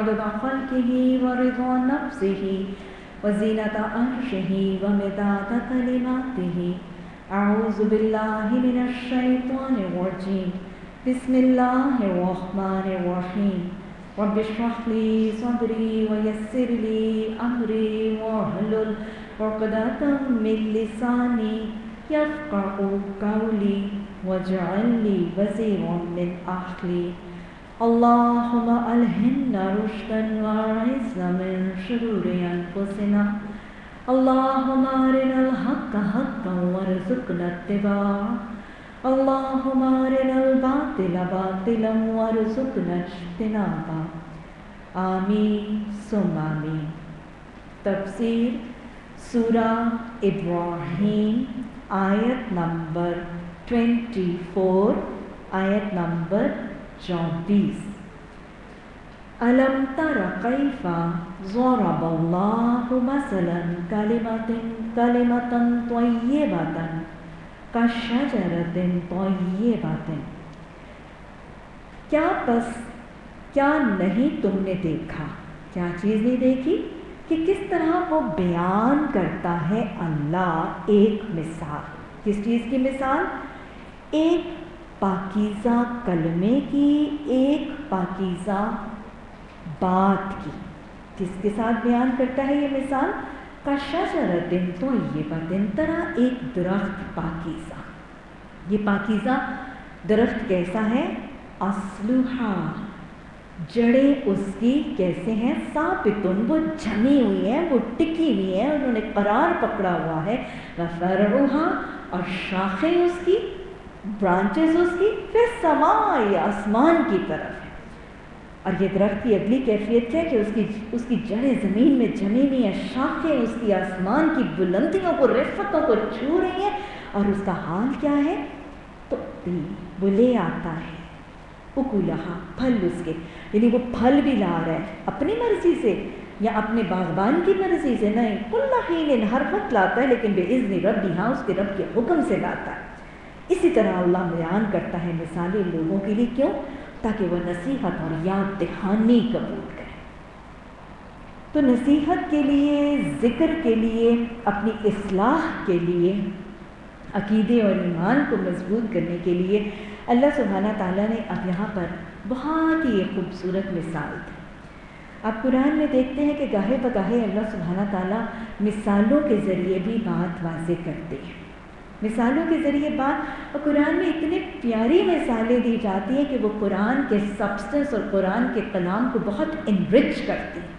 عدد خلقه ورضا نفسه وزینة عرشه ومداد کلماته اعوذ باللہ من الشیطان الرجیم بسم اللہ الرحمن الرحیم رب اشرح لي صدري ويسر لي أمري واحلل عقدة من لساني يفقهوا قولي واجعل لي وزيرا من أهلي اللهم ألهمنا رشدا وأعذنا من شرور أنفسنا اللهم أرنا الحق حقا وارزقنا اتباعه اللهم أرنا الباطل باطلا وارزقنا اجتنابه آمین ثم آمین۔ تفسیر سورہ ابراہیم آیت نمبر 24 آیت نمبر 24۔ الم تر کیف ضرب اللہ مثلا کلمۃ طیبۃ کشجرۃ طیبۃ، کیا نہیں تم نے دیکھا، کیا چیز نہیں دیکھی کہ کس طرح وہ بیان کرتا ہے اللہ ایک مثال۔ کس چیز کی مثال؟ ایک پاکیزہ کلمے کی، ایک پاکیزہ بات کی۔ کس کے ساتھ بیان کرتا ہے یہ مثال؟ کشجرۃ طیبۃ، طرح ایک درخت پاکیزہ۔ یہ پاکیزہ درخت کیسا ہے؟ اصلھا، جڑیں اس کی کیسے ہیں؟ ثابتن، وہ جمی ہوئی ہیں، وہ ٹکی ہوئی ہیں، انہوں نے قرار پکڑا ہوا ہے۔ وفرعھا، اور شاخیں اس کی، برانچز اس کی، فی السماء، آسمان کی طرف ہے۔ اور یہ درخت کی اگلی کیفیت ہے کہ اس کی جڑیں زمین میں جمی ہوئی ہیں، شاخیں اس کی آسمان کی بلندیوں کو، رفتوں کو چھو رہی ہیں، اور اس کا حال کیا ہے؟ تو وہ لے آتا ہے اکلھا، پھل اس کے، یعنی وہ پھل بھی لا رہا ہے اپنی مرضی سے یا اپنے باغبان کی مرضی سے نہیں، کل حین، ہر وقت لاتا ہے، لیکن باذن ربی، ہاں اس کے رب کے حکم سے لاتا ہے۔ اسی طرح اللہ بیان کرتا ہے مثالیں لوگوں کے لیے، کیوں؟ تاکہ وہ نصیحت اور یاد دہانی قبول کریں۔ تو نصیحت کے لیے، ذکر کے لیے، اپنی اصلاح کے لیے، عقیدے اور ایمان کو مضبوط کرنے کے لیے اللہ سبحانہ تعالیٰ نے اب یہاں پر بہت ہی ایک خوبصورت مثال دی۔ آپ قرآن میں دیکھتے ہیں کہ گاہے بگاہے اللہ سبحانہ تعالیٰ مثالوں کے ذریعے بھی بات واضح کرتے ہیں۔ مثالوں کے ذریعے بات، اور قرآن میں اتنی پیاری مثالیں دی جاتی ہیں کہ وہ قرآن کے سبسٹنس اور قرآن کے کلام کو بہت انرچ کرتی ہیں،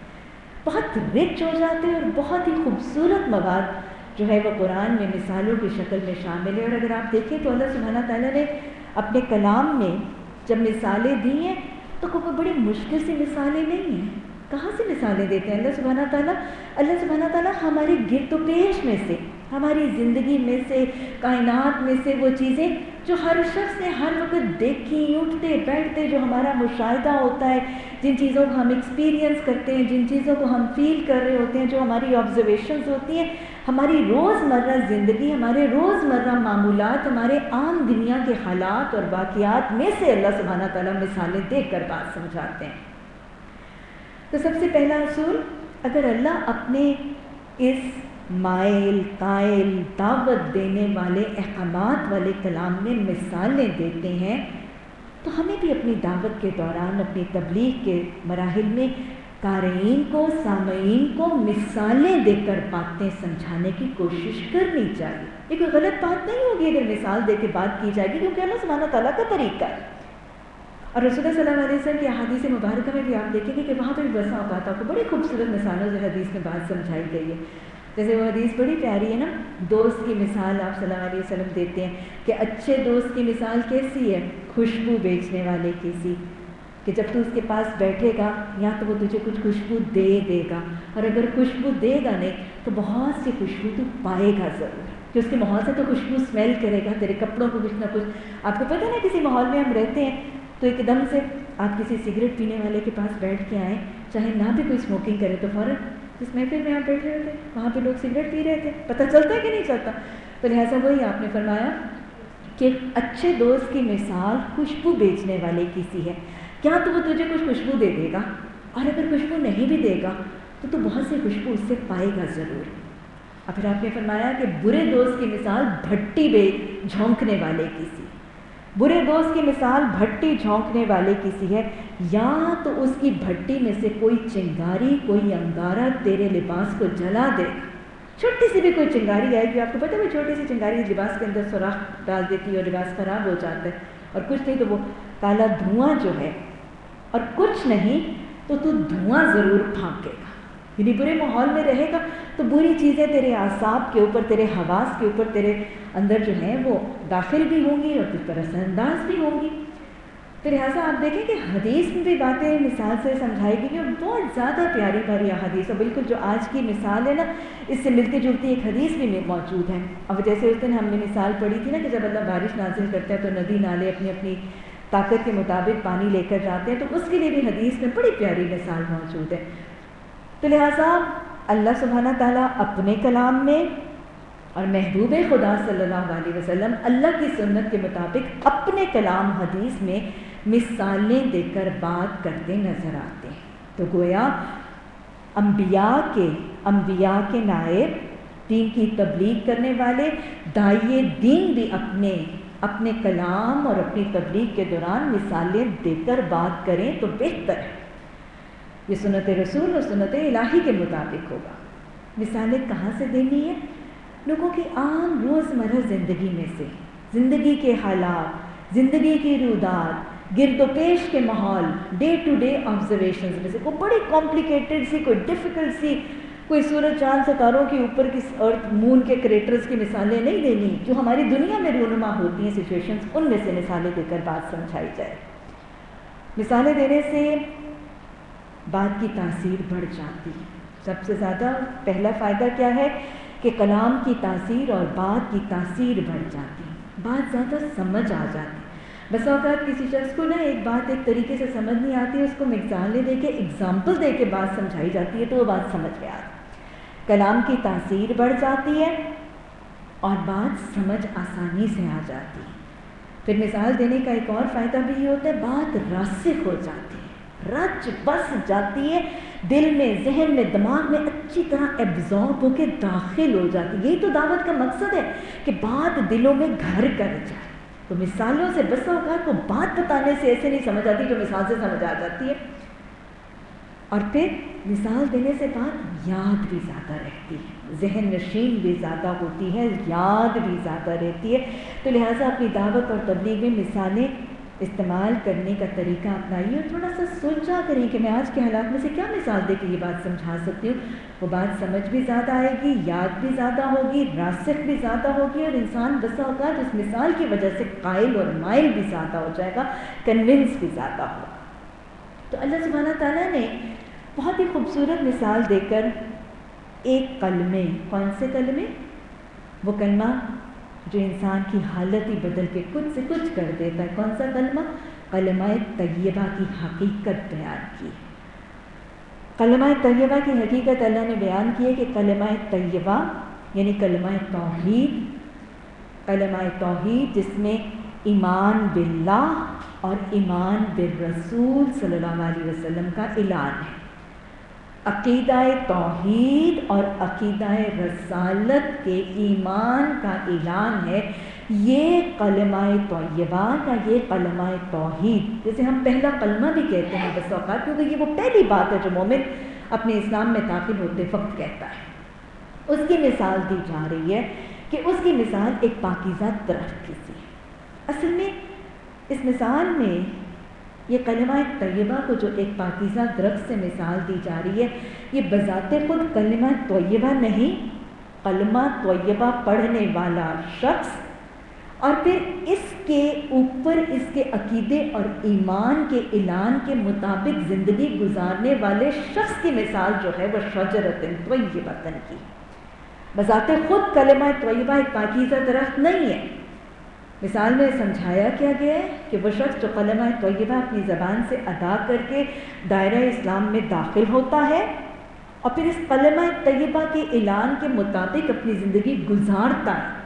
بہت رچ ہو جاتے ہیں، اور بہت ہی خوبصورت مواد جو ہے وہ قرآن میں مثالوں کی شکل میں شامل ہے۔ اور اگر آپ دیکھیں تو اللہ سبحانہ تعالیٰ نے اپنے کلام میں جب مثالیں دی ہیں تو کوئی بڑی مشکل سی مثالیں نہیں ہیں۔ کہاں سے مثالیں دیتے ہیں اللہ سبحانہ تعالیٰ ہمارے گرد و پیش میں سے، ہماری زندگی میں سے، کائنات میں سے وہ چیزیں جو ہر شخص نے ہر وقت دیکھی، اٹھتے بیٹھتے جو ہمارا مشاہدہ ہوتا ہے، جن چیزوں کو ہم ایکسپیرینس کرتے ہیں، جن چیزوں کو ہم فیل کر رہے ہوتے ہیں، جو ہماری آبزرویشنز ہوتی ہیں، ہماری روزمرہ زندگی، ہمارے روزمرہ معمولات، ہمارے عام دنیا کے حالات اور واقعات میں سے اللہ سبحانہ تعالیٰ مثالیں دیکھ کر بات سمجھاتے ہیں۔ تو سب سے پہلا اصول، اگر اللہ اپنے اس مائل، قائل، دعوت دینے والے، احکامات والے کلام میں مثالیں دیتے ہیں تو ہمیں بھی اپنی دعوت کے دوران، اپنی تبلیغ کے مراحل میں قارئین کو، سامعین کو مثالیں دے کر باتیں سمجھانے کی کوشش کرنی چاہیے۔ یہ کوئی غلط بات نہیں ہوگی اگر مثال دے کے بات کی جائے گی، کیونکہ اللہ سبحانہ تعالیٰ کا طریقہ ہے۔ اور رسول اللہ صلی اللہ علیہ وسلم کی احادیث مبارکہ میں بھی آپ دیکھیں گے کہ وہاں پر بسا اوقات آپ کو بڑی خوبصورت مثالوں سے حدیث میں بات سمجھائی گئی ہے۔ جیسے وہ حدیث بڑی پیاری ہے نا، دوست کی مثال آپ صلی اللہ علیہ وسلم دیتے ہیں کہ اچھے دوست کی مثال کیسی ہے؟ خوشبو بیچنے والے کی سی، کہ جب تو اس کے پاس بیٹھے گا یا تو وہ تجھے کچھ خوشبو دے گا، اور اگر خوشبو دے گا نہیں تو بہت سی خوشبو تو پائے گا ضرور، کہ اس کے ماحول سے تو خوشبو اسمیل کرے گا، تیرے کپڑوں کو کچھ نہ کچھ۔ آپ کو پتہ ہے نا، کسی ماحول میں ہم رہتے ہیں تو ایک دم سے آپ کسی سگریٹ پینے والے کے پاس بیٹھ کے آئیں، چاہے نہ بھی کوئی اسموکنگ کرے، تو فوراً جس محفل میں آپ بیٹھے ہوتے وہاں پہ لوگ سگریٹ پی رہے تھے، پتہ چلتا ہے کہ نہیں چلتا؟ تو لہٰذا وہی آپ نے فرمایا کہ اچھے دوست کی مثال خوشبو بیچنے والے کی سی ہے۔ کیا تو وہ تجھے کچھ خوشبو دے گا، اور اگر خوشبو نہیں بھی دے گا تو بہت سی خوشبو اس سے پائے گا ضرور۔ اور پھر آپ نے فرمایا کہ برے دوست کی مثال بھٹی میں جھونکنے والے کی سی، برے دوست کی مثال بھٹی جھونکنے والے کی سی ہے، یا تو اس کی بھٹی میں سے کوئی چنگاری، کوئی انگارہ تیرے لباس کو جلا دے، چھوٹی سی بھی کوئی چنگاری آئے گی، آپ کو پتہ ہے وہ چھوٹی سی چنگاری لباس کے اندر سوراخ ڈال دیتی ہے اور لباس خراب ہو جاتا ہے، اور کچھ نہیں تو وہ کالا دھواں جو ہے، اور کچھ نہیں تو دھواں ضرور پھانکے گا، یعنی برے ماحول میں رہے گا تو بری چیزیں تیرے اعصاب کے اوپر، تیرے حواس کے اوپر، تیرے اندر جو ہیں وہ داخل بھی ہوں گی اور تجھ پر اثر انداز بھی ہوں گی۔ تو لہٰذا آپ دیکھیں کہ حدیث میں بھی باتیں مثال سے سمجھائی گئی ہیں، بہت زیادہ پیاری پیاری حدیث، اور بالکل جو آج کی مثال ہے نا اس سے ملتی جلتی ایک حدیث بھی موجود ہے۔ اب جیسے اس دن ہم نے مثال پڑھی تھی نا کہ جب اللہ بارش نازل کرتا ہے تو ندی نالے اپنی اپنی طاقت کے مطابق پانی لے کر جاتے ہیں، تو اس کے لیے بھی حدیث میں بڑی پیاری مثال موجود ہے۔ تو لہٰذا اللہ سبحانہ تعالیٰ اپنے کلام میں اور محبوب خدا صلی اللہ علیہ وسلم اللہ کی سنت کے مطابق اپنے کلام حدیث میں مثالیں دے کر بات کرتے نظر آتے ہیں۔ تو گویا انبیاء کے نائب، دین کی تبلیغ کرنے والے داعی دین بھی اپنے کلام اور اپنی تبلیغ کے دوران مثالیں دے کر بات کریں تو بہتر ہے۔ یہ سنت رسول اور سنت الہی کے مطابق ہوگا۔ مثالیں کہاں سے دینی ہے؟ لوگوں کی عام روزمرہ زندگی میں سے، زندگی کے حالات، زندگی کی رودات، گرد و پیش کے ماحول، ڈے ٹو ڈے آبزرویشنز میں سے کوئی بڑی کمپلیکیٹڈ سی، کوئی ڈیفیکلٹ سی، کوئی سورج چاند ستاروں کے اوپر کی ارتھ مون کے کریٹرز کی مثالیں نہیں دینی، جو ہماری دنیا میں رونما ہوتی ہیں سچویشنز، ان میں سے مثالیں دے کر بات سمجھائی جائے۔ مثالیں دینے سے بات کی تاثیر بڑھ جاتی ہے۔ سب سے زیادہ پہلا فائدہ کیا ہے کہ کلام کی تاثیر اور بات کی تاثیر بڑھ جاتی ہے، بات زیادہ سمجھ آ جاتی ہے۔ بس اوقات کسی شخص کو نا ایک بات ایک طریقے سے سمجھ نہیں آتی ہے، اس کو مثالیں دے کے، ایگزامپل دے کے بات سمجھائی جاتی ہے تو وہ بات سمجھ میں آتی ہے۔ کلام کی تاثیر بڑھ جاتی ہے اور بات سمجھ آسانی سے آ جاتی ہے۔ پھر مثال دینے کا ایک اور فائدہ بھی یہ ہوتا ہے، بات راسخ ہو جاتی ہے، رچ بس جاتی ہے، دل میں، ذہن میں، دماغ میں اچھی طرح ایبزارب ہو کے داخل ہو جاتی ہے۔ یہی تو دعوت کا مقصد ہے کہ بات دلوں میں گھر کر جائے۔ تو مثالوں سے بسا اوقات کو بات بتانے سے ایسے نہیں سمجھ آتی جو مثال سے سمجھ آ جاتی ہے، اور پھر مثال دینے سے بات یاد بھی زیادہ رہتی ہے، ذہن نشین بھی زیادہ ہوتی ہے، یاد بھی زیادہ رہتی ہے۔ تو لہٰذا اپنی دعوت اور تبلیغ میں مثالیں استعمال کرنے کا طریقہ اپنائیے، اور تھوڑا سا سوچا کریں کہ میں آج کے حالات میں سے کیا مثال دے کے یہ بات سمجھا سکتی ہوں۔ وہ بات سمجھ بھی زیادہ آئے گی، یاد بھی زیادہ ہوگی، راسخ بھی زیادہ ہوگی، اور انسان بسا اوقات اس مثال کی وجہ سے قائل اور مائل بھی زیادہ ہو جائے گا، کنونس بھی زیادہ ہوگا۔ تو اللہ سبحانہ تعالیٰ نے بہت ہی خوبصورت مثال دے کر ایک کلمے، کون سے کلمے؟ وہ کلمہ جو انسان کی حالت ہی بدل کے کچھ سے کچھ کر دیتا ہے، کون سا کلمہ؟ کلمہ طیبہ کی حقیقت بیان کی۔ کلمہ طیبہ کی حقیقت اللہ نے بیان کی ہے کہ کلمہ طیبہ یعنی کلمہ توحید، کلمہ توحید جس میں ایمان باللہ اور ایمان بالرسول صلی اللہ علیہ وسلم کا اعلان ہے، عقیدہ توحید اور عقیدہ رسالت کے ایمان کا اعلان ہے۔ یہ کلمہ طیبہ کا، یہ کلمہ توحید، جسے ہم پہلا کلمہ بھی کہتے ہیں بس اوقات، کیونکہ یہ وہ پہلی بات ہے جو مومن اپنے اسلام میں داخل ہوتے وقت کہتا ہے، اس کی مثال دی جا رہی ہے کہ اس کی مثال ایک پاکیزہ درخت کی سی ہے۔ اصل میں اس مثال میں یہ کلمہ طیبہ کو جو ایک پاکیزہ درخت سے مثال دی جا رہی ہے، یہ بذات خود کلمہ طیبہ نہیں، کلمہ طیبہ پڑھنے والا شخص اور پھر اس کے اوپر اس کے عقیدے اور ایمان کے اعلان کے مطابق زندگی گزارنے والے شخص کی مثال جو ہے وہ شجرۃ طیبہ کی۔ بذات خود کلمہ طیبہ ایک پاکیزہ درخت نہیں ہے، مثال میں سمجھایا کیا گیا ہے کہ وہ شخص جو کلمہ طیبہ اپنی زبان سے ادا کر کے دائرہ اسلام میں داخل ہوتا ہے اور پھر اس کلمہ طیبہ کے اعلان کے مطابق اپنی زندگی گزارتا ہے،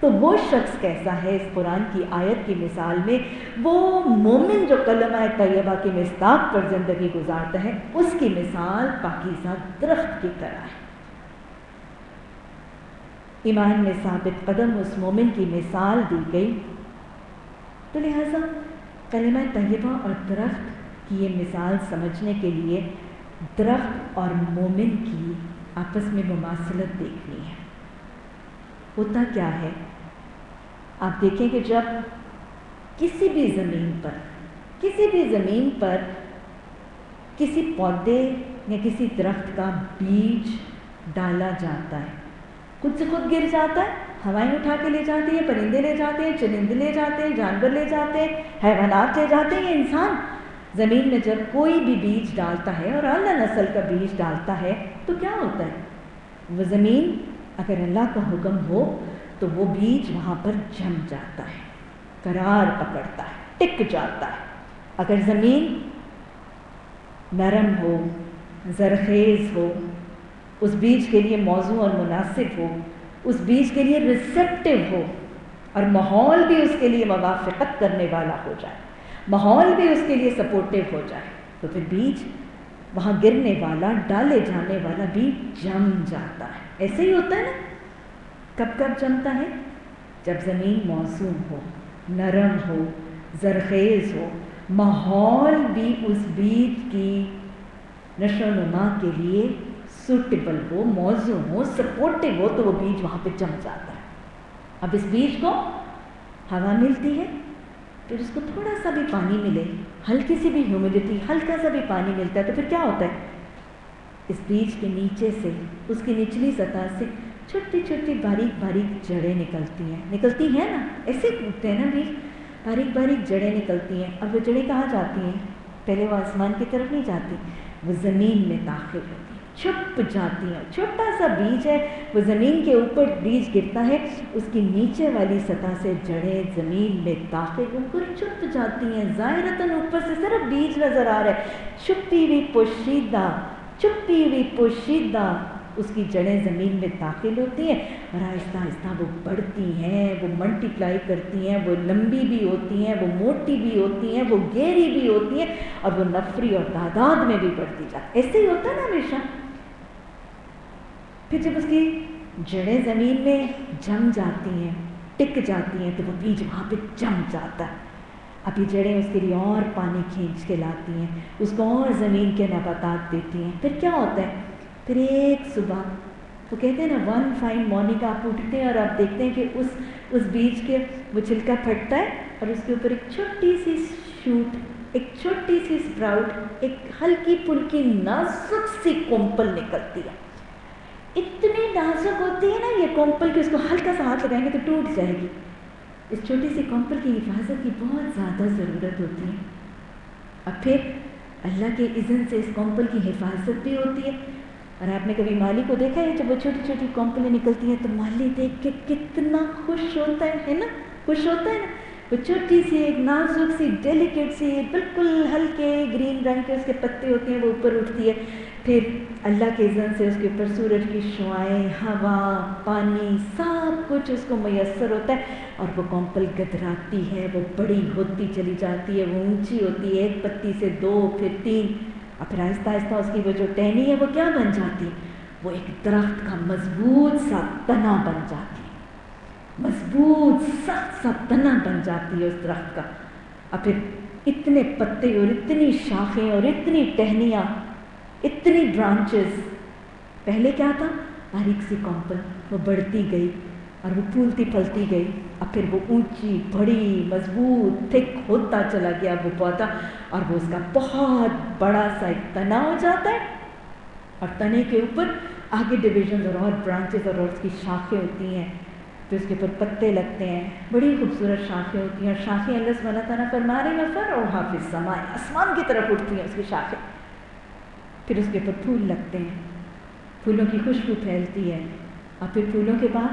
تو وہ شخص کیسا ہے اس قرآن کی آیت کی مثال میں؟ وہ مومن جو کلمہ طیبہ کی مصداق پر زندگی گزارتا ہے، اس کی مثال پاکیزہ درخت کی طرح ہے۔ ایمان میں ثابت قدم اس مومن کی مثال دی گئی۔ تو لہٰذا کلمہ طیبہ اور درخت کی یہ مثال سمجھنے کے لیے درخت اور مومن کی آپس میں مماثلت دیکھنی ہے۔ ہوتا کیا ہے، آپ دیکھیں کہ جب کسی بھی زمین پر کسی پودے یا کسی درخت کا بیج ڈالا جاتا ہے، خود سے خود گر جاتا ہے، ہوائیں اٹھا کے لے جاتی ہیں، پرندے لے جاتے ہیں، چرندے لے جاتے ہیں، جانور لے جاتے ہیں، حیوانات لے جاتے ہیں، انسان زمین میں جب کوئی بھی بیج ڈالتا ہے اور اعلیٰ نسل کا بیج ڈالتا ہے تو کیا ہوتا ہے؟ وہ زمین اگر اللہ کا حکم ہو تو وہ بیج وہاں پر جم جاتا ہے، قرار پکڑتا ہے، ٹک جاتا ہے۔ اگر زمین نرم ہو، زرخیز ہو، اس بیج کے لیے موزوں اور مناسب ہو، اس بیج کے لیے ریسیپٹیو ہو، اور ماحول بھی اس کے لیے موافقت کرنے والا ہو جائے، ماحول بھی اس کے لیے سپورٹیو ہو جائے، تو پھر بیج وہاں گرنے والا، ڈالے جانے والا بیج جم جاتا ہے۔ ایسے ہی ہوتا ہے نا۔ کب جمتا ہے؟ جب زمین موزوں ہو، نرم ہو، زرخیز ہو، ماحول بھی اس بیج کی نشو و نما کے لیے سوٹیبل ہو، موزوں ہو، سپورٹیو ہو، تو وہ بیج وہاں پہ جم جاتا ہے۔ اب اس بیج کو ہوا ملتی ہے، پھر اس کو تھوڑا سا بھی پانی ملے، ہلکی سی بھی ہیومیڈیٹی، ہلکا سا بھی پانی ملتا ہے، تو پھر کیا ہوتا ہے؟ اس بیج کے نیچے سے، اس کی نچلی سطح سے چھوٹی چھوٹی باریک جڑیں نکلتی ہیں نا، ایسے اگتے ہیں نا بیج، باریک جڑیں نکلتی ہیں، اور وہ جڑیں کہاں جاتی ہیں؟ پہلے وہ آسمان کی طرف نہیں جاتی، وہ زمین میں داخل ہوتی ہیں، چھپ جاتی ہیں۔ چھوٹا سا بیج ہے، وہ زمین کے اوپر بیج گرتا ہے، اس کی نیچے والی سطح سے جڑیں زمین میں داخل ہو کر چھپ جاتی ہیں۔ ظاہراً اوپر سے صرف بیج نظر آ رہا ہے، چھپی ہوئی پوشیدہ اس کی جڑیں زمین میں داخل ہوتی ہیں، اور آہستہ آہستہ وہ بڑھتی ہیں، وہ ملٹیپلائی کرتی ہیں، وہ لمبی بھی ہوتی ہیں، وہ موٹی بھی ہوتی ہیں، وہ گہری بھی ہوتی ہیں، اور وہ نفری اور تعداد میں بھی بڑھتی جاتی۔ ایسے ہی ہوتا ہے نا ہمیشہ۔ پھر جب اس کی جڑیں زمین میں جم جاتی ہیں، ٹک جاتی ہیں، تو وہ بیج وہاں پہ جم جاتا ہے۔ اب یہ جڑیں اس کے لیے اور پانی کھینچ کے لاتی ہیں، اس کو اور زمین کے نباتات دیتی ہیں۔ پھر کیا ہوتا ہے؟ پھر ایک صبح، وہ کہتے ہیں نا ون فائن مارننگ، آپ اٹھتے ہیں اور آپ دیکھتے ہیں کہ اس بیج کے وہ چھلکا پھٹتا ہے، اور اس کے اوپر ایک چھوٹی سی شوٹ، ایک چھوٹی سی اسپراؤٹ، ایک ہلکی پھلکی نازک سی کومپل نکلتی ہے۔ اتنی نازک ہوتی ہے نا یہ کومپل کہ اس کو ہلکا سا ہاتھ لگائیں گے تو ٹوٹ جائے گی۔ اس چھوٹی سی کومپل کی حفاظت کی بہت زیادہ ضرورت ہوتی ہے، اور پھر اللہ کے اذن سے اس کومپل کی حفاظت بھی ہوتی ہے۔ اور آپ نے کبھی مالی کو دیکھا ہے جب وہ چھوٹی چھوٹی کومپلیں نکلتی ہیں تو مالی دیکھ کے کتنا خوش ہوتا ہے نا، خوش ہوتا ہے نا۔ وہ چھوٹی سی ایک نازک سی ڈیلیکیٹ سی بالکل ہلکے گرین رنگ کے اس کے پتے ہوتے ہیں، وہ اوپر اٹھتی ہے، پھر اللہ کے اذن سے اس کے اوپر سورج کی شعاعیں، ہوا، پانی، سب کچھ اس کو میسر ہوتا ہے، اور وہ کومپل گدراتی ہے، وہ بڑی ہوتی چلی جاتی ہے، وہ اونچی ہوتی ہے، ایک پتی سے 2، پھر 3، اور پھر آہستہ آہستہ اس کی وہ جو ٹہنی ہے وہ کیا بن جاتی؟ وہ ایک درخت کا مضبوط سا تنا بن جاتی ہے، مضبوط سخت سا تنا بن جاتی ہے اس درخت کا، اور پھر اتنے پتے اور اتنی شاخیں اور اتنی ٹہنیاں، اتنی برانچز۔ پہلے کیا تھا؟ باریک سی کومپل، وہ بڑھتی گئی اور وہ پھولتی پھلتی گئی، اور پھر وہ اونچی بڑی مضبوط تھک ہوتا چلا گیا وہ پودا، اور وہ اس کا بہت بڑا سا ایک تنا ہو جاتا ہے، اور تنے کے اوپر آگے ڈویژنز اور برانچز اور اس کی شاخیں ہوتی ہیں، پھر اس کے اوپر پتے لگتے ہیں، بڑی خوبصورت شاخیں ہوتی ہیں، اور شاخیں اللہ سبحانہ تعالیٰ فرما رہے ہیں فرعوہا فی السماء، آسمان کی طرف اٹھتی ہیں اس کی شاخیں، پھر اس کے اوپر پھول لگتے ہیں، پھولوں کی خوشبو پھیلتی ہے، اور پھر پھولوں کے بعد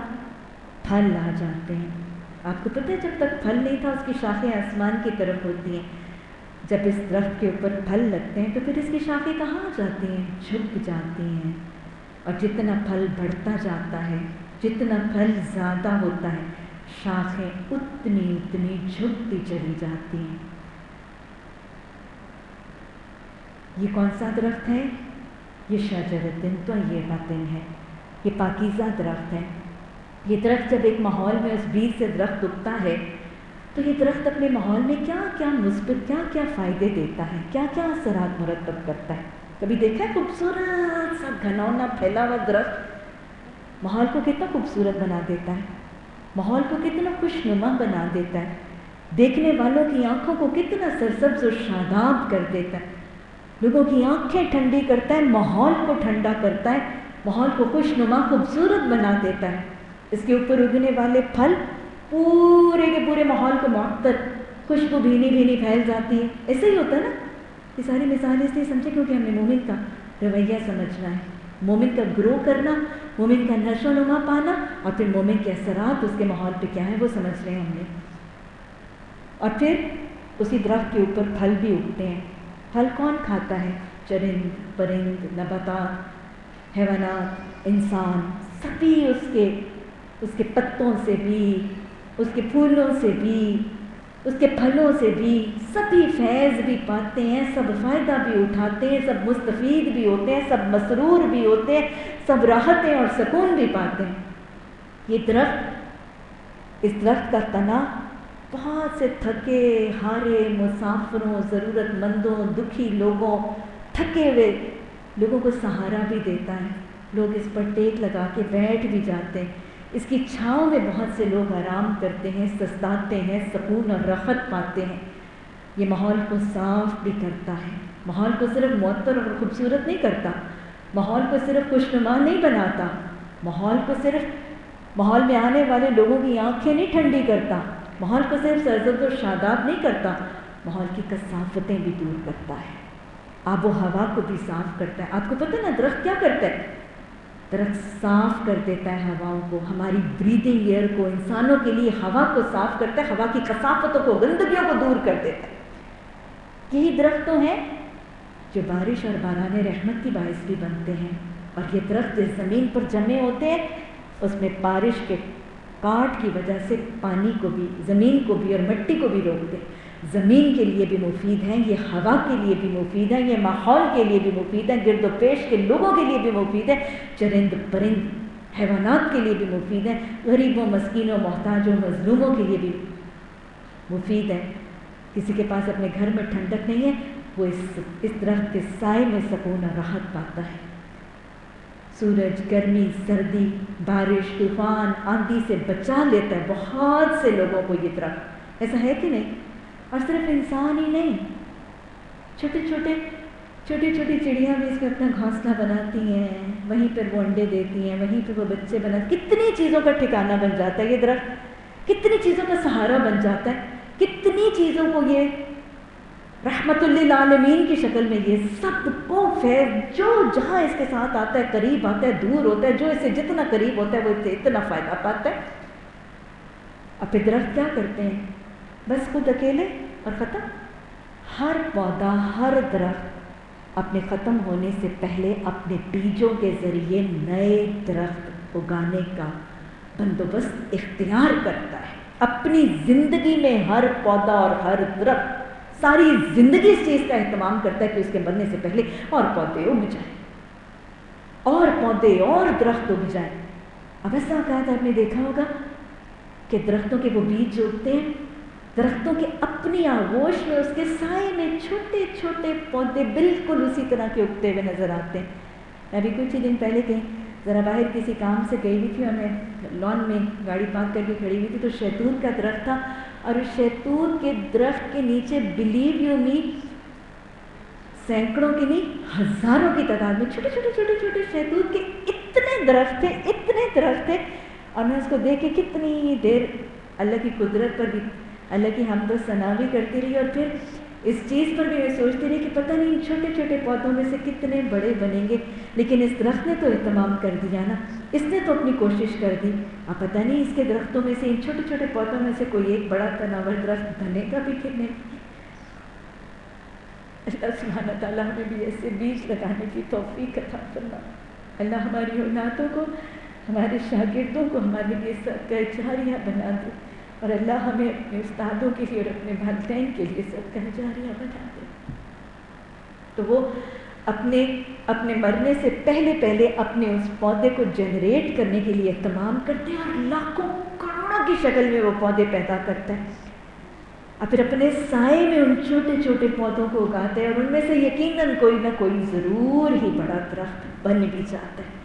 پھل آ جاتے ہیں۔ آپ کو پتہ ہے جب تک پھل نہیں تھا اس کی شاخیں آسمان کی طرف ہوتی ہیں، جب اس درخت کے اوپر پھل لگتے ہیں تو پھر اس کی شاخیں کہاں جاتی ہیں؟ جھک جاتی ہیں، اور جتنا پھل بڑھتا جاتا ہے، جتنا پھل زیادہ ہوتا ہے، شاخیں اتنی اتنی جھکتی چلی جاتی ہیں۔ یہ کون سا درخت ہے؟ یہ شجرۃ طیبۃ ہے، یہ پاکیزہ درخت ہے۔ یہ درخت جب ایک ماحول میں اس بیج سے درخت اگتا ہے تو یہ درخت اپنے ماحول میں کیا کیا مثبت کیا کیا فائدے دیتا ہے، کیا کیا اثرات مرتب کرتا ہے۔ کبھی دیکھا ہے خوبصورت سا گھنونا پھیلا ہوا درخت ماحول کو کتنا خوبصورت بنا دیتا ہے، ماحول کو کتنا خوشنما بنا دیتا ہے، دیکھنے والوں کی آنکھوں کو کتنا سرسبز و شاداب کر دیتا ہے، لوگوں کی آنکھیں ٹھنڈی کرتا ہے، ماحول کو ٹھنڈا کرتا ہے، ماحول کو خوشنما خوبصورت بنا دیتا ہے۔ اس کے اوپر اگنے والے پھل پورے کے پورے ماحول کو معطر خوشبو بھینی بھینی پھیل جاتی ہے۔ ایسے ہی ہوتا ہے نا، یہ ساری مثالیں اس لیے سمجھے کیونکہ ہمیں مومن کا رویہ سمجھنا ہے، مومن کا گرو کرنا، مومن کا نشو و نما پانا، اور پھر مومن کے اثرات اس کے ماحول پہ کیا ہے وہ سمجھ رہے ہیں ہم نے۔ اور پھر اسی درخت کے اوپر پھل بھی اگتے ہیں۔ پھل کون کھاتا ہے؟ چرند پرند نباتات، حیوانات، انسان، سبھی اس کے پتوں سے بھی، اس کے پھولوں سے بھی، اس کے پھلوں سے بھی سبھی فیض بھی پاتے ہیں، سب فائدہ بھی اٹھاتے ہیں، سب مستفید بھی ہوتے ہیں، سب مسرور بھی ہوتے ہیں، سب راحتیں اور سکون بھی پاتے ہیں۔ یہ درخت، اس درخت کا تنا بہت سے تھکے ہارے مسافروں، ضرورت مندوں، دکھی لوگوں، تھکے ہوئے لوگوں کو سہارا بھی دیتا ہے۔ لوگ اس پر ٹیک لگا کے بیٹھ بھی جاتے ہیں، اس کی چھاؤں میں بہت سے لوگ آرام کرتے ہیں، سستاتے ہیں، سکون اور راحت پاتے ہیں۔ یہ ماحول کو صاف بھی کرتا ہے، ماحول کو صرف معطر اور خوبصورت نہیں کرتا، ماحول کو صرف خوشنما نہیں بناتا، ماحول میں آنے والے لوگوں کی آنکھیں نہیں ٹھنڈی کرتا، ماحول کو صرف سرسبز و شاداب نہیں کرتا، ماحول کی کثافتیں بھی دور کرتا ہے، آب و ہوا کو بھی صاف کرتا ہے۔ آپ کو پتہ نا درخت کیا کرتا ہے؟ درخت صاف کر دیتا ہے ہواؤں کو، ہماری بریدنگ ایئر کو، انسانوں کے لیے ہوا کو صاف کرتا ہے، ہوا کی کثافتوں کو، گندگیوں کو دور کر دیتا ہے۔ یہی درخت تو ہیں جو بارش اور باران رحمت کی باعث بھی بنتے ہیں، اور یہ درخت جس زمین پر جمے ہوتے ہیں اس میں بارش کے کاٹ کی وجہ سے پانی کو بھی، زمین کو بھی اور مٹی کو بھی روک دے۔ زمین کے لیے بھی مفید ہیں، یہ ہوا کے لیے بھی مفید ہیں، یہ ماحول کے لیے بھی مفید ہیں، گرد و پیش کے لوگوں کے لیے بھی مفید ہے، چرند پرند حیوانات کے لیے بھی مفید ہیں، غریبوں، مسکینوں، محتاجوں، مظلوموں کے لیے بھی مفید ہے۔ کسی کے پاس اپنے گھر میں ٹھنڈک نہیں ہے، وہ اس درخت کے سائے میں سکون اور راحت پاتا ہے۔ سورج، گرمی، سردی، بارش، طوفان، آندھی سے بچا لیتا ہے بہت سے لوگوں کو یہ درخت، ایسا ہے کہ نہیں؟ اور صرف انسان ہی نہیں، چھوٹی چھوٹی چڑیاں بھی اس میں اپنا گھونسلہ بناتی ہیں، وہیں پر وہ انڈے دیتی ہیں، وہیں پہ وہ بچے بناتے، کتنی چیزوں کا ٹھکانہ بن جاتا ہے یہ درخت، کتنی چیزوں کا سہارا بن جاتا ہے، کتنی چیزوں کو یہ رحمت للعالمین کی شکل میں، یہ سب کو فیض جو جہاں اس کے ساتھ آتا ہے، قریب آتا ہے، دور ہوتا ہے، جو اسے جتنا قریب ہوتا ہے وہ اسے اتنا فائدہ پاتا ہے۔ اور پھر درخت کیا کرتے ہیں؟ بس خود اکیلے اور ختم؟ ہر پودا، ہر درخت اپنے ختم ہونے سے پہلے اپنے بیجوں کے ذریعے نئے درخت اگانے کا بندوبست اختیار کرتا ہے۔ اپنی زندگی میں ہر پودا اور ہر درخت ساری زندگی اس چیز کا اہتمام کرتا ہے کہ اس کے مرنے سے پہلے اور پودے اگ جائیں، اور پودے اور درخت اگ جائیں۔ اب ایسا اوقات آپ نے دیکھا ہوگا کہ درختوں کے وہ بیج جو اگتے ہیں، درختوں کے اپنی آغوش میں، اس کے سائے میں چھوٹے چھوٹے پودے بالکل اسی طرح کے اگتے ہوئے نظر آتے ہیں۔ میں ابھی کچھ ہی دن پہلے کہیں ذرا باہر کسی کام سے گئی ہوئی تھی اور میں لان میں گاڑی پارک کر کے کھڑی ہوئی تھی، تو شیطون کا درخت تھا، اور اس شیطون کے درخت کے نیچے بلیو یو می سینکڑوں کی نہیں ہزاروں کی تعداد میں چھوٹے چھوٹے شیطون کے اتنے درخت تھے، اور میں اس کو دیکھ کے کتنی دیر اللہ کی قدرت پر بھی، اللہ کی حمد و ثنا بھی کرتی رہی، اور پھر اس چیز پر بھی میں سوچتی رہی کہ پتہ نہیں ان چھوٹے چھوٹے پودوں میں سے کتنے بڑے بنیں گے، لیکن اس درخت نے تو اہتمام کر دیا نا، اس نے تو اپنی کوشش کر دی، اب پتہ نہیں اس کے درختوں میں سے، ان چھوٹے چھوٹے پودوں میں سے کوئی ایک بڑا تناور درخت بنے گا بھی کہ نہیں۔ اللہ سبحانہ تعالیٰ ہمیں بھی ایسے بیج لگانے کی توفیق عطا فرمائے۔ اللہ ہماری اولادوں کو ہمارے شاگردوں کو ہمارے لیے صدقہ جاریہ بنا دے، اور اللہ ہمیں اپنے استادوں کے لیے اور اپنے والدین کے لیے صدقہ جاریہ بنا دے۔ تو وہ اپنے مرنے سے پہلے اپنے اس پودے کو جنریٹ کرنے کے لیے اہتمام کرتے ہیں، اور لاکھوں کروڑوں کی شکل میں وہ پودے پیدا کرتا ہے، اور پھر اپنے سائے میں ان چھوٹے چھوٹے پودوں کو اگاتے ہیں، اور ان میں سے یقیناً کوئی نہ کوئی ضرور ہی بڑا درخت بن بھی جاتا ہے۔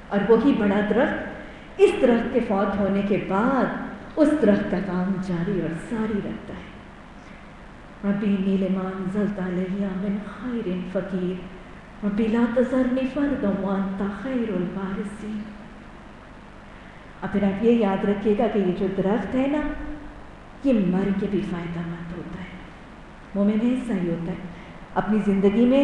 اور وہی بڑا درخت اس درخت کے فوت ہونے کے بعد اس درخت کا کام جاری اور ساری رہتا ہے۔ ربی لما انزلت علیہ من خیر فقیر ربی لا تذرنی فردا وانت خیر الوارثین۔ اور پھر آپ یہ یاد رکھیے گا کہ یہ جو درخت ہے نا، یہ مر کے بھی فائدہ مند ہوتا ہے۔ مومن ایسا ہی ہوتا ہے، اپنی زندگی میں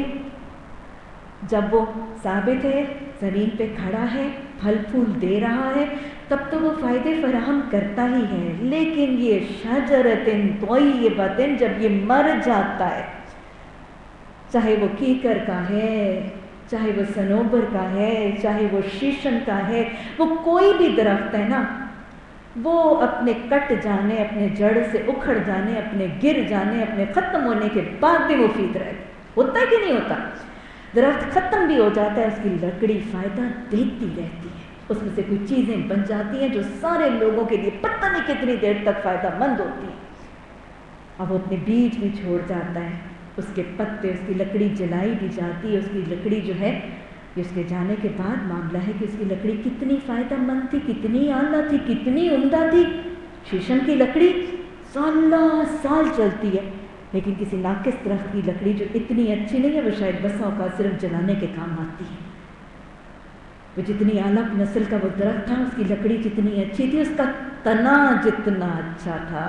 جب وہ ثابت ہے، زمین پہ کھڑا ہے، پھل پھول دے رہا ہے، تب تو وہ فائدے فراہم کرتا ہی ہے، لیکن یہ شجرۃ طیبۃ جب یہ مر جاتا ہے، چاہے وہ کیکر کا ہے، چاہے وہ صنوبر کا ہے، چاہے وہ شیشم کا ہے، وہ کوئی بھی درخت ہے نا، وہ اپنے کٹ جانے، اپنے جڑ سے اکھڑ جانے، اپنے گر جانے، اپنے ختم ہونے کے بعد بھی مفید رہے گا۔ ہوتا ہے کہ نہیں ہوتا؟ درخت ختم بھی ہو جاتا ہے، اس کی لکڑی فائدہ دیتی رہتی ہے، اس میں سے کوئی چیزیں بن جاتی ہیں جو سارے لوگوں کے لیے پتہ نہیں کتنی دیر تک فائدہ مند ہوتی ہیں۔ اب وہ اپنے بیج بھی چھوڑ جاتا ہے، اس کے پتے، اس کی لکڑی جلائی بھی جاتی ہے، اس کی لکڑی جو ہے یہ اس کے جانے کے بعد معاملہ ہے کہ اس کی لکڑی کتنی فائدہ مند تھی، کتنی اعلیٰ تھی، کتنی عمدہ تھی۔ شیشم کی لکڑی سالہ سال چلتی ہے، لیکن کسی ناقص درخت کی لکڑی جو اتنی اچھی نہیں ہے، وہ شاید بسا اوقات صرف جلانے کے کام آتی ہے۔ وہ جتنی اعلیٰ نسل کا وہ درخت تھا، اس کی لکڑی جتنی اچھی تھی، اس کا تنا جتنا اچھا تھا۔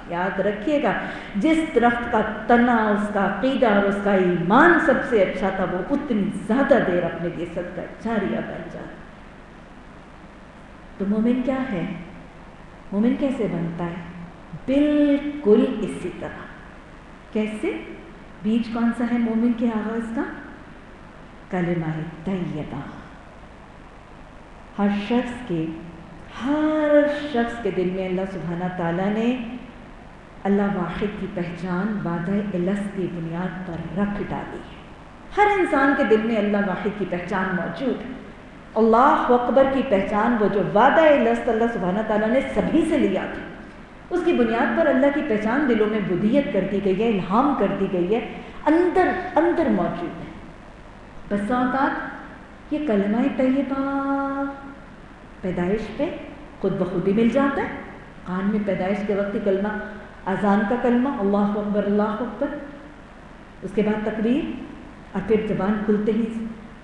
یاد رکھیے گا، جس درخت کا تنا، اس کا عقیدہ اور اس کا ایمان سب سے اچھا تھا، وہ اتنی زیادہ دیر اپنے لیے صدقہ جاریہ بن جاتا۔ تو مومن کیا ہے؟ مومن کیسے بنتا ہے؟ بالکل اسی طرح۔ کیسے؟ بیج کون سا ہے مومن کے آغاز کا؟ کلمہ طیبہ۔ ہر شخص کے دل میں اللہ سبحانہ تعالیٰ نے اللہ واحد کی پہچان وعدہ الست کی بنیاد پر رکھ ڈالی ہے۔ ہر انسان کے دل میں اللہ واحد کی پہچان موجود ہے۔ اللہ اکبر کی پہچان، وہ جو وعدہ الست اللہ سبحانہ تعالیٰ نے سبھی سے لیا تھا، اس کی بنیاد پر اللہ کی پہچان دلوں میں بدیت کر دی گئی ہے، الہام کر دی گئی ہے، اندر موجود ہے۔ بس اوقات یہ کلمہ طیبہ پیدائش پہ خود بخود ہی مل جاتا ہے، کان میں پیدائش کے وقت ہی کلمہ، اذان کا کلمہ اللہ اکبر اللہ اکبر، اس کے بعد تکبیر، اور پھر زبان کھلتے ہی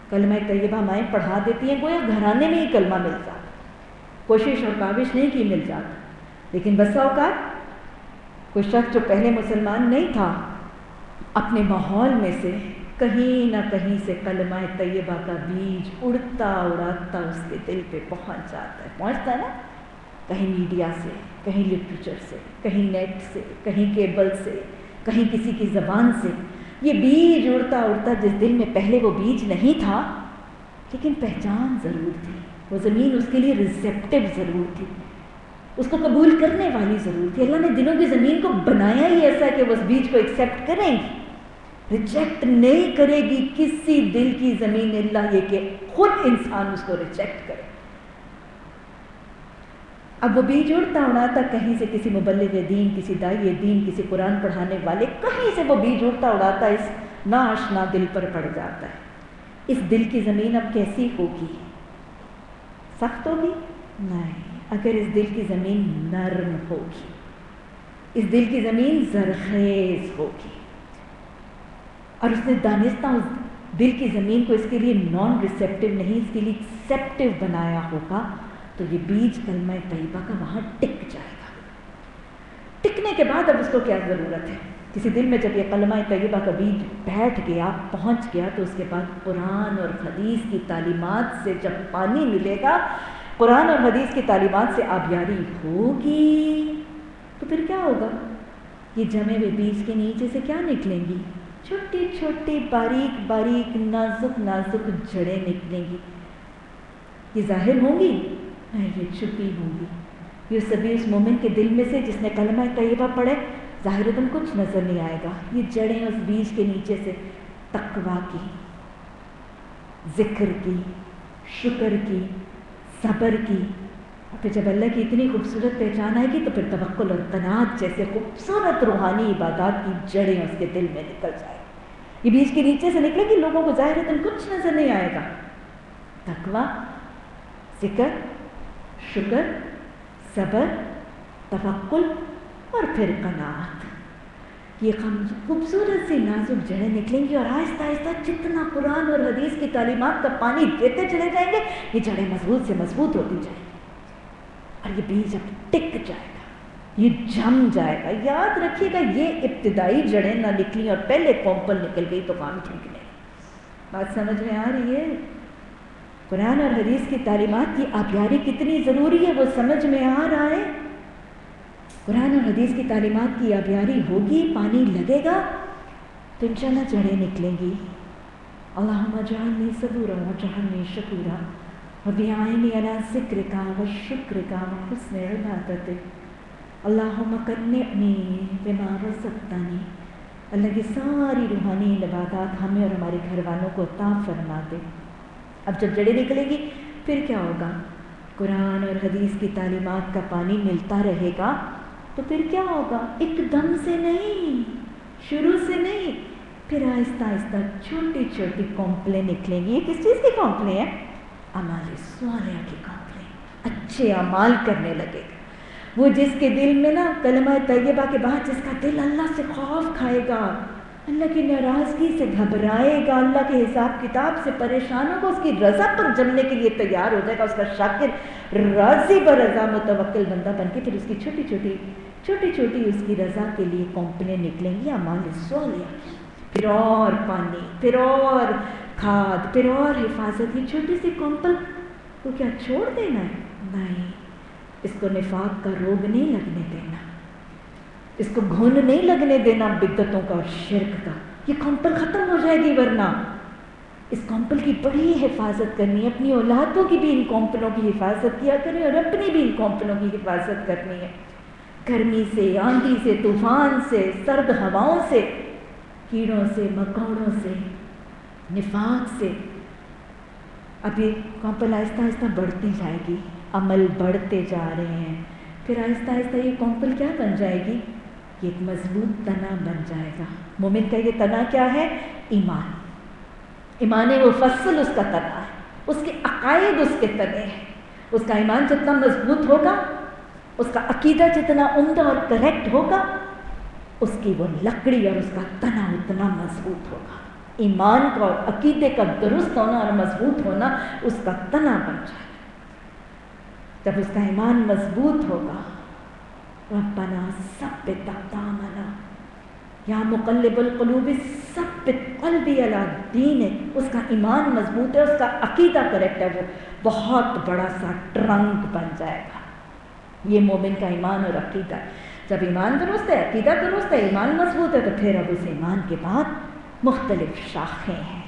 کلمہ طیبہ مائیں پڑھا دیتی ہیں، گویا گھرانے میں ہی کلمہ مل جاتا، کوشش اور کاوش نہیں کی مل جاتا۔ لیکن بسا اوقات کوئی شخص جو پہلے مسلمان نہیں تھا، اپنے ماحول میں سے کہیں نہ کہیں سے کلمہ طیبہ کا بیج اڑتا اڑاتا اس کے دل پہ پہنچ جاتا ہے، پہنچتا ہے نا، کہیں میڈیا سے، کہیں لٹریچر سے، کہیں نیٹ سے، کہیں کیبل سے، کہیں کسی کی زبان سے، یہ بیج اڑتا اڑتا جس دل میں پہلے وہ بیج نہیں تھا، لیکن پہچان ضرور تھی، وہ زمین اس کے لیے ریسیپٹیو ضرور تھی، اس کو قبول کرنے والی ضرور تھی۔ اللہ نے دلوں کی زمین کو بنایا ہی ایسا کہ وہ اس بیج کو ایکسیپٹ کریں گی، ریجیکٹ نہیں کرے گی کسی دل کی زمین اللہ یہ کہ خود انسان اس کو ریجیکٹ کرے۔ اب وہ بیج اڑتا اڑاتا کہیں سے کسی مبلغ دین، کسی داعی دین، کسی قرآن پڑھانے والے، کہیں سے وہ بیج اڑتا اڑاتا اس ناآشنا دل پر پڑ جاتا ہے۔ اس دل کی زمین اب کیسی ہوگی؟ سخت ہوگی؟ نہیں، اگر اس دل کی زمین نرم ہوگی، اس دل کی زمین زرخیز ہوگی، اور اس نے دانستہ اس دل کی زمین کو اس کے لیے نان ریسیپٹیو نہیں، اس کے لیے ایکسیپٹیو بنایا ہوگا، تو یہ بیج کلمہ طیبہ کا وہاں ٹک جائے گا۔ ٹکنے کے بعد اب اس کو کیا ضرورت ہے؟ کسی دل میں جب یہ کلمہ طیبہ کا بیج بیٹھ گیا، پہنچ گیا، تو اس کے بعد قرآن اور حدیث کی تعلیمات سے جب پانی ملے گا، قرآن اور حدیث کی تعلیمات سے آبیاری ہوگی، تو پھر کیا ہوگا؟ یہ جمے ہوئے بیج کے نیچے سے کیا نکلیں گی؟ چھوٹی چھوٹی باریک باریک نازک نازک جڑیں نکلیں گی۔ یہ ظاہر ہوں گی؟ نہیں، یہ چھپی ہوں گی. یہ سبھی اس مومن کے دل میں سے جس نے کلمہ طیبہ پڑھے ظاہرتاً کچھ نظر نہیں آئے گا. یہ جڑیں اس بیج کے نیچے سے تقویٰ کی، ذکر کی، شکر کی، صبر کی. پھر جب اللہ کی اتنی خوبصورت پہچان آئے گی تو پھر توکل اور قناعت جیسے خوبصورت روحانی عبادات کی جڑیں اس کے دل میں نکل جائیں. یہ بیج کے نیچے سے نکلے گی، لوگوں کو ظاہرتاً کچھ نظر نہیں آئے گا. تقویٰ، ذکر، شکر، صبر، توکل اور پھر قناعت. یہ خوبصورت سی نازک جڑیں نکلیں گی اور آہستہ آہستہ جتنا قرآن اور حدیث کی تعلیمات کا پانی دیتے چلے جائیں گے یہ جڑیں مضبوط سے مضبوط ہوتی جائیں گی اور یہ بیج اب ٹک جائے گا، یہ جم جائے گا. یاد رکھیے گا یہ ابتدائی جڑیں نہ نکلی اور پہلے کومپل نکل گئی تو کام ٹھیک نہیں. بات سمجھ میں آ رہی ہے؟ قرآن اور حدیث کی تعلیمات کی آبیاری کتنی ضروری ہے وہ سمجھ میں آ رہا ہے؟ قرآن اور حدیث کی تعلیمات کی آبیاری ہوگی، پانی لگے گا تو انشاءاللہ جڑیں نکلیں گی. اللہم اجعلنی صبورا واجعلنی شکورا وباعینی علی ذکرک وشکرک وحسن عبادتک. اللہم قنعنی بما رزقتنی. اللہ کی ساری روحانی عبادات ہمیں اور ہمارے گھر والوں کو عطا فرما دے. اب جب جڑیں نکلے گی پھر کیا ہوگا؟ قرآن اور حدیث کی تعلیمات کا پانی ملتا رہے گا تو پھر کیا ہوگا؟ ایک دم سے نہیں، شروع سے نہیں، پھر آہستہ آہستہ چھوٹی چھوٹی کومپلیں نکلیں گی. یہ کس چیز کی کومپلیں ہیں؟ اعمال صالحہ کی کومپلیں. اچھے اعمال کرنے لگے گا. وہ جس کے دل میں نا کلمہ طیبہ کے بعد جس کا دل اللہ سے خوف کھائے گا، اللہ کی ناراضگی سے گھبرائے گا، اللہ کے حساب کتاب سے پریشان ہوگا، اس کی رضا پر جمنے کے لیے تیار ہو جائے گا، اس کا شاکر راضی برضا متوکل بندہ بن کے پھر اس کی چھوٹی چھوٹی اس کی رضا کے لیے کومپلیں نکلیں گی اعمال صالحہ. پھر اور پانی، پھر اور کھاد، پھر اور حفاظت. یہ چھوٹی سی کومپل کو کیا چھوڑ دینا ہے؟ نہیں، اس کو نفاق کا روگ نہیں لگنے دینا، اس کو گھن نہیں لگنے دینا بدعتوں کا اور شرک کا. یہ کومپل ختم ہو جائے گی ورنہ. اس کومپل کی بڑی حفاظت کرنی ہے. اپنی اولادوں کی بھی ان کومپلوں کی حفاظت کیا کریں اور اپنی بھی ان کومپلوں کی حفاظت کرنی ہے. گرمی سے، آندھی سے، طوفان سے، سرد ہواؤں سے، کیڑوں سے، مکوڑوں سے، نفاق سے. اب یہ کومپل آہستہ آہستہ بڑھتی جائے گی، عمل بڑھتے جا رہے ہیں. پھر آہستہ آہستہ یہ کومپل کیا بن جائے گی؟ یہ ایک مضبوط تنا بن جائے گا. مومن کا یہ تنا کیا ہے؟ ایمان. ایمان مفصل اس کا تنا ہے، اس کے عقائد اس کے تنے ہیں. اس کا ایمان جتنا مضبوط ہوگا، اس کا عقیدہ جتنا عمدہ اور کریکٹ ہوگا، اس کی وہ لکڑی اور اس کا تنا اتنا مضبوط ہوگا. ایمان کا اور عقیدے کا درست ہونا اور مضبوط ہونا اس کا تنا بن جائے گا. جب اس کا ایمان مضبوط ہوگا، ربنا ثبت اقدامنا یا مقلب القلوب ثبت قلبی علی دینک. اس کا ایمان مضبوط ہے، اس کا عقیدہ کریکٹ ہے، وہ بہت بڑا سا ٹرنک بن جائے گا. یہ مومن کا ایمان اور عقیدہ. جب ایمان درست ہے، عقیدہ درست ہے، ایمان مضبوط ہے تو پھر اب اس ایمان کے بعد مختلف شاخیں ہیں.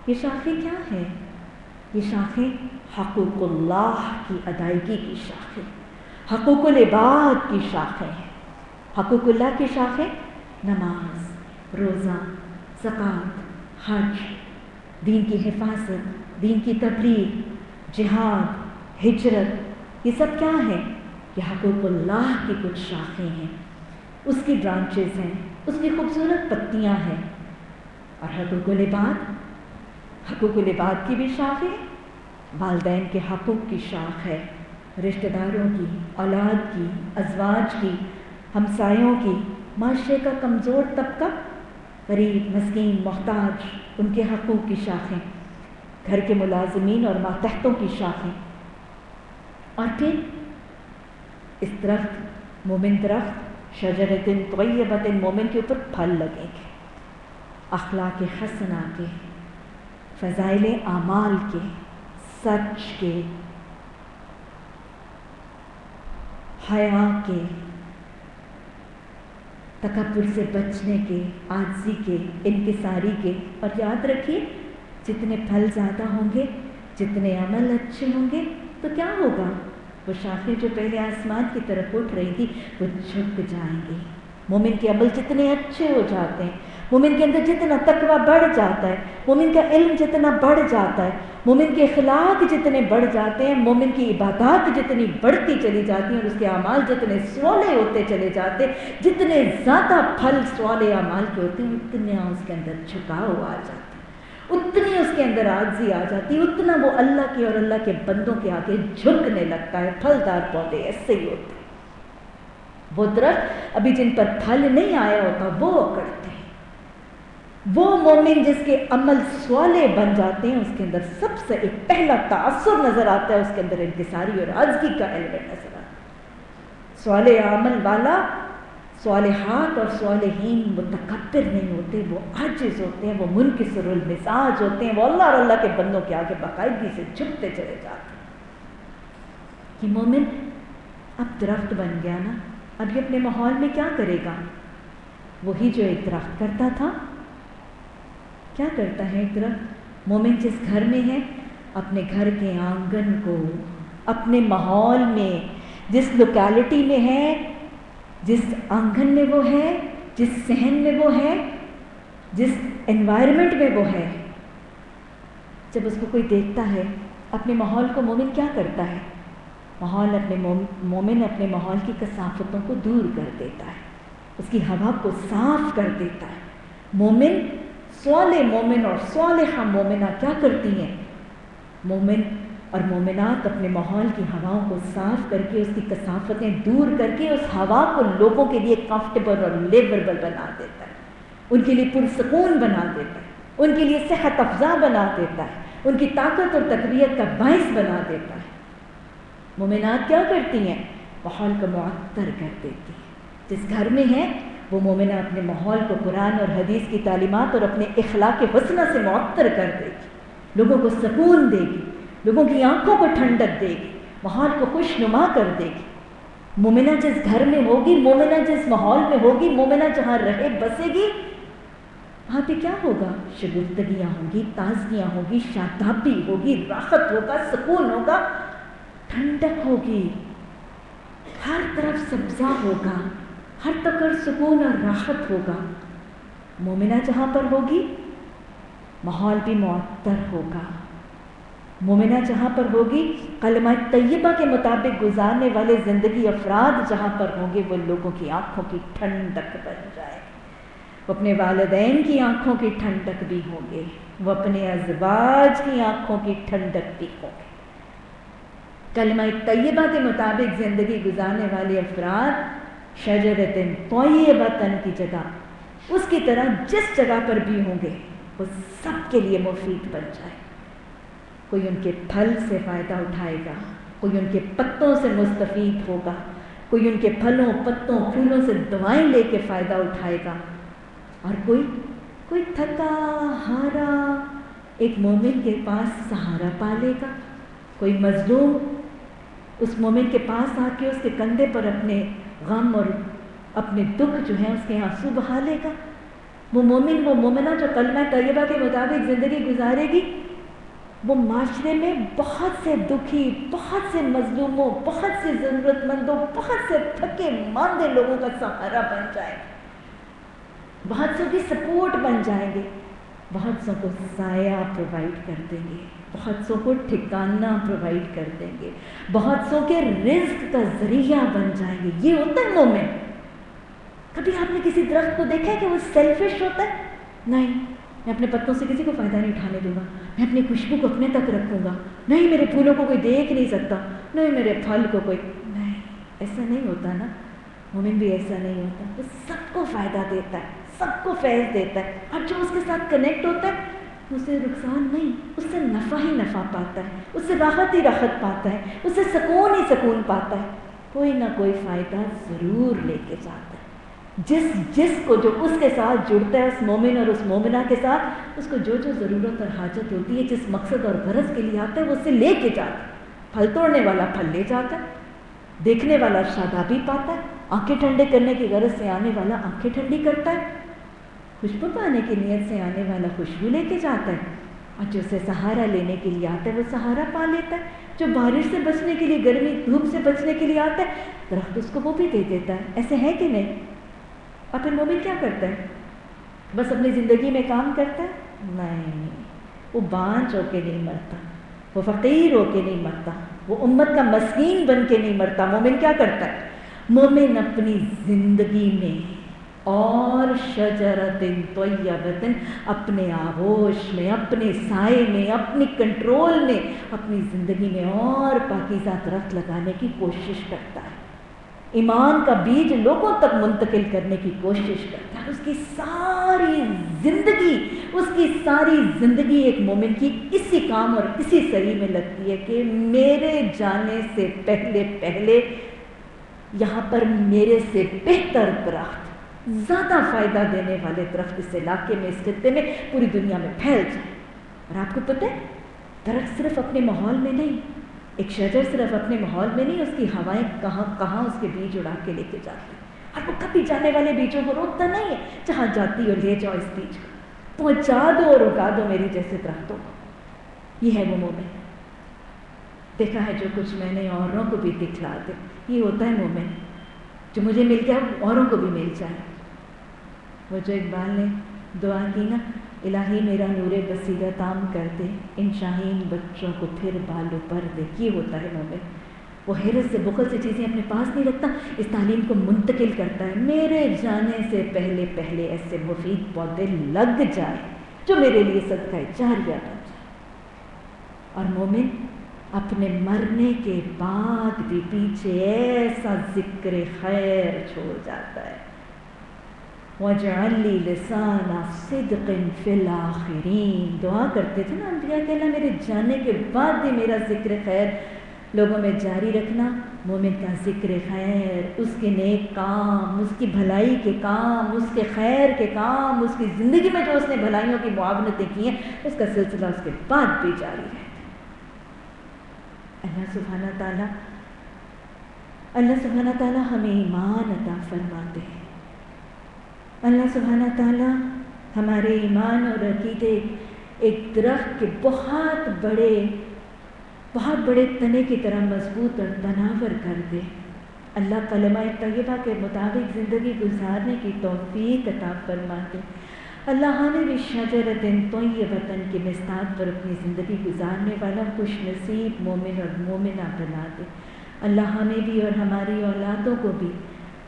یہ شاخیں کیا ہیں؟ یہ شاخیں حقوق اللہ کی ادائیگی کی شاخیں، حقوق العباد کی شاخیں ہیں. حقوق اللہ کی شاخیں نماز، روزہ، زکوٰۃ، حج، دین کی حفاظت، دین کی تبلیغ، جہاد، ہجرت. یہ سب کیا ہیں؟ یہ حقوق اللہ کی کچھ شاخیں ہیں، اس کی برانچز ہیں، اس کی خوبصورت پتیاں ہیں. اور حقوق العباد، حقوق العباد کی بھی شاخ ہے. والدین کے حقوق کی شاخ ہے، رشتہ داروں کی، اولاد کی، ازواج کی، ہمسایوں کی، معاشرے کا کمزور طبقہ، غریب، مسکین، محتاج، ان کے حقوق کی شاخیں، گھر کے ملازمین اور ماتحتوں کی شاخیں. اور پھر اس درخت، مومن درخت، شجرۃ طیبۃ، مومن کے اوپر پھل لگیں گے، اخلاق حسنہ کے، فضائل اعمال کے، سچ کے، حیا کے، تکبر سے بچنے کے، عاجزی کے، انکساری کے. اور یاد رکھیے جتنے پھل زیادہ ہوں گے، جتنے عمل اچھے ہوں گے تو کیا ہوگا؟ وہ شاخیں جو پہلے آسمان کی طرف اٹھ رہی تھی وہ جھک جائیں گی۔ مومن کے عمل جتنے اچھے ہو جاتے ہیں، مومن کے اندر جتنا تقویٰ بڑھ جاتا ہے، مومن کا علم جتنا بڑھ جاتا ہے، مومن کے اخلاق جتنے بڑھ جاتے ہیں، مومن کی عبادات جتنی بڑھتی چلی جاتی ہیں اور اس کے اعمال جتنے صالح ہوتے چلے جاتے ہیں، جتنے زیادہ پھل صالح اعمال کے ہوتے ہیں، اتنا اس کے اندر جھکاؤ آ جاتا ہے، اتنی اس کے اندر عاجزی آ جاتی ہے، اتنا وہ اللہ کے اور اللہ کے بندوں کے آگے جھکنے لگتا ہے۔ پھلدار پودے ایسے ہی ہوتے ہیں، وہ درخت ابھی جن پر پھل نہیں آیا ہوتا وہ اکڑتے ہیں۔ وہ مومن جس کے عمل صالح بن جاتے ہیں، اس کے اندر سب سے ایک پہلا تاثر نظر آتا ہے، اس کے اندر انکساری اور عاجزی کا ایلیمنٹ نظر آتا ہے۔ صالح عمل والا، صالحات اور صالحین متکبر نہیں ہوتے، وہ عاجز ہوتے ہیں، وہ منکسر المزاج ہوتے ہیں، وہ اللہ اور اللہ کے بندوں کے آگے باقاعدگی سے جھکتے چلے جاتے ہیں۔ یہ مومن اب درخت بن گیا نا، اب یہ اپنے ماحول میں کیا کرے گا؟ وہی جو ایک درخت کرتا تھا۔ کیا کرتا ہے ایک درخت؟ مومن جس گھر میں ہے، اپنے گھر کے آنگن کو، اپنے ماحول میں، جس لوکیلٹی میں ہے، جس آنگن میں وہ ہے، جس صحن میں وہ ہے، جس انوائرمنٹ میں وہ ہے، جب اس کو کوئی دیکھتا ہے، اپنے ماحول کو مومن کیا کرتا ہے؟ مومن اپنے ماحول کی کثافتوں کو دور کر دیتا ہے، اس کی ہوا کو صاف کر دیتا ہے۔ مومن، صالح مومن اور صالحہ مومنہ کیا کرتی ہیں؟ مومن اور مومنات اپنے ماحول کی ہواؤں کو صاف کر کے، اس کی کثافتیں دور کر کے، اس ہوا کو لوگوں کے لیے کمفرٹیبل اور لیوربل بنا دیتا ہے، ان کے لیے پرسکون بنا دیتا ہے، ان کے لیے صحت افزا بنا دیتا ہے، ان کی طاقت اور تقویت کا باعث بنا دیتا ہے۔ مومنات کیا کرتی ہیں؟ ماحول کو معطر کر دیتی ہیں۔ جس گھر میں ہے وہ مومنہ اپنے ماحول کو قرآن اور حدیث کی تعلیمات اور اپنے اخلاق حسنہ سے معطر کر دے گی، لوگوں کو سکون دے گی، لوگوں کی آنکھوں کو ٹھنڈک دے گی، ماحول کو خوش نما کر دے گی۔ مومنہ جس گھر میں ہوگی، مومنہ جس ماحول میں ہوگی، مومنہ جہاں رہے بسے گی، وہاں پہ کیا ہوگا؟ شگفتگیاں ہوں گی، تازگیاں ہوں گی، شادابی ہوگی، راحت ہوگا، سکون ہوگا، ٹھنڈک ہوگی، ہر طرف سبزہ ہوگا، ہر طرف سکون اور راحت ہوگا۔ مومنہ جہاں پر ہوگی ماحول بھی معطر ہوگا۔ مومنہ جہاں پر ہوگی، کلمہ طیبہ کے مطابق گزارنے والے زندگی افراد جہاں پر ہوں گے، وہ لوگوں کی آنکھوں کی ٹھنڈک بن جائے، وہ اپنے والدین کی آنکھوں کی ٹھنڈک بھی ہوں گے، وہ اپنے ازواج کی آنکھوں کی ٹھنڈک بھی ہوں گے۔ کلمہ طیبہ کے مطابق زندگی گزارنے والے افراد شجرۃ طیبۃ کی جگہ، اس کی طرح جس جگہ پر بھی ہوں گے وہ سب کے لیے مفید بن جائے۔ کوئی ان کے پھل سے فائدہ اٹھائے گا، کوئی ان کے پتوں سے مستفید ہوگا، کوئی ان کے پھلوں، پتوں، پھولوں سے دوائیں لے کے فائدہ اٹھائے گا، اور کوئی تھکا ہارا ایک مومن کے پاس سہارا پالے گا۔ کوئی مظلوم اس مومن کے پاس آ کے اس کے کندھے پر اپنے غم اور اپنے دکھ جو ہیں اس کے آنسو بہا لے گا۔ وہ مومن، وہ مومنہ جو کلمہ طیبہ کے مطابق زندگی گزارے گی، وہ معاشرے میں بہت سے دکھی، بہت سے مظلوموں، بہت سے ضرورت مندوں، بہت سے تھکے ماندے لوگوں کا سہارا بن جائے گا، بہت سو کی سپورٹ بن جائیں گے، بہت سو کو سایہ پرووائڈ کر دیں گے، بہت سو کو ٹھکانہ پرووائڈ کر دیں گے، بہت سو کے رزق کا ذریعہ بن جائیں گے۔ یہ ہوتا ہے مومن۔ کبھی آپ نے کسی درخت کو دیکھا ہے کہ وہ سیلفش ہوتا ہے؟ نہیں، میں اپنے پتوں سے کسی کو فائدہ نہیں اٹھانے دوں گا، میں اپنی خوشبو کو اپنے تک رکھوں گا، نہیں میرے پھولوں کو کوئی دیکھ نہیں سکتا، نہیں میرے پھل کو کوئی نہیں۔ ایسا نہیں ہوتا نا، مومن بھی ایسا نہیں ہوتا، وہ سب کو فائدہ دیتا ہے، سب کو فیض دیتا ہے، اور جو اس کے ساتھ کنیکٹ ہوتا ہے اسے نقصان نہیں، اس سے نفع ہی نفع پاتا ہے، اس سے راحت ہی راحت پاتا ہے، اس سے سکون ہی سکون پاتا ہے، کوئی نہ کوئی فائدہ ضرور لے کے جاتا ہے۔ جس کو جو اس کے ساتھ جڑتا ہے، اس مومن اور اس مومنہ کے ساتھ، اس کو جو ضرورت اور حاجت ہوتی ہے، جس مقصد اور غرض کے لیے آتا ہے وہ اسے لے کے جاتا ہے۔ پھل توڑنے والا پھل لے جاتا ہے، دیکھنے والا شادابی پاتا ہے، آنکھیں ٹھنڈے کرنے کی غرض سے آنے والا آنکھیں ٹھنڈی کرتا ہے، خوشبو پانے کی نیت سے آنے والا خوشبو لے کے جاتا ہے۔ اور جو اسے سہارا لینے کے لیے آتا ہے وہ سہارا پا لیتا ہے، جو بارش سے بچنے کے لیے، گرمی دھوپ سے بچنے کے لیے آتا ہے درخت اس کو وہ بھی دے دیتا ہے. ایسے ہے کہ نہیں؟ اور پھر مومن کیا کرتا ہے؟ بس اپنی زندگی میں کام کرتا ہے؟ نہیں، وہ بانجھ ہو کے نہیں مرتا، وہ فقیر ہو کے نہیں مرتا، وہ امت کا مسکین بن کے نہیں مرتا. مومن کیا کرتا ہے؟ مومن اپنی زندگی میں اور شجرۃ طیبۃ، اپنے آغوش میں، اپنے سائے میں، اپنی کنٹرول میں، اپنی زندگی میں اور پاکیزہ درخت لگانے کی کوشش کرتا ہے، ایمان کا بیج لوگوں تک منتقل کرنے کی کوشش کرتا ہے. اس کی ساری زندگی ایک مومن کی اسی کام اور اسی سری میں لگتی ہے کہ میرے جانے سے پہلے یہاں پر میرے سے بہتر درخت، زیادہ فائدہ دینے والے درخت اس علاقے میں، اس خطے میں، پوری دنیا میں پھیل جائے. اور آپ کو پتہ ہے درخت صرف اپنے ماحول میں نہیں، ایک شجر صرف اپنے ماحول میں نہیں، اس کی ہوائیں کہاں اس کے بیج اڑا کے لے کے جاتی، اور وہ کبھی جانے والے بیجوں کو روکتا نہیں ہے. جہاں جاتی ہو لے جاؤ اس بیج کو، پہنچا دو اور اگا دو میرے جیسے درختوں کو. یہ ہے وہ مومن. دیکھا ہے جو کچھ میں نے اوروں کو بھی دکھلا دے، یہ ہوتا ہے مومن. جو مجھے مل گیا اوروں کو بھی مل جائے. وہ جو اقبال نے دعا کی نا، الہی میرا نور بصیرت عام کر دے، ان شاہین بچوں کو پھر بالوں پر دے. یہ ہوتا ہے مومن. وہ حیرت سے بخل سے چیزیں اپنے پاس نہیں رکھتا، اس تعلیم کو منتقل کرتا ہے. میرے جانے سے پہلے ایسے مفید پودے لگ جائیں جو میرے لیے صدقہ جاریہ بن جائے. اور مومن اپنے مرنے کے بعد بھی پیچھے ایسا ذکر خیر چھوڑ جاتا ہے. وَاجْعَلْ لِي لِسَانَ صِدْقٍ فِي الْآخِرِينَ. دعا کرتے تھے نا انبیاء کہ اللہ میرے جانے کے بعد بھی میرا ذکر خیر لوگوں میں جاری رکھنا. مومن کا ذکر خیر، اس کے نیک کام، اس کی بھلائی کے کام، اس کے خیر کے کام، اس کی زندگی میں جو اس نے بھلائیوں کی معاونتیں کی ہیں، اس کا سلسلہ اس کے بعد بھی جاری رہتا ہے. اللہ سبحانہ تعالیٰ ہمیں ایمان عطا فرماتے ہیں. اللہ سبحانہ تعالیٰ ہمارے ایمان اور عقیدے ایک درخت کے بہت بڑے تنے کی طرح مضبوط اور تناور کر دے. اللہ کلمہ طیبہ کے مطابق زندگی گزارنے کی توفیق عطا فرما دے. اللہ ہمیں بھی شجرۃ طیبۃ کی مستعد پر اپنی زندگی گزارنے والا خوش نصیب مومن اور مومنہ بنا دے. اللہ ہمیں بھی اور ہماری اولادوں کو بھی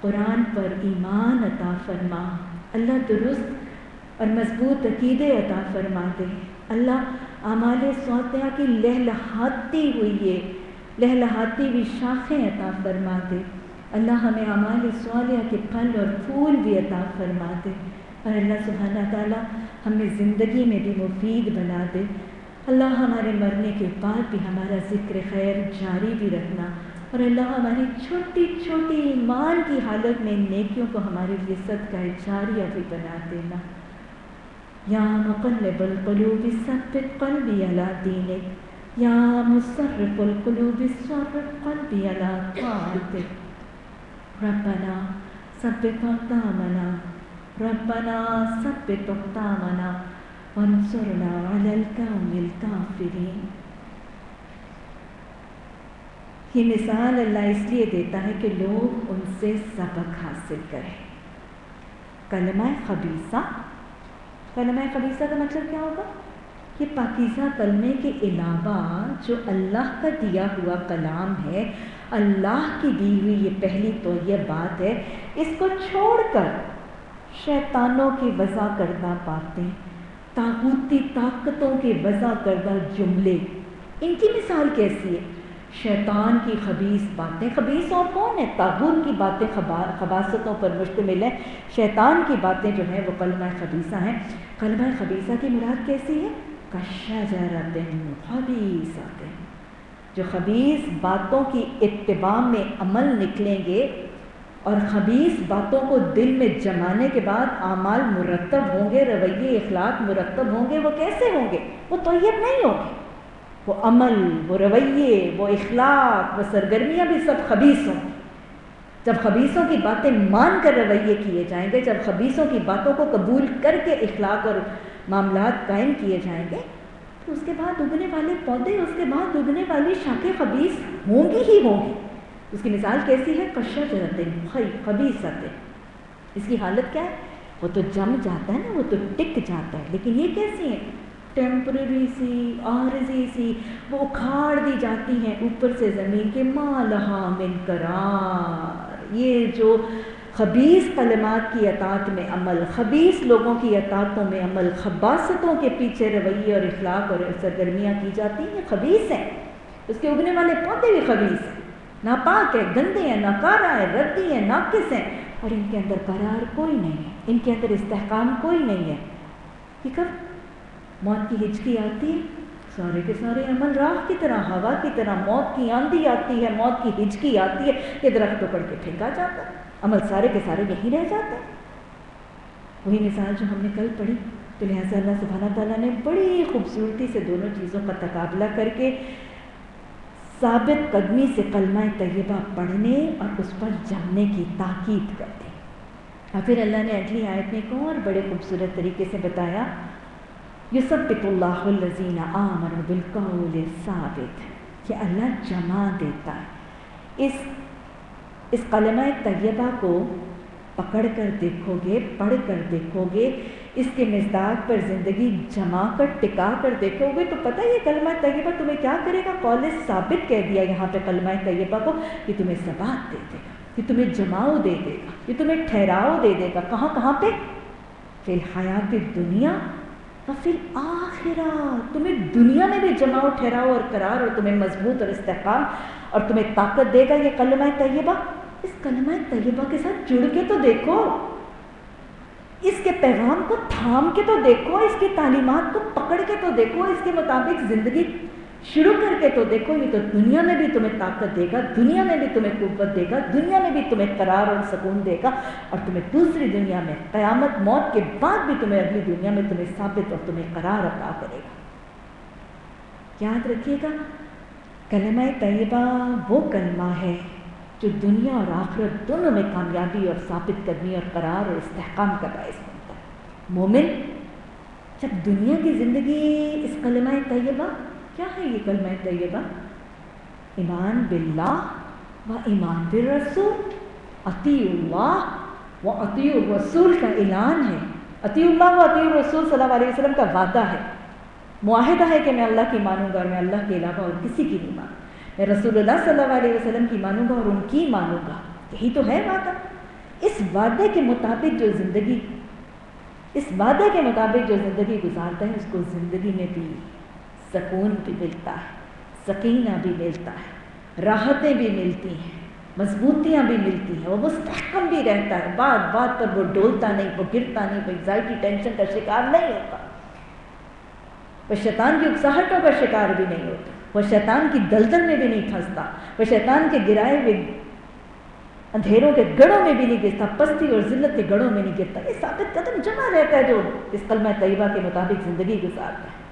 قرآن پر ایمان عطا فرما. اللہ درست اور مضبوط عقیدے عطا فرما دے. اللہ اعمال صالحہ کی لہلہاتی ہوئی شاخیں عطا فرما دے. اللہ ہمیں اعمال صالحہ کے پھل اور پھول بھی عطا فرما دے. اور اللہ سبحانہ تعالیٰ ہمیں زندگی میں بھی مفید بنا دے. اللہ ہمارے مرنے کے بعد بھی ہمارا ذکر خیر جاری بھی رکھنا. اور اللہ ہماری چھوٹی چھوٹی ایمان کی حالت میں نیکیوں کو ہمارے لیے صدقہ جاریہ بھی بنا دینا. یا مقلب القلوب ثبت قلبی علی دینک، یا مصرف القلوب صرف قلبی علی طاعتک. ربنا ثبت اقدامنا، ربنا ثبت اقدامنا وانصرنا علی القوم الکافرین. یہ مثال اللہ اس لیے دیتا ہے کہ لوگ ان سے سبق حاصل کریں. کلمہ خبیثہ کا مطلب کیا ہوگا؟ کہ پاکیزہ کلمے کے علاوہ جو اللہ کا دیا ہوا کلام ہے، اللہ کی دی ہوئی یہ پہلی تو یہ بات ہے، اس کو چھوڑ کر شیطانوں کی وضع کردہ باتیں، طاغوتی طاقتوں کی وضع کردہ جملے، ان کی مثال کیسی ہے؟ شیطان کی خبیث باتیں. خبیث اور کون ہے؟ طاغوت کی باتیں خباثتوں پر مشتمل ہیں. شیطان کی باتیں جو ہیں وہ کلمہ خبیثہ ہیں. کلمہ خبیثہ کی مراد کیسی ہے؟ کشجرۃ خبیثۃ. جو خبیث باتوں کی اتباع میں عمل نکلیں گے اور خبیث باتوں کو دل میں جمانے کے بعد اعمال مرتب ہوں گے، رویے اخلاق مرتب ہوں گے، وہ کیسے ہوں گے؟ وہ طیب نہیں ہوں گے. وہ عمل، وہ رویے، وہ اخلاق، وہ سرگرمیاں بھی سب خبیث ہوں. جب خبیثوں کی باتیں مان کر رویے کیے جائیں گے، جب خبیثوں کی باتوں کو قبول کر کے اخلاق اور معاملات قائم کیے جائیں گے، تو اس کے بعد اگنے والے پودے، اس کے بعد اگنے والی شاخیں خبیث ہوں گی ہی ہوں گی۔ اس کی مثال کیسی ہے؟ کشجرۃ خبیثۃ، اس کی حالت کیا ہے؟ وہ تو جم جاتا ہے نا، وہ تو ٹک جاتا ہے، لیکن یہ کیسی ہیں؟ ٹیمپرری سی، عارضی سی، وہ اکھاڑ دی جاتی ہیں اوپر سے زمین کے، ما لہا من قرار۔ یہ جو خبیث کلمات کی اطاعت میں عمل، خبیث لوگوں کی اطاعتوں میں عمل، خباثتوں کے پیچھے رویے اور اخلاق اور سرگرمیاں کی جاتی ہیں، یہ خبیث ہیں۔ اس کے اگنے والے پودے بھی خبیث ہیں، ناپاک ہیں، گندے ہیں، ناکارہ ہیں، ردی ہیں، ناقص ہیں، اور ان کے اندر قرار کوئی نہیں ہے، ان کے اندر استحکام کوئی نہیں ہے۔ کہ کب موت کی ہچکی آتی ہے، سارے کے سارے عمل راہ کی طرح، ہوا کی طرح، موت کی آندھی آتی ہے، موت کی ہچکی آتی ہے، یہ درخت پکڑ کے پھینکا جاتا ہے، عمل سارے کے سارے یہیں رہ جاتے ہیں۔ وہی مثال جو ہم نے کل پڑھی، تو لہٰذا اللہ سبحانہ تعالیٰ نے بڑی خوبصورتی سے دونوں چیزوں کا تقابلہ کر کے ثابت قدمی سے کلمہ طیبہ پڑھنے اور اس پر جمنے کی تاکید کر دی۔ اور پھر اللہ نے اگلی آیت میں ایک اور بڑے خوبصورت طریقے سے بتایا، یثبت اللہ الذین آمنوا بالقول الثابت، کہ اللہ جمع دیتا ہے۔ اس کلمہ طیبہ کو پکڑ کر دیکھو گے، پڑھ کر دیکھو گے، اس کے مصداق پر زندگی جما کر ٹکا کر دیکھو گے تو پتہ یہ کلمہ طیبہ تمہیں کیا کرے گا؟ قول ثابت کہہ دیا یہاں پہ کلمہ طیبہ کو، کہ تمہیں ثبات دے دے گا، کہ تمہیں جماؤ دے دے گا، کہ تمہیں ٹھہراؤ دے دے گا۔ کہاں کہاں پہ؟ فی الحیات الدنیا وفی الآخرہ، تمہیں دنیا میں بھی جماؤ، ٹھہراؤ اور قرار، اور تمہیں مضبوط اور استحکام، اور تمہیں طاقت دے گا یہ کلمہ طیبہ۔ اس کلمہ طیبہ کے ساتھ جڑ کے تو دیکھو، اس کے پیغام کو تھام کے تو دیکھو، اس کی تعلیمات کو پکڑ کے تو دیکھو، اس کے مطابق زندگی شروع کر کے تو دیکھو۔ یہ تو دنیا میں بھی تمہیں طاقت دے گا، دنیا میں بھی تمہیں قوت دے گا، دنیا میں بھی تمہیں قرار اور سکون دے گا، اور تمہیں دوسری دنیا میں قیامت موت کے بعد بھی تمہیں اگلی دنیا میں تمہیں ثابت اور تمہیں قرار عطا کرے گا۔ یاد رکھیے گا، کلمہ طیبہ وہ کلمہ ہے جو دنیا اور آخرت دونوں میں کامیابی اور ثابت قدمی اور قرار اور استحکام کا باعث بنتا ہے۔ مومن جب دنیا کی زندگی اس کلمہ طیبہ، کیا ہے یہ کلمہ طیبہ؟ ایمان باللہ و ایمان بالرسول، اطیعوا اللہ و اطیعوا الرسول کا اعلان ہے۔ اطیعوا اللہ و اطیعوا الرسول صلی اللہ علیہ وسلم کا وعدہ ہے، معاہدہ ہے کہ میں اللہ کی مانوں گا اور میں اللہ کے علاوہ اور کسی کی نہیں مانوں، میں رسول اللہ صلی اللہ علیہ وسلم کی مانوں گا اور ان کی مانوں گا۔ یہی تو ہے وعدہ۔ اس وعدے کے مطابق جو زندگی گزارتا ہے، اس کو زندگی میں بھی سکون بھی ملتا ہے، سکینہ بھی ملتا ہے، راحتیں بھی ملتی ہیں، مضبوطیاں بھی ملتی ہیں، وہ مستحکم بھی رہتا ہے، بات بات پر وہ ڈولتا نہیں، وہ گرتا نہیں، وہ انگزائٹی ٹینشن کا شکار نہیں ہوتا، وہ شیطان کی اکساہٹوں کا شکار بھی نہیں ہوتا، وہ شیطان کی دلدل میں بھی نہیں پھنستا، وہ شیطان کے گرائے ہوئے اندھیروں کے گڑھوں میں بھی نہیں گرتا، پستی اور ذلت کے گڑھوں میں نہیں گرتا۔ یہ ثابت قدم جمع رہتا ہے جو اس کلمہ طیبہ کے مطابق زندگی گزارتا ہے،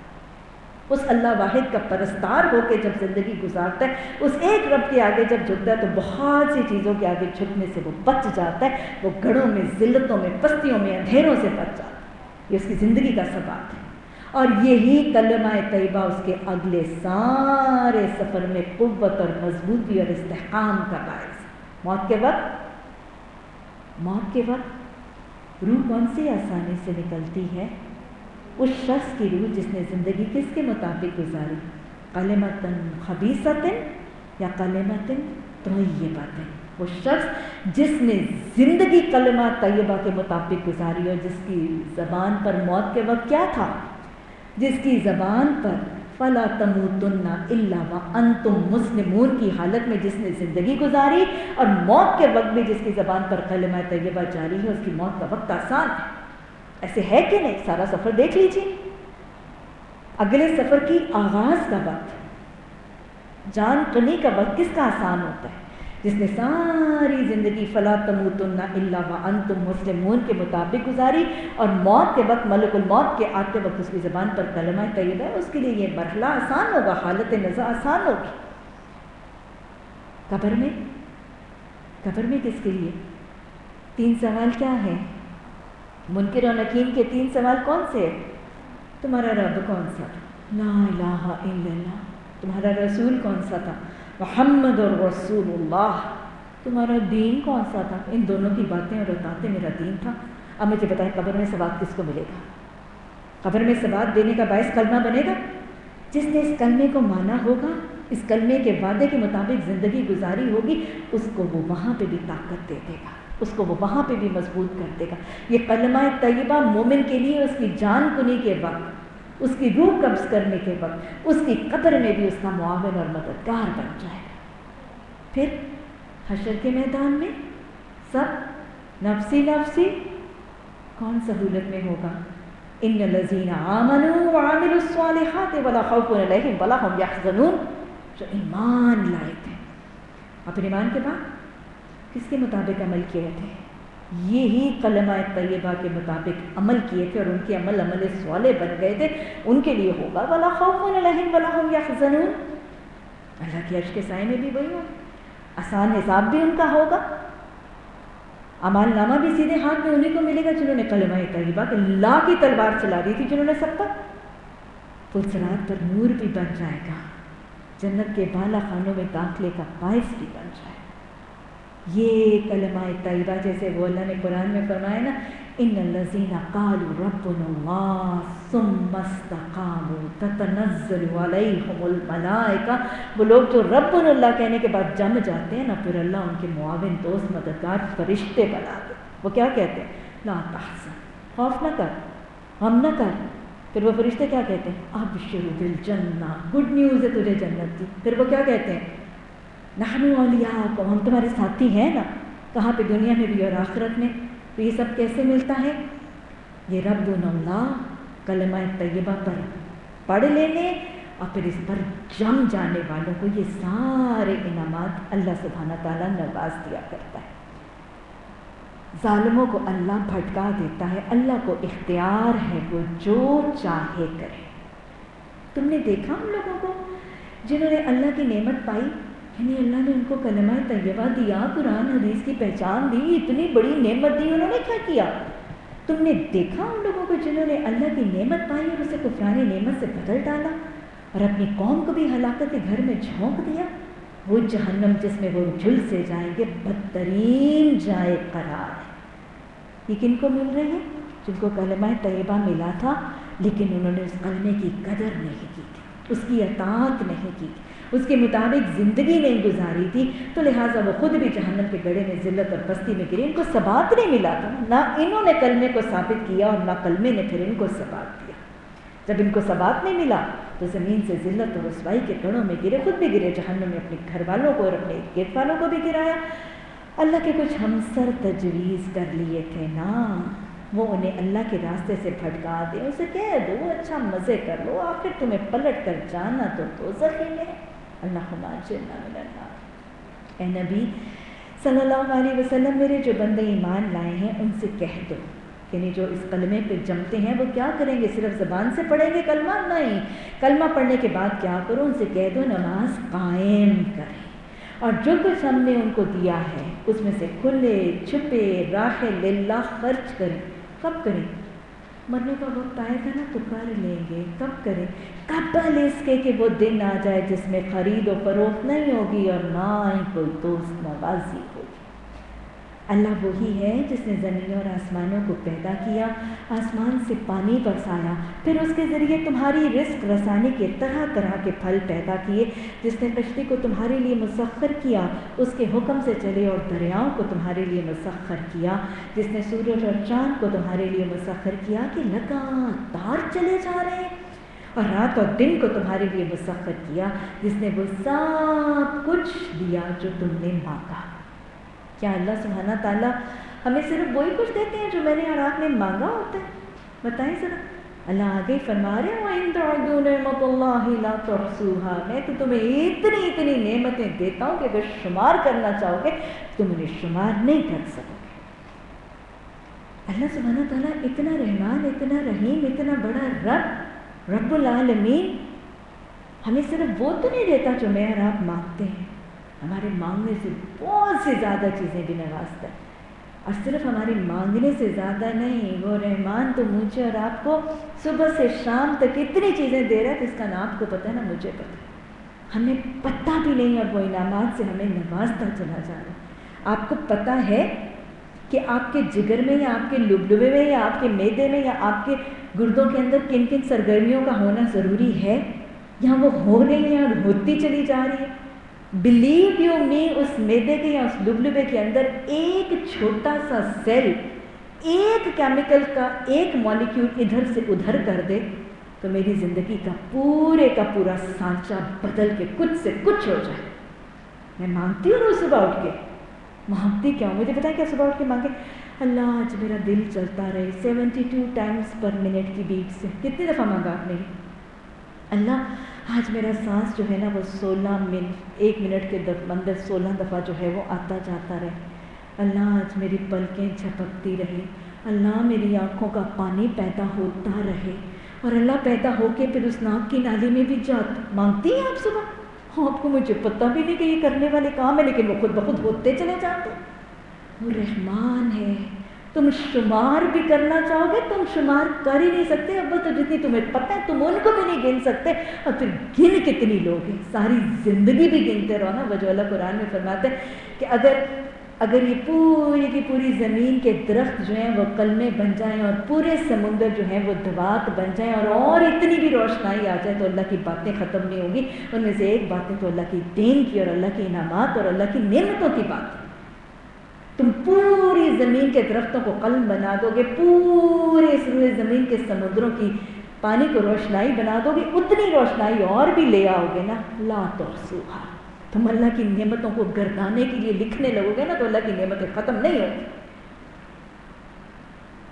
اس اللہ واحد کا پرستار ہو کے جب زندگی گزارتا ہے، اس ایک رب کے آگے جب جھکتا ہے تو بہت سی چیزوں کے آگے جھکنے سے وہ بچ جاتا ہے، وہ گڑھوں میں، ذلتوں میں، پستیوں میں، اندھیروں سے بچ جاتا ہے۔ یہ اس کی زندگی کا ثبات ہے، اور یہی کلمہ طیبہ اس کے اگلے سارے سفر میں قوت اور مضبوطی اور استحکام کا باعث ہے۔ موت کے وقت روح کون سی آسانی سے نکلتی ہے؟ اس شخص کی روح جس نے زندگی کس کے مطابق گزاری؟ کلمۃ خبیثۃ یا کلمۃ طیبۃ؟ وہ شخص جس نے زندگی کلمہ طیبہ کے مطابق گزاری، اور جس کی زبان پر موت کے وقت کیا تھا؟ جس کی زبان پر فَلَا تَمُوتُنَّ إِلَّا وَأَنْتُمْ مُسْلِمُونَ کی حالت میں جس نے زندگی گزاری، اور موت کے وقت بھی جس کی زبان پر کلمہ طیبہ جاری ہے، اس کی موت کا وقت آسان ہے۔ ایسے ہے کہ نہیں؟ سارا سفر دیکھ لیجیے، اگلے سفر کی آغاز کا وقت، جان کنی کا وقت کس کا آسان ہوتا ہے؟ جس نے ساری زندگی فَلَا تَمُوتُنَّ إِلَّا وَأَنْتُمْ مُسْلِمُونَ کے مطابق گزاری، اور موت کے وقت، ملک الموت کے آتے وقت اس کی زبان پر کلمہ طیبہ ہے، اس کے لیے یہ مرحلہ آسان ہوگا، حالت نزا آسان ہوگی۔ قبر میں کس کے لیے 3 سوال کیا ہیں؟ منکر و نکیر کے 3 سوال کون سے ہیں؟ تمہارا رب کون سا؟ لا الہ الا اللہ. تمہارا رسول کون سا تھا؟ محمد رسول اللہ. تمہارا دین کون سا تھا؟ ان دونوں کی باتیں اور بتاتے میرا دین تھا. اب مجھے بتائیں قبر میں ثواب کس کو ملے گا؟ قبر میں ثواب دینے کا باعث کلمہ بنے گا. جس نے اس کلمے کو مانا ہوگا، اس کلمے کے وعدے کے مطابق زندگی گزاری ہوگی، اس کو وہ وہاں پہ بھی طاقت دے دے گا، اس کو وہ وہاں پہ بھی مضبوط کر دے گا. یہ کلمہ طیبہ مومن کے لیے اس کی جان کنی کے وقت، اس کی روح قبض کرنے کے وقت، اس کی قبر میں بھی اس کا معاون اور مددگار بن جائے گا. پھر حشر کے میدان میں سب نفسی نفسی. کون سہولت میں ہوگا؟ ان الذین آمنوا وعملوا الصالحات ولا خوف علیہم ولا هم یحزنون. جو ایمان لائے تھے، اپنے ایمان کے بعد کس کے مطابق عمل کیے تھے؟ یہی کلمہ طیبہ کے مطابق عمل کیے تھے اور ان کے عمل صالح بن گئے تھے. ان کے لیے ہوگا ولا خوف علیہم ولا هم یحزنون. اللہ کے عرش کے سائے میں بھی وہی ہوگا. آسان حساب بھی ان کا ہوگا. اعمال نامہ بھی سیدھے ہاتھ میں انہیں کو ملے گا جنہوں نے کلمہ طیبہ کہ لا کی تلوار چلا دی تھی، جنہوں نے سب پر. پلسرات پر نور بھی بن جائے گا، جنت کے بالا خانوں میں داخلے کا باعث بھی بن جائے گا. یہ کلمہ طیبہ جیسے وہ اللہ نے قرآن میں فرمایا نا، ان الذین قالوا ربنا اللہ ثم استقاموا تتنزل علیہم الملائکہ. وہ لوگ جو ربنا اللہ کہنے کے بعد جم جاتے ہیں نا، پھر اللہ ان کے معاون دوست مددگار فرشتے بنا دے. وہ کیا کہتے ہیں؟ لا تحزن، خوف نہ کر، غم نہ کر. پھر وہ فرشتے کیا کہتے ہیں؟ ابشروا بالجنہ، گڈ نیوز ہے تجھے جنت کی. پھر وہ کیا کہتے ہیں؟ نحن اولیاءکم، ہم تمہارے ساتھی ہیں نا. کہاں پہ؟ دنیا میں بھی اور آخرت میں. تو یہ سب کیسے ملتا ہے؟ یہ ربنا اللہ کلمہ طیبہ پر پڑھ لینے اور پھر اس پر جم جانے والوں کو یہ سارے انعامات اللہ سبحانہ تعالیٰ نواز دیا کرتا ہے. ظالموں کو اللہ بھٹکا دیتا ہے. اللہ کو اختیار ہے، وہ جو چاہے کرے. تم نے دیکھا ان لوگوں کو جنہوں نے اللہ کی نعمت پائی، یعنی اللہ نے ان کو کلمہ طیبہ دیا، قرآن حدیث کی پہچان دی، اتنی بڑی نعمت دی، انہوں نے کیا کیا؟ تم نے دیکھا ان لوگوں کو جنہوں نے اللہ کی نعمت پائی اور اسے کفران نعمت سے بدل ڈالا اور اپنی قوم کو بھی ہلاکت کے گھر میں جھونک دیا؟ وہ جہنم جس میں وہ جھل سے جائیں گے بدترین جائے قرار ہے. یہ کن کو مل رہی ہے؟ جن کو کلمہ طیبہ ملا تھا لیکن انہوں نے اس کلمے کی قدر نہیں کی تھی، اس کی اطاعت نہیں کی تھی، اس کے مطابق زندگی نہیں گزاری تھی. تو لہٰذا وہ خود بھی جہنم کے گڑھے میں ذلت اور پستی میں گرے. ان کو ثبات نہیں ملا تھا، نہ انہوں نے کلمے کو ثابت کیا اور نہ کلمے نے پھر ان کو ثبات دیا. جب ان کو ثبات نہیں ملا تو زمین سے ذلت اور رسوائی کے گڑھوں میں گرے، خود بھی گرے جہنم میں، اپنے گھر والوں کو اور اپنے گرد والوں کو بھی گرایا. اللہ کے کچھ ہمسر تجویز کر لیے تھے نا، وہ انہیں اللہ کے راستے سے بھٹکا دے. اسے کہہ دو اچھا مزے کر لو، آخر تمہیں پلٹ کر جانا تو دوزخ ہی میں. اللہم اجرنا من النار. اے نبی صلی اللہ علیہ وسلم، میرے جو بندے ایمان لائے ہیں ان سے کہہ دو، یعنی جو اس کلمے پہ جمتے ہیں وہ کیا کریں گے؟ صرف زبان سے پڑھیں گے کلمہ؟ نہیں. کلمہ پڑھنے کے بعد کیا کرو؟ ان سے کہہ دو نماز قائم کریں اور جو کچھ ہم نے ان کو دیا ہے اس میں سے کھلے چھپے راہ للہ خرچ کریں. کب کریں؟ مرنے کا وقت آئے گا نا تو کر لیں گے. کب کریں؟ قبل اس کے کہ وہ دن آ جائے جس میں خرید و فروخت نہیں ہوگی اور نہ ہی کوئی دوست نوازی ہوگی. اللہ وہی ہے جس نے زمینوں اور آسمانوں کو پیدا کیا، آسمان سے پانی برسایا، پھر اس کے ذریعے تمہاری رزق رسانی کے طرح طرح کے پھل پیدا کیے، جس نے کشتی کو تمہارے لیے مسخر کیا، اس کے حکم سے چلے اور دریاؤں کو تمہارے لیے مسخر کیا، جس نے سورج اور چاند کو تمہارے لیے مسخر کیا کہ لگاتار چلے جا رہے ہیں، اور رات اور دن کو تمہارے لیے مسخر کیا، جس نے وہ سب کچھ دیا جو تم نے مانگا. کیا اللہ سبحانہ تعالیٰ ہمیں صرف وہی کچھ دیتے ہیں جو میں نے اور آپ نے مانگا ہوتا ہے؟ بتائیں ذرا. اللہ آگے فرما رہے ہیں وَإِن تَعُدُّوا نِعْمَتَ اللَّهِ لَا تُحْصُوهَا. میں تو تمہیں اتنی نعمتیں دیتا ہوں کہ اگر شمار کرنا چاہو گے تم انہیں شمار نہیں کر سکو گے. اللہ سبحانہ تعالیٰ اتنا رحمان، اتنا رحیم، اتنا بڑا رب العالمین ہمیں صرف وہ تو نہیں دیتا جو میں اور آپ مانگتے ہیں، ہمارے مانگنے سے بہت سی زیادہ چیزیں بھی نوازتا ہے. اور صرف ہمارے مانگنے سے زیادہ نہیں، وہ رحمان تو مجھے اور آپ کو صبح سے شام تک اتنی چیزیں دے رہا ہے کہ اس کا نام آپ کو پتہ ہے نا مجھے پتہ ہے، ہمیں پتہ بھی نہیں، اور وہ انعامات سے ہمیں نوازتا چلا جا رہا ہے۔ آپ کو پتہ ہے کہ آپ کے جگر میں یا آپ کے لبلبے میں یا آپ کے معدے میں یا آپ کے گردوں کے اندر کن کن سرگرمیوں کا ہونا ضروری ہے، یہاں وہ ہو رہی ہیں اور ہوتی چلی جا رہی ہے۔ بلیو یو می، اس معدے کے یا اس لبلبے کے اندر ایک چھوٹا سا سیل ایک کیمیکل کا ایک مالیکیول ادھر سے ادھر کر دے تو میری زندگی کا پورا سانچہ بدل کے کچھ سے کچھ ہو جائے۔ میں مانگتی ہوں روز صبح اٹھ کے، مانگتی کیا ہوں مجھے بتائیں، کیا صبح اٹھ کے مانگے اللہ آج میرا دل چلتا رہے 72 ٹائمز پر منٹ کی بیٹ سے۔ کتنی دفعہ مانگا آپ نے؟ اللہ آج میرا سانس جو ہے نا وہ 1 منٹ کے اندر 16 دفعہ جو ہے وہ آتا جاتا رہے۔ اللہ آج میری پلکیں جھپکتی رہے، اللہ میری آنکھوں کا پانی پیدا ہوتا رہے، اور اللہ پیدا ہو کے پھر اس ناک کی نالی میں بھی جاتا۔ مانگتی ہیں آپ صبح؟ آپ کو مجھے پتہ بھی نہیں کہ یہ کرنے والے کام ہے، لیکن وہ خود بخود ہوتے چلے جاتے۔ وہ رحمان ہے، تم شمار بھی کرنا چاہو گے تم شمار کر ہی نہیں سکتے، اب تو جتنی تمہیں پتہ ہے تم ان کو بھی نہیں گن سکتے، اور پھر گن کتنی لوگ ہیں، ساری زندگی بھی گنتے رہو نا۔ وجہ اللہ قرآن میں فرماتے ہیں کہ اگر یہ پوری کی پوری زمین کے درخت جو ہیں وہ کلمے بن جائیں اور پورے سمندر جو ہیں وہ دوات بن جائیں اور اتنی بھی روشنائی آ جائے تو اللہ کی باتیں ختم نہیں ہوگی۔ ان میں سے ایک باتیں تو اللہ کی دین کی اور اللہ کے انعامات اور اللہ کی نعمتوں کی بات ہے۔ تم پوری زمین کے درختوں کو قلم بنا دو گے، پورے زمین کے سمندروں کی پانی کو روشنائی بنا دو گے، اتنی روشنائی اور بھی لے آؤ گے نا، لا تحصوها۔ تم اللہ کی نعمتوں کو گردانے کے لیے لکھنے لگو گے نا تو اللہ کی نعمتیں ختم نہیں ہوگی۔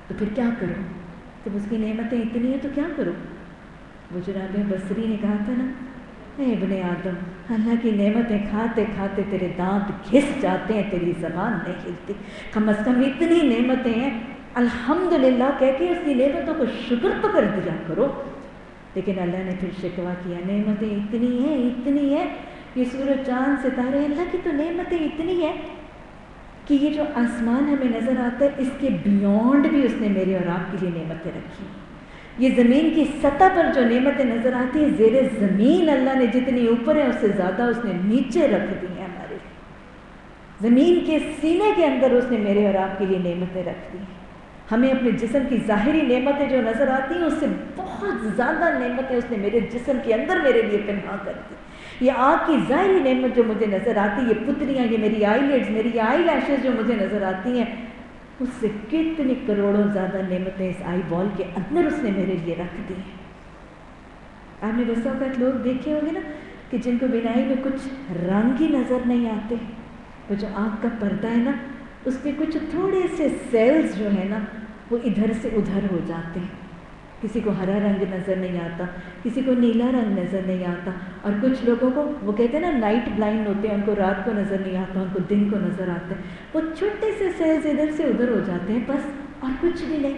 تو پھر کیا کرو؟ جب اس کی نعمتیں اتنی ہیں تو کیا کرو؟ وہ جناب بصری نے کہا تھا نا، اے ابن آدم، اللہ کی نعمتیں کھاتے کھاتے تیرے دانت گھس جاتے ہیں، تیری زبان نہیں ہلتی، کم از کم اتنی نعمتیں ہیں الحمدللہ کہہ کے اس کی نعمتوں کو شکر تو کر دیا کرو۔ لیکن اللہ نے پھر شکوہ کیا، نعمتیں اتنی ہیں، یہ سورج چاند ستارے، اللہ کی تو نعمتیں اتنی ہیں کہ یہ جو آسمان ہمیں نظر آتا ہے اس کے بیونڈ بھی اس نے میرے اور آپ کے لیے نعمتیں رکھی۔ یہ زمین کی سطح پر جو نعمتیں نظر آتی ہیں، زیر زمین اللہ نے جتنی اوپر ہے اس سے زیادہ اس نے نیچے رکھ دی ہیں ہمارے لیے۔ زمین کے سینے کے اندر اس نے میرے اور آپ کے لیے نعمتیں رکھ دی ہیں۔ ہمیں اپنے جسم کی ظاہری نعمتیں جو نظر آتی ہیں اس سے بہت زیادہ نعمتیں اس نے میرے جسم کے اندر میرے لیے پنہا کر دی۔ یہ آنکھ کی ظاہری نعمت جو مجھے نظر آتی ہے، یہ پتریاں، یہ میری آئی لیڈز، میری آئی لیشز جو مجھے نظر آتی ہیں، اس سے کتنی کروڑوں زیادہ نعمتیں اس آئی بال کے اندر اس نے میرے لیے رکھ دی ہیں۔ آپ نے بس اوقات لوگ دیکھے ہوں گے نا کہ جن کو بینائی میں کچھ رنگ ہی نظر نہیں آتے، وہ جو آنکھ کا پردہ ہے نا اس میں کچھ تھوڑے سے سیلز جو ہیں نا وہ ادھر سے ادھر ہو جاتے ہیں۔ کسی کو ہرا رنگ نظر نہیں آتا، کسی کو نیلا رنگ نظر نہیں آتا، اور کچھ لوگوں کو وہ کہتے ہیں نا نائٹ بلائنڈ ہوتے ہیں، ان کو رات کو نظر نہیں آتا، ان کو دن کو نظر آتا ہے۔ وہ چھوٹے سے سیلز ادھر سے ادھر ہو جاتے ہیں بس، اور کچھ بھی نہیں۔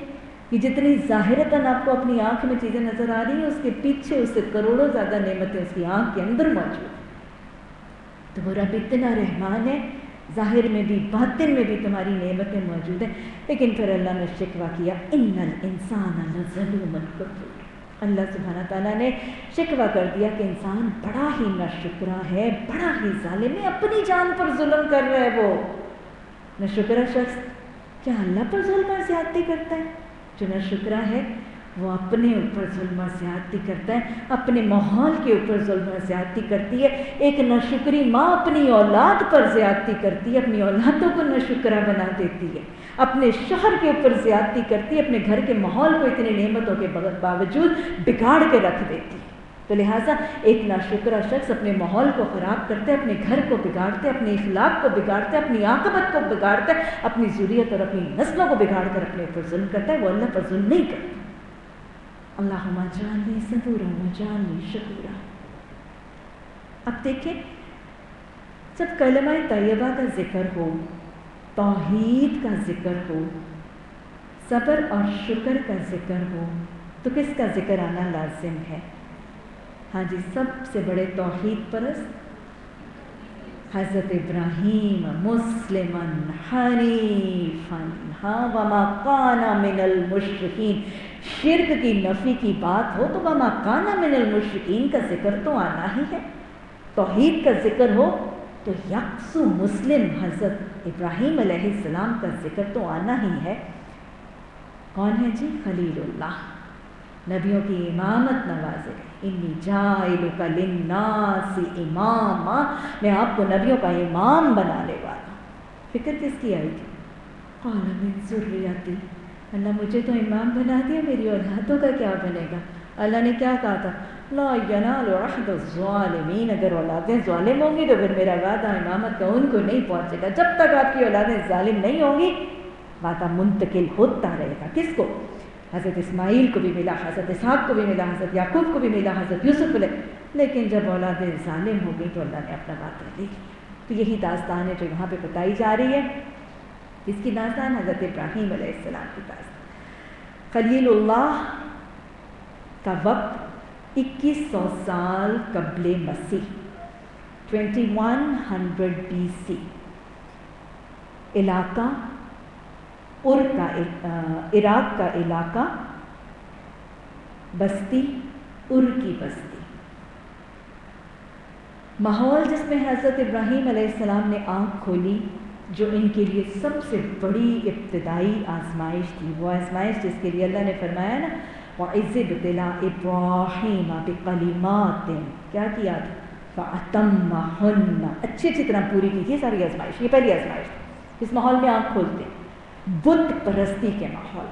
یہ جتنی ظاہرتاً آپ کو اپنی آنکھ میں چیزیں نظر آ رہی ہیں اس کے پیچھے اس سے کروڑوں زیادہ نعمتیں اس کی آنکھ کے اندر موجود ہیں۔ تو وہ رب اتنا رحمان ہے، ظاہر میں بھی باطن میں بھی تمہاری نعمتیں موجود ہیں۔ لیکن پھر اللہ نے شکوہ کیا، ان الانسان لظلوم کفور۔ اللہ سبحانہ تعالیٰ نے شکوہ کر دیا کہ انسان بڑا ہی ناشکرا ہے، بڑا ہی ظالم ہے، اپنی جان پر ظلم کر رہا ہے۔ وہ ناشکرا شخص کیا اللہ پر ظلم اور زیادتی کرتا ہے؟ جو ناشکرا ہے وہ اپنے اوپر ظلم اور زیادتی کرتا ہے، اپنے ماحول کے اوپر ظلم اور زیادتی کرتی ہے۔ ایک ناشکری ماں اپنی اولاد پر زیادتی کرتی ہے، اپنی اولادوں کو ناشکرا بنا دیتی ہے، اپنے شوہر کے اوپر زیادتی کرتی ہے، اپنے گھر کے ماحول کو اتنی نعمتوں کے باوجود بگاڑ کے رکھ دیتی ہے۔ تو لہٰذا ایک ناشکرا شخص اپنے ماحول کو خراب کرتا ہے، اپنے گھر کو بگاڑتا ہے، اپنے اخلاق کو بگاڑتا ہے، اپنی عاقبت کو بگاڑتا ہے، اپنی ذریت اور اپنی نسلوں کو بگاڑ کر اپنے اوپر ظلم کرتا ہے۔ وہ اللہ پر ظلم نہیں کرتا۔ اللہم اجعلنی صبورا واجعلنی شکورا۔ اب دیکھیں، جب کلمہ طیبہ کا ذکر ہو، توحید کا ذکر ہو، صبر اور شکر کا ذکر ہو، تو کس کا ذکر آنا لازم ہے؟ ہاں جی، سب سے بڑے توحید پرست حضرت ابراہیم مسلمن حنیفن وما کان من المشرکین، شرک کی نفی کی بات ہو تو وما کان من المشرکین کا ذکر تو آنا ہی ہے، توحید کا ذکر ہو تو یکسو مسلم حضرت ابراہیم علیہ السلام کا ذکر تو آنا ہی ہے۔ کون ہے جی؟ خلیل اللہ، نبیوں کی امامت نوازے گئے، انی جاعلک للناس اماما، میں آپ کو نبیوں کا امام بنانے والا ہوں۔ فکر کس کی آئی تھی؟ قال من ذریتی، اللہ مجھے تو امام بنا دیا، میری اولادوں کا کیا بنے گا؟ اللہ نے کیا کہا تھا؟ لا ینال عہد الظالمین، اگر اولادیں ظالم ہوں گی تو پھر میرا وعدہ امامت کا ان کو نہیں پہنچے گا۔ جب تک آپ کی اولادیں ظالم نہیں ہوں گی وعدہ منتقل ہوتا رہے گا۔ کس کو؟ حضرت اسماعیل کو بھی ملا، حضرت اسحاق کو بھی ملا، حضرت یعقوب کو بھی ملا، حضرت یوسف علیہ، لیکن جب اولادیں ظالم ہو گئی تو اللہ نے اپنا وعدہ لے لیا۔ تو یہی داستان ہے جو یہاں پہ بتائی جا رہی ہے۔ اس کی داستان حضرت ابراہیم علیہ السلام کی داستان۔ خلیل اللہ کا وقت 2100 سال قبل مسیح، 2100 BC، علاقہ عراق کا علاقہ، بستی کی بستی، ماحول جس میں حضرت ابراہیم علیہ السلام نے آنکھ کھولی، جو ان کے لیے سب سے بڑی ابتدائی آزمائش تھی، وہ آزمائش جس کے لیے اللہ نے فرمایا نا وَإِذِ ابْتَلَىٰ إِبْرَاهِيمَ بِكَلِمَاتٍ، کیا کیا تھا؟ فَأَتَمَّهُنَّ، اچھی طرح پوری کی تھی ساری آزمائش۔ یہ پہلی آزمائش تھی۔ اس ماحول میں آنکھ کھولتے، بت پرستی کے ماحول،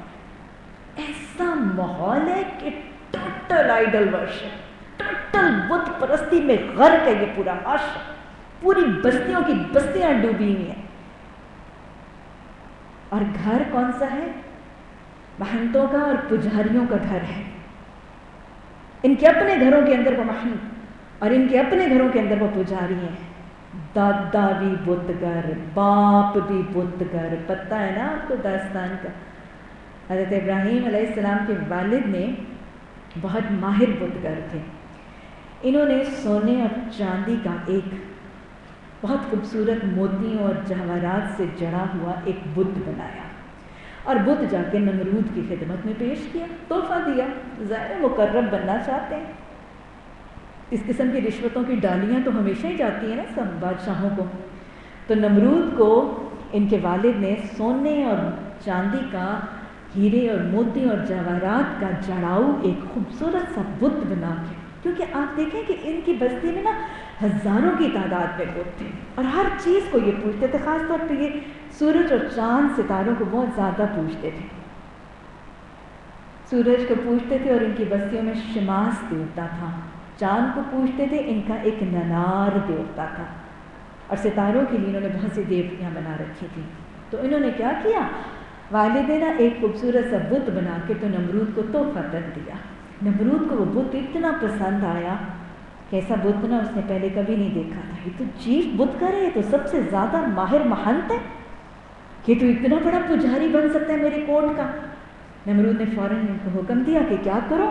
ایسا ماحول ہے کہ ٹوٹل آئیڈل ورشپ، ٹوٹل بت پرستی میں غرق ہے یہ پورا معاشرہ، پوری بستیوں کی بستیاں ڈوبی ہوئی ہیں۔ اور گھر کون سا ہے؟ محنتوں کا اور پجاریوں کا گھر ہے۔ ان کے اپنے گھروں کے اندر وہ محنت اور ان کے اپنے گھروں کے اندر وہ پجاری ہیں۔ دادا بھی بت گر، باپ بھی بت گر، پتہ ہے نا آپ کو داستان کا۔ حضرت ابراہیم علیہ السلام کے والد نے بہت ماہر بت گر تھے۔ انہوں نے سونے اور چاندی کا ایک بہت خوبصورت موتیوں اور جواہرات سے جڑا ہوا ایک بت بنایا اور بت جا کے نمرود کی خدمت میں پیش کیا، تحفہ دیا۔ ظاہر مقرب بننا چاہتے ہیں، اس قسم کی رشوتوں کی ڈالیاں تو ہمیشہ ہی جاتی ہیں نا سب بادشاہوں کو۔ تو نمرود کو ان کے والد نے سونے اور چاندی کا، ہیرے اور موتی اور جواہرات کا جڑاؤ ایک خوبصورت سا بت بنا کے، کیونکہ آپ دیکھیں کہ ان کی بستی میں نا ہزاروں کی تعداد میں بت تھے اور ہر چیز کو یہ پوجتے تھے، خاص طور پہ یہ سورج اور چاند ستاروں کو بہت زیادہ پوجتے تھے۔ سورج کو پوجتے تھے اور ان کی بستیوں میں شماس دیوتا تھا، چاند کو پوجتے تھے، ان کا ایک ننار دیوتا تھا، اور ستاروں کے لیے انہوں نے بہت سی دیوتیاں بنا رکھی تھی۔ تو انہوں نے کیا کیا؟ والد نے نا ایک خوبصورت سا بت بنا کے تو نمرود کو تحفہ کر دیا۔ نمرود کو وہ بت اتنا پسند آیا کہ ایسا بت نا اس نے پہلے کبھی نہیں دیکھا تھا۔ یہ تو چیف بت گر ہے، یہ تو سب سے زیادہ ماہر محنت ہے، کہ تو اتنا بڑا پجاری بن سکتا ہے میرے کورٹ کا۔ نمرود نے فوراً ان کو حکم دیا کہ کیا کرو،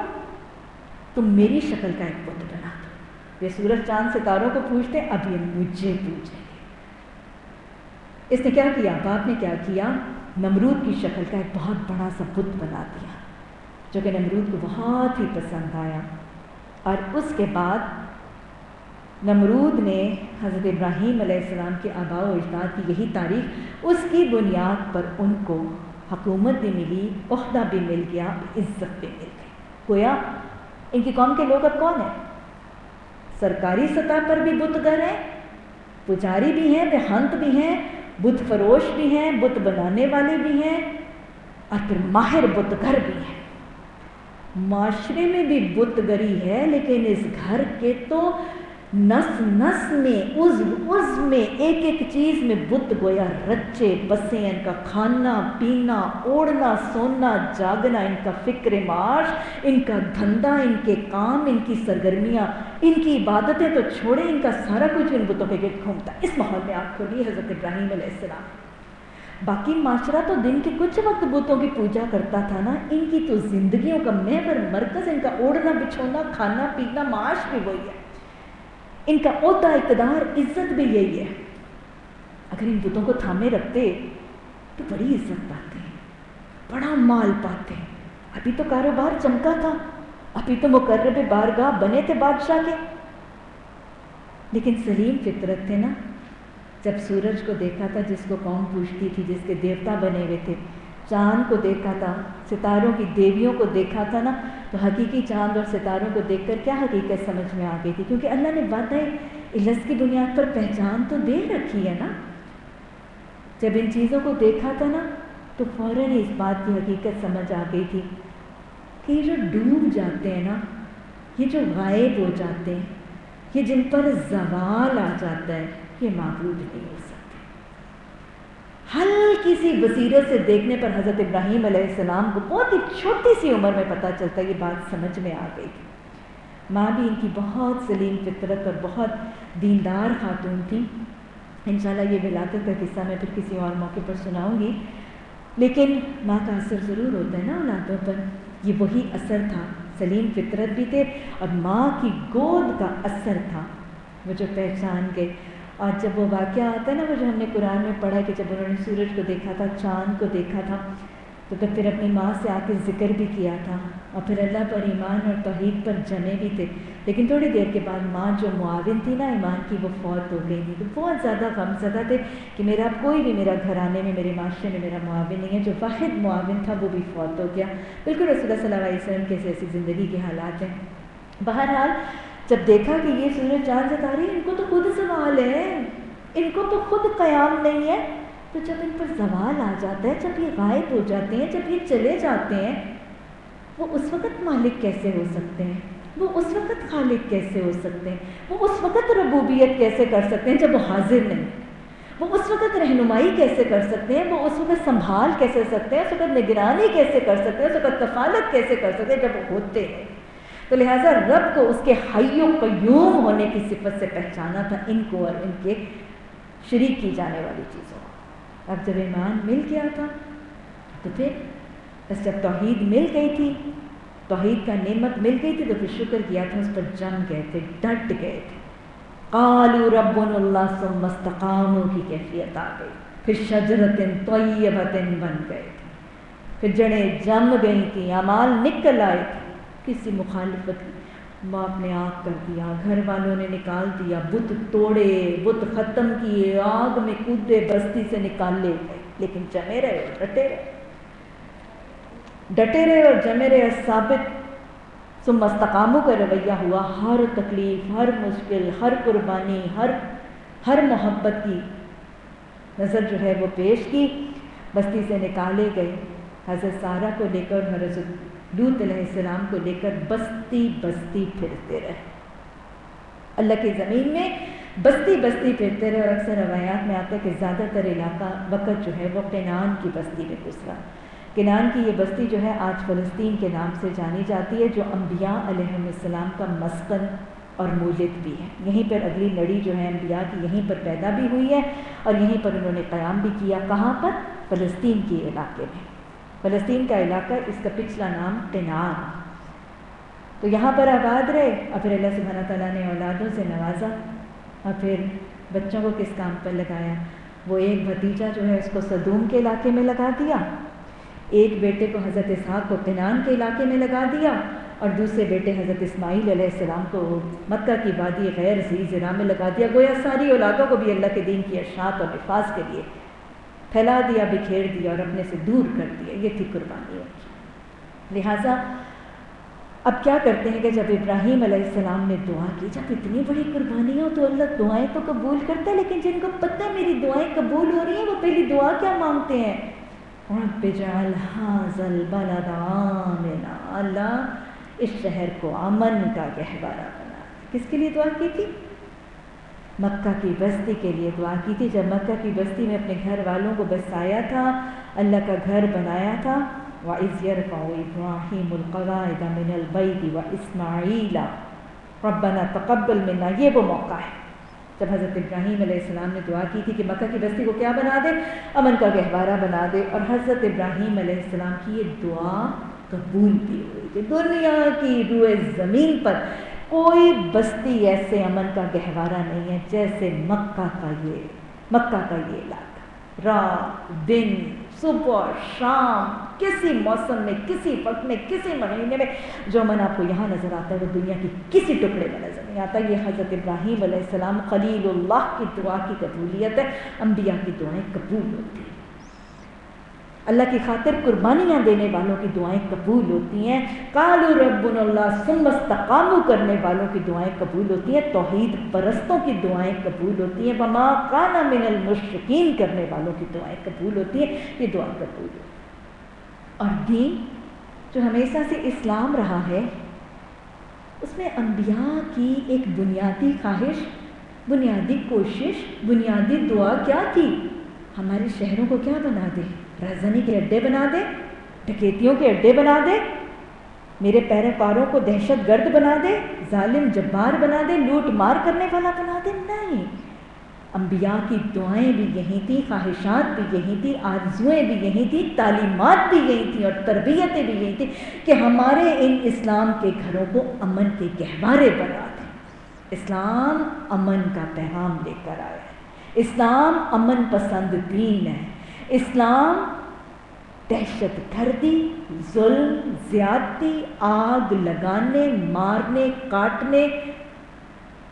تم میری شکل کا ایک بت بنا دو، یہ سورج چاند ستاروں کو پوجتے، اب یہ مجھے پوجیں گے۔ اس نے کیا کیا؟ باپ نے کیا کیا؟ نمرود کی شکل کا ایک بہت بڑا سا بت بنا دیا، جو کہ نمرود کو بہت ہی پسند آیا۔ اور اس کے بعد نمرود نے حضرت ابراہیم علیہ السلام کے آباء و اجداد کی یہی تاریخ، اس کی بنیاد پر ان کو حکومت بھی ملی، عہدہ بھی مل گیا، عزت بھی مل گئی۔ گویا ان کی قوم کے لوگ اب کون ہیں؟ سرکاری سطح پر بھی بت گر ہیں، پجاری بھی ہیں، بہنت بھی ہیں، بت فروش بھی ہیں، بت بنانے والے بھی ہیں، اور پھر ماہر بت گر بھی ہیں۔ معاشرے میں بھی بت گری ہے، لیکن اس گھر کے تو نس نس میں، عضو میں، ایک ایک چیز میں بت گویا رچے بسے ہیں۔ ان کا کھانا پینا، اوڑھنا سونا جاگنا، ان کا فکر معاش، ان کا دھندا، ان کے کام، ان کی سرگرمیاں، ان کی عبادتیں تو چھوڑیں، ان کا سارا کچھ ان بتوں کے گرد گھومتا ہے۔ اس ماحول میں آپ کھولیے حضرت ابراہیم علیہ السلام۔ باقی معاشرہ تو دن کے کچھ وقت بتوں کی پوجا کرتا تھا نا، ان کی تو زندگیوں کا محور مرکز، ان کا اوڑھنا بچھونا، کھانا پینا، معاش بھی وہی ہے۔ ان کا عہدہ، اقتدار، عزت بھی یہی ہے. اگر ان بتوں کو تھامے رکھتے تو بڑی عزت پاتے ہیں، بڑا مال پاتے ہیں. ابھی تو کاروبار چمکا تھا، ابھی تو مقرب بارگاہ بنے تھے بادشاہ کے. لیکن سلیم فطرت تھے نا. جب سورج کو دیکھا تھا جس کو قوم پوجتی تھی، جس کے دیوتا بنے ہوئے تھے، چاند کو دیکھا تھا، ستاروں کی دیویوں کو دیکھا تھا نا، تو حقیقی چاند اور ستاروں کو دیکھ کر کیا حقیقت سمجھ میں آ گئی تھی؟ کیونکہ اللہ نے وعدہ الہی کی بنیاد پر پہچان تو دے رکھی ہے نا. جب ان چیزوں کو دیکھا تھا نا تو فوراً اس بات کی حقیقت سمجھ آ گئی تھی کہ یہ جو ڈوب جاتے ہیں نا، یہ جو غائب ہو جاتے ہیں، یہ جن پر زوال آ جاتا ہے، یہ معبود نہیں ہو سکتے. ہلکی سی بصیرت سے دیکھنے پر حضرت ابراہیم علیہ السلام کو بہت ہی چھوٹی سی عمر میں پتہ چلتا ہے، یہ بات سمجھ میں آ گئی تھی. ماں بھی ان کی بہت سلیم فطرت اور بہت دیندار خاتون تھیں. انشاءاللہ یہ ولادت کا قصہ میں پھر کسی اور موقع پر سناؤں گی. لیکن ماں کا اثر ضرور ہوتا ہے نا اولادوں پر. یہ وہی اثر تھا، سلیم فطرت بھی تھے اور ماں کی گود کا اثر تھا وہ جو پہچان گئے. اور جب وہ واقعہ آتا ہے نا، وہ جو ہم نے قرآن میں پڑھا کہ جب انہوں نے سورج کو دیکھا تھا، چاند کو دیکھا تھا، تو پھر اپنی ماں سے آ کے ذکر بھی کیا تھا اور پھر اللہ پر ایمان اور توحید پر جمے بھی تھے. لیکن تھوڑی دیر کے بعد ماں جو معاون تھی نا ایمان کی، وہ فوت ہو گئی تھی. تو بہت زیادہ غم زدہ تھے کہ میرا اب کوئی بھی میرا گھرانے میں، میرے معاشرے میں میرا معاون نہیں ہے. جو واحد معاون تھا وہ بھی فوت ہو گیا. بالکل رسول اللہ صلی اللہ علیہ وسلم کے ایسی زندگی کے حالات ہیں. بہرحال جب دیکھا کہ یہ سورج چاند ستارے ان کو تو خود زوال ہے، ان کو تو خود قیام نہیں ہے، تو جب ان پر زوال آ جاتا ہے، جب یہ غائب ہو جاتے ہیں، جب یہ چلے جاتے ہیں، وہ اس وقت مالک کیسے ہو سکتے ہیں؟ وہ اس وقت خالق کیسے ہو سکتے ہیں؟ وہ اس وقت ربوبیت کیسے کر سکتے ہیں جب وہ حاضر نہیں؟ وہ اس وقت رہنمائی کیسے کر سکتے ہیں؟ وہ اس وقت سنبھال کیسے سکتے ہیں؟ اس وقت نگرانی کیسے کر سکتے ہیں؟ اس وقت کفالت کیسے کر سکتے ہیں جب وہ ہوتے ہیں؟ تو لہٰذا رب کو اس کے حی و قیوم ہونے کی صفت سے پہچانا تھا ان کو اور ان کے شریک کی جانے والی چیزوں کو. اب جب ایمان مل گیا تھا تو پھر بس جب توحید مل گئی تھی، توحید کا نعمت مل گئی تھی، تو پھر شکر کیا تھا، اس پر جم گئے تھے، ڈٹ گئے تھے. قالوا ربنا اللہ ثم استقاموا کی کیفیت آ گئی. پھر شجرۃ طیبۃ بن گئے تھے، پھر جڑیں جم گئی تھیں، اعمال نکل آئے تھے. کسی مخالفت باپ نے آگ کر دیا، گھر والوں نے نکال دیا، بت توڑے، بت ختم کیے، آگ میں کودے، بستی سے نکال لے گئے، لیکن جمے رہے، ڈٹے رہے اور جمے رہے. ثابت ثم استقاموا کا رویہ ہوا. ہر تکلیف، ہر مشکل، ہر قربانی، ہر محبت کی نظر جو ہے وہ پیش کی. بستی سے نکالے گئے. حضرت سارہ کو لے کر، حضرت لوط علیہ السلام کو لے کر بستی بستی پھرتے رہے. اللہ کی زمین میں بستی بستی پھرتے رہے. اور اکثر روایات میں آتا ہے کہ زیادہ تر علاقہ وقت جو ہے وہ کنعان کی بستی میں گزرا. کنعان کی یہ بستی جو ہے آج فلسطین کے نام سے جانی جاتی ہے، جو انبیاء علیہ السلام کا مسکن اور مولد بھی ہے. یہیں پر اگلی لڑی جو ہے انبیاء کی یہیں پر پیدا بھی ہوئی ہے اور یہیں پر انہوں نے قیام بھی کیا. کہاں پر؟ فلسطین کے علاقے میں. فلسطین کا علاقہ، اس کا پچھلا نام کنعان. تو یہاں پر آباد رہے اور پھر اللہ سبحانہ تعالیٰ نے اولادوں سے نوازا اور پھر بچوں کو کس کام پر لگایا؟ وہ ایک بھتیجا جو ہے اس کو صدوم کے علاقے میں لگا دیا، ایک بیٹے کو حضرت اسحاق کو کنعان کے علاقے میں لگا دیا اور دوسرے بیٹے حضرت اسماعیل علیہ السلام کو مکہ کی وادی غیر ذی زرع میں لگا دیا. گویا ساری اولادوں کو بھی اللہ کے دین کی اشاعت اور حفاظ کے لیے پھیلا دیا، بکھیر دیا اور اپنے سے دور کر دیا. یہ تھی قربانی. لہٰذا اب کیا کرتے ہیں کہ جب ابراہیم علیہ السلام نے دعا کی، جب اتنی بڑی قربانی ہو تو اللہ دعائیں تو قبول کرتا ہے، لیکن جن کو پتہ ہے میری دعائیں قبول ہو رہی ہیں وہ پہلی دعا کیا مانگتے ہیں؟ رب اجعل ھذا البلد آمنا، اللہ اس شہر کو امن کا گہوارہ بنا. کس کے لیے دعا کی تھی؟ مکہ کی بستی کے لیے دعا کی تھی. جب مکہ کی بستی میں اپنے گھر والوں کو بسایا تھا، اللہ کا گھر بنایا تھا. وَإِذْ يَرْفَعُ إِبْرَاهِيمُ الْقَوَاعِدَ مِنَ الْبَيْتِ وَإِسْمَاعِيلَ رَبَّنَا تَقَبَّلْ مِنَّا. یہ وہ موقع ہے جب حضرت ابراہیم علیہ السلام نے دعا کی تھی کہ مکہ کی بستی کو کیا بنا دے؟ امن کا گہوارہ بنا دے. اور حضرت ابراہیم علیہ السلام کی یہ دعا قبول بھی ہوئی کہ دنیا کی روئے زمین پر کوئی بستی ایسے امن کا گہوارہ نہیں ہے جیسے مکہ کا یہ علاقہ۔ رات دن صبح شام کسی موسم میں، کسی وقت میں، کسی مہینے میں جو امن آپ کو یہاں نظر آتا ہے وہ دنیا کی کسی ٹکڑے میں نظر نہیں آتا۔ یہ حضرت ابراہیم علیہ السلام خلیل اللہ کی دعا کی قبولیت ہے۔ انبیاء کی دعائیں قبول ہوتی ہیں، اللہ کی خاطر قربانیاں دینے والوں کی دعائیں قبول ہوتی ہیں، قالوا ربنا اللہ ثم استقاموا کرنے والوں کی دعائیں قبول ہوتی ہیں، توحید پرستوں کی دعائیں قبول ہوتی ہیں، وما کان من المشرکین کرنے والوں کی دعائیں قبول ہوتی ہیں۔ یہ دعا قبول ہوتی ہے۔ اور دین جو ہمیشہ سے اسلام رہا ہے، اس میں انبیاء کی ایک بنیادی خواہش، بنیادی کوشش، بنیادی دعا کیا تھی؟ ہمارے شہروں کو کیا بنا دے؟ رہزنی کے اڈے بنا دے، ڈکیتیوں کے اڈے بنا دے، میرے پیروکاروں کو دہشت گرد بنا دے، ظالم جبار بنا دے، لوٹ مار کرنے والا بنا دے؟ نہیں، انبیاء کی دعائیں بھی یہی تھیں، خواہشات بھی یہی تھیں، آرزوئیں بھی یہی تھیں، تعلیمات بھی یہی تھیں اور تربیتیں بھی یہی تھیں کہ ہمارے ان اسلام کے گھروں کو امن کے گہوارے بنا دیں۔ اسلام امن کا پیغام لے کر آیا ہے، اسلام امن پسند دین ہے، اسلام دہشت گردی، ظلم، زیادتی، آگ لگانے، مارنے، کاٹنے،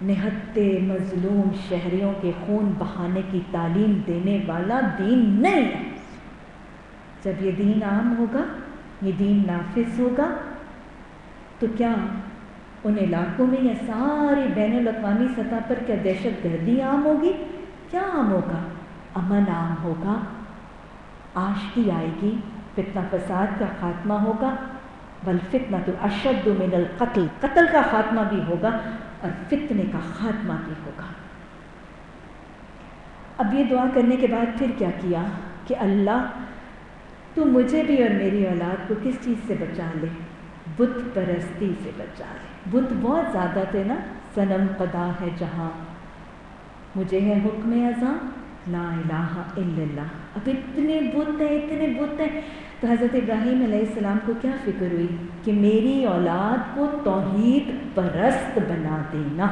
نہتے مظلوم شہریوں کے خون بہانے کی تعلیم دینے والا دین نہیں ہے۔ جب یہ دین عام ہوگا، یہ دین نافذ ہوگا، تو کیا ان علاقوں میں یا ساری بین الاقوامی سطح پر کیا دہشت گردی عام ہوگی؟ کیا عام ہوگا؟ امن عام ہوگا، آشتی آئے گی، فتنہ فساد کا خاتمہ ہوگا، والفتنۃ اشد من القتل، قتل کا خاتمہ بھی ہوگا اور فتنے کا خاتمہ بھی ہوگا۔ اب یہ دعا کرنے کے بعد پھر کیا کیا کہ اللہ تو مجھے بھی اور میری اولاد کو کس چیز سے بچا لے؟ بت پرستی سے بچا لے۔ بت بہت زیادہ تھے نا، صنم خدا ہے جہاں، مجھے ہے حکم ازاں لا الہ الا اللہ۔ اب اتنے بت ہیں، تو حضرت ابراہیم علیہ السلام کو کیا فکر ہوئی کہ میری اولاد کو توحید پرست بنا دینا،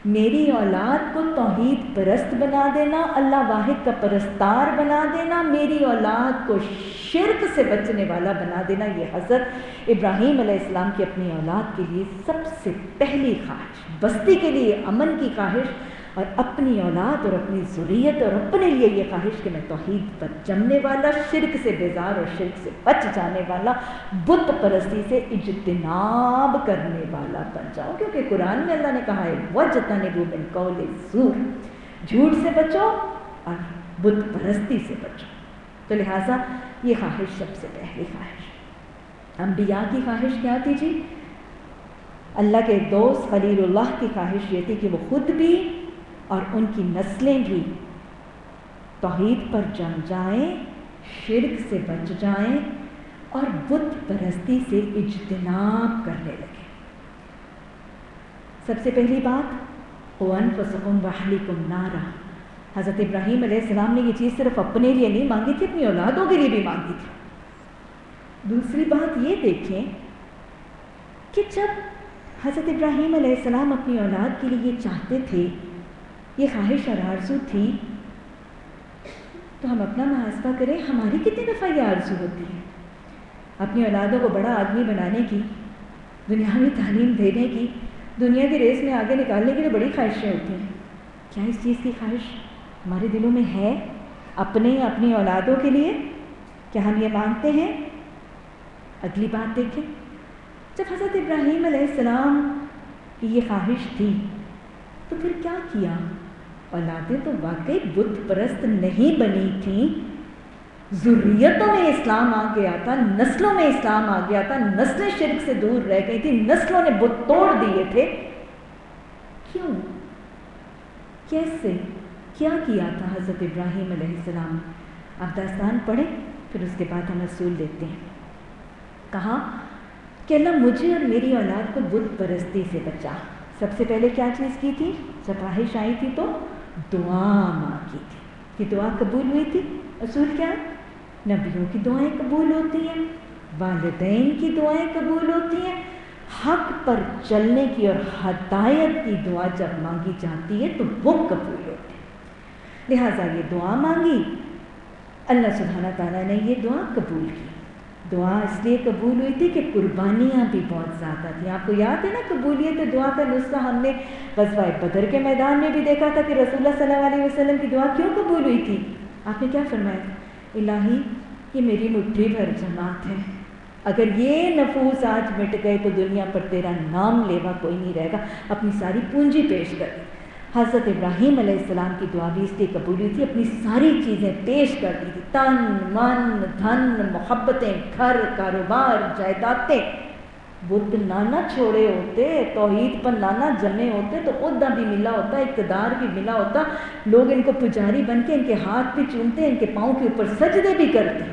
میری اولاد کو توحید پرست بنا دینا، اللہ واحد کا پرستار بنا دینا، میری اولاد کو شرک سے بچنے والا بنا دینا۔ یہ حضرت ابراہیم علیہ السلام کی اپنی اولاد کے لیے سب سے پہلی خواہش، بستی کے لیے امن کی خواہش، اور اپنی اولاد اور اپنی ذریت اور اپنے لیے یہ خواہش کہ میں توحید پر جمنے والا، شرک سے بیزار اور شرک سے بچ جانے والا، بت پرستی سے اجتناب کرنے والا بن جاؤں، کیونکہ قرآن میں اللہ نے کہا ہے وَاجْتَنِبُوا مِنْ قَوْلِ الزُّورِ، جھوٹ سے بچو اور بت پرستی سے بچو۔ تو لہٰذا یہ خواہش سب سے پہلی خواہش۔ انبیاء کی خواہش کیا تھی جی؟ اللہ کے دوست خلیل اللہ کی خواہش یہ تھی کہ وہ خود بھی اور ان کی نسلیں بھی توحید پر جم جائیں، شرک سے بچ جائیں اور بت پرستی سے اجتناب کرنے لگے۔ سب سے پہلی بات قُوْ أَنفُسَكُمْ وَأَهْلِيكُمْ نَارًا، حضرت ابراہیم علیہ السلام نے یہ چیز صرف اپنے لیے نہیں مانگی تھی، اپنی اولادوں کے لیے بھی مانگی تھی۔ دوسری بات یہ دیکھیں کہ جب حضرت ابراہیم علیہ السلام اپنی اولاد کے لیے یہ چاہتے تھے، یہ خواہش اور آرزو تھی، تو ہم اپنا محاسبہ کریں، ہماری کتنی دفعہ یہ آرزو ہوتی ہے؟ اپنی اولادوں کو بڑا آدمی بنانے کی، دنیاوی تعلیم دینے کی، دنیا کی ریس میں آگے نکالنے کی تو بڑی خواہشیں ہوتی ہیں۔ کیا اس چیز کی خواہش ہمارے دلوں میں ہے اپنی اولادوں کے لیے؟ کیا ہم یہ مانگتے ہیں؟ اگلی بات دیکھیں، جب حضرت ابراہیم علیہ السلام کی یہ خواہش تھی تو پھر کیا کیا؟ اولادیں تو واقعی بت پرست نہیں بنی تھیں، ذریتوں میں اسلام آ گیا تھا، نسلوں میں اسلام آ گیا تھا، نسلیں شرک سے دور رہ گئی تھیں، نسلوں نے بت توڑ دیے تھے۔ کیوں؟ کیسے؟ کیا کیا تھا حضرت ابراہیم علیہ السلام؟ آپ داستان پڑھیں، پھر اس کے بعد ہم اصول دیتے ہیں۔ کہا کہ اللہ مجھے اور میری اولاد کو بت پرستی سے بچا۔ سب سے پہلے کیا چیز کی تھی؟ جب خواہش آئی تھی تو دعا مانگی تھی کہ دعا قبول ہوئی تھی۔ اصول کیا ہے؟ نبیوں کی دعائیں قبول ہوتی ہیں، والدین کی دعائیں قبول ہوتی ہیں، حق پر چلنے کی اور ہدایت کی دعا جب مانگی جاتی ہے تو وہ قبول ہوتی ہے۔ لہٰذا یہ دعا مانگی، اللہ سبحانہ تعالیٰ نے یہ دعا قبول کی۔ دعا اس لیے قبول ہوئی تھی کہ قربانیاں بھی بہت زیادہ تھیں۔ آپ کو یاد ہے نا قبولیت دعا کا نسخہ ہم نے غزوہ بدر کے میدان میں بھی دیکھا تھا کہ رسول اللہ صلی اللہ علیہ وسلم کی دعا کیوں قبول ہوئی تھی؟ آپ نے کیا فرمایا تھا؟ الہی یہ میری مٹھی بھر جماعت ہے، اگر یہ نفوس آج مٹ گئے تو دنیا پر تیرا نام لیوا کوئی نہیں رہے گا، اپنی ساری پونجی پیش کر دی۔ حضرت ابراہیم علیہ السلام کی دعا بھی اس لیے قبول ہوئی تھی، اپنی ساری چیزیں پیش کر دی تھی، تن من دھن محبتیں، گھر کاروبار جائیدادیں۔ بدھ نانا چھوڑے ہوتے، توحید پر نانا جمے ہوتے تو عہدہ بھی ملا ہوتا، اقتدار بھی ملا ہوتا، لوگ ان کو پجاری بن کے ان کے ہاتھ بھی چومتے، ان کے پاؤں کے اوپر سجدے بھی کرتے،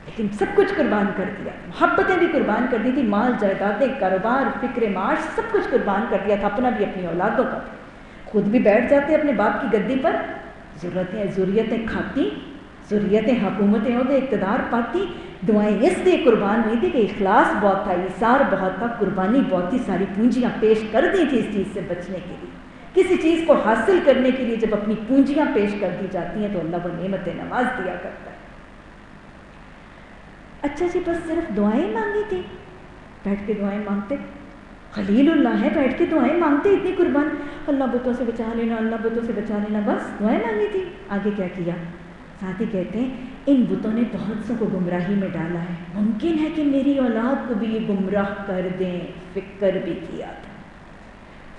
لیکن سب کچھ قربان کر دیا، محبتیں بھی قربان کر دی تھی، مال جائیدادیں کاروبار فکر معاش سب کچھ قربان کر دیا تھا، اپنا بھی اپنی اولادوں کا بھی۔ خود بھی بیٹھ جاتے اپنے باپ کی گدی پر، ضروریتیں کھاتی، ضروریتیں حکومتیں عہدے اقتدار پاتی۔ دعائیں اس لیے قربان ہوئی تھی کہ اخلاص بہت تھا، ایثار بہت تھا، قربانی بہت تھی، ساری پونجیاں پیش کر دی تھی اس چیز سے بچنے کے لیے۔ کسی چیز کو حاصل کرنے کے لیے جب اپنی پونجیاں پیش کر دی جاتی ہیں تو اللہ وہ نعمت نواز دیا کرتا ہے۔ اچھا جی بس صرف دعائیں مانگی تھی، بیٹھ کے دعائیں مانگتے، خلیل اللہ ہے بیٹھ کے دعائیں مانگتے، اتنی قربان، اللہ بتوں سے بچا لینا، اللہ بتوں سے بچا لینا، بس دعائیں مانگی تھی۔ آگے کیا کیا؟ ساتھ ہی کہتے ہیں ان بتوں نے بہت سو کو گمراہی میں ڈالا ہے، ممکن ہے کہ میری اولاد کو بھی یہ گمراہ کر دیں۔ فکر بھی کیا تھا،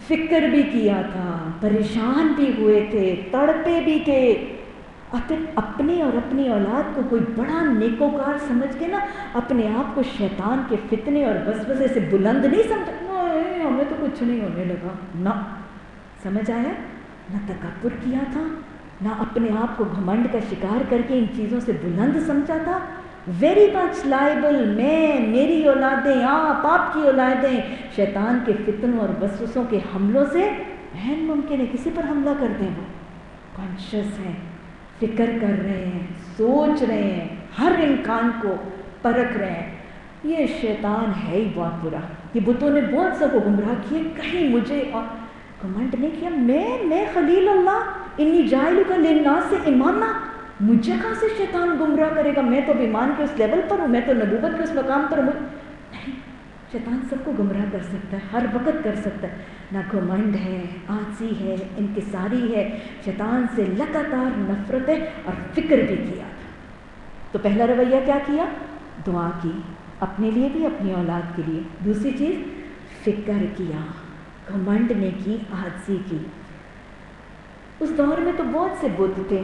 فکر بھی کیا تھا، پریشان بھی ہوئے تھے، تڑپے بھی تھے، اور پھر اپنے اور اپنی اولاد کو کوئی بڑا نیکوکار سمجھ کے نا اپنے آپ کو شیطان کے فتنے اور وسوسے سے بلند نہیں سمجھا، ہمیں تو کچھ نہیں ہونے لگا، نہ سمجھ آیا، نہ تکبر کیا تھا، نہ اپنے آپ کو گھمنڈ کا شکار کر کے ان چیزوں سے بلند سمجھا تھا۔ ویری مچ لائبل، میں، میری اولادیں، آپ کی اولادیں شیطان کے فتنوں اور وسوسوں کے حملوں سے ممکن ہے کسی پر حملہ کر دیں۔ وہ کانشیس ہیں، فکر کر رہے ہیں، سوچ رہے ہیں، ہر امکان کو پرکھ رہے ہیں، یہ شیطان ہے ہی بہت برا، یہ بتوں نے بہت سب کو گمراہ کیے، کہیں مجھے کمنٹ نہیں کیا، میں خلیل اللہ انی جاعلک للناس اماما، مجھے کہاں سے شیطان گمراہ کرے گا، میں تو ایمان کے اس لیول پر ہوں، میں تو نبوت کے اس مقام پر ہوں۔ نہیں، شیطان سب کو گمراہ کر سکتا ہے، ہر وقت کر سکتا ہے، نہ گھمنڈ ہے، عاجزی ہے، انکساری ہے، شیطان سے لگاتار نفرت ہے، اور فکر بھی کیا تھا۔ تو پہلا رویہ کیا کیا؟ دعا کی، اپنے لیے بھی اپنی اولاد کے لیے۔ دوسری چیز فکر کیا، گھمنڈ نے کی، عاجزی کی۔ اس دور میں تو بہت سے بت تھے،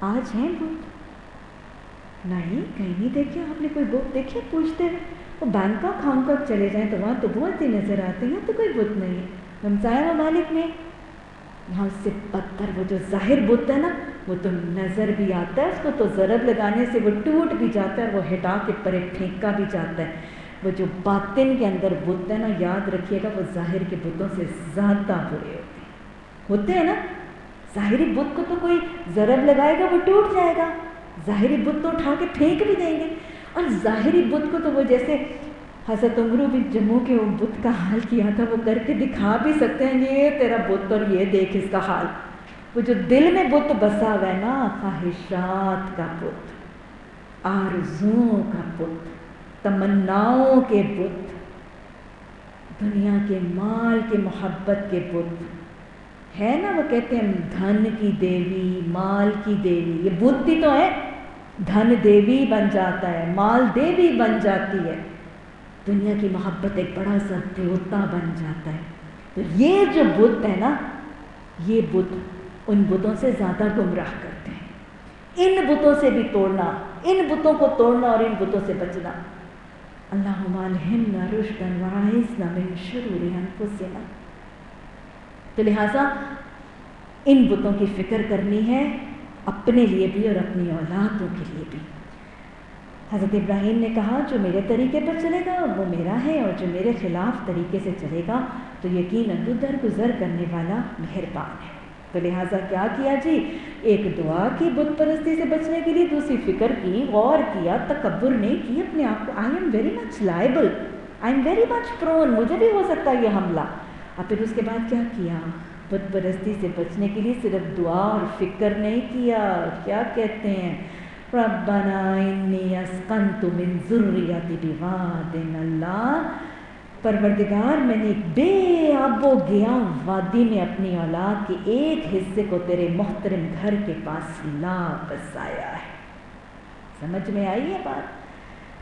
آج ہیں بت؟ نہیں، کہیں نہیں دیکھے آپ نے کوئی بت دیکھے؟ پوچھتے ہیں وہ بینکاک ہانگ کانگ چلے جائیں تو وہاں تو بہت ہی نظر آتے ہیں، تو کوئی بت نہیں ہے۔ ہمسایہ ممالک میں یہاں اس سے پتھر، وہ جو ظاہر بت ہے نا وہ تو نظر بھی آتا ہے، اس کو تو ضرب لگانے سے وہ ٹوٹ بھی جاتا ہے، وہ ہٹا کے پرے پھینکا بھی جاتا ہے۔ وہ جو باطن کے اندر بت ہے نا، یاد رکھیے گا وہ ظاہر کے بتوں سے زیادہ برے ہوتے ہیں نا۔ ظاہری بت کو تو کوئی ضرب لگائے گا وہ ٹوٹ جائے گا، ظاہری بت تو اٹھا کے پھینک بھی دیں گے، اور ظاہری بت کو تو وہ جیسے حضرت عمرو بن جموع کے وہ بت کا حال کیا تھا وہ کر کے دکھا بھی سکتے ہیں، یہ تیرا بت اور یہ دیکھ اس کا حال۔ وہ جو دل میں بت بسا ہوا ہے نا، خواہشات کا بت، آرزوؤں کا بت، تمناؤں کے بت، دنیا کے مال کے محبت کے بت ہے نا، وہ کہتے ہیں دھن کی دیوی، مال کی دیوی، یہ بت بھی تو ہے، دھن دیوی بن جاتا ہے، مال دیوی بن جاتی ہے، دنیا کی محبت ایک بڑا سا دیوتا بن جاتا ہے۔ تو یہ جو بت ہے نا، یہ بت ان بتوں سے زیادہ گمراہ کرتے ہیں۔ ان بتوں سے بھی توڑنا، ان بتوں کو توڑنا اور ان بتوں سے بچنا۔ اللہم الہمنا رشدا واعذنا من شرور انفسنا۔ تو لہٰذا ان بتوں کی فکر کرنی ہے، اپنے لیے بھی اور اپنی اولادوں کے لیے بھی۔ حضرت ابراہیم نے کہا جو میرے طریقے پر چلے گا وہ میرا ہے، اور جو میرے خلاف طریقے سے چلے گا تو یقیناً تو درگزر کرنے والا مہربان ہے۔ تو لہٰذا کیا کیا جی؟ ایک دعا کی بت پرستی سے بچنے کے لیے، دوسری فکر کی، غور کیا، تکبر نہیں کی اپنے آپ کو، I am very much liable, I am very much prone, مجھے بھی ہو سکتا ہے یہ حملہ. اور پھر اس کے بعد کیا کیا؟ بت پرستی سے بچنے کے لیے صرف دعا اور فکر نہیں کیا. کیا کہتے ہیں؟ ربنا انی اسکنت من ذریتی بواد، اللہ پروردگار میں نے ایک بے آب و گیا وادی میں اپنی اولاد کے ایک حصے کو تیرے محترم گھر کے پاس لا بسایا ہے. سمجھ میں آئی ہے بات؟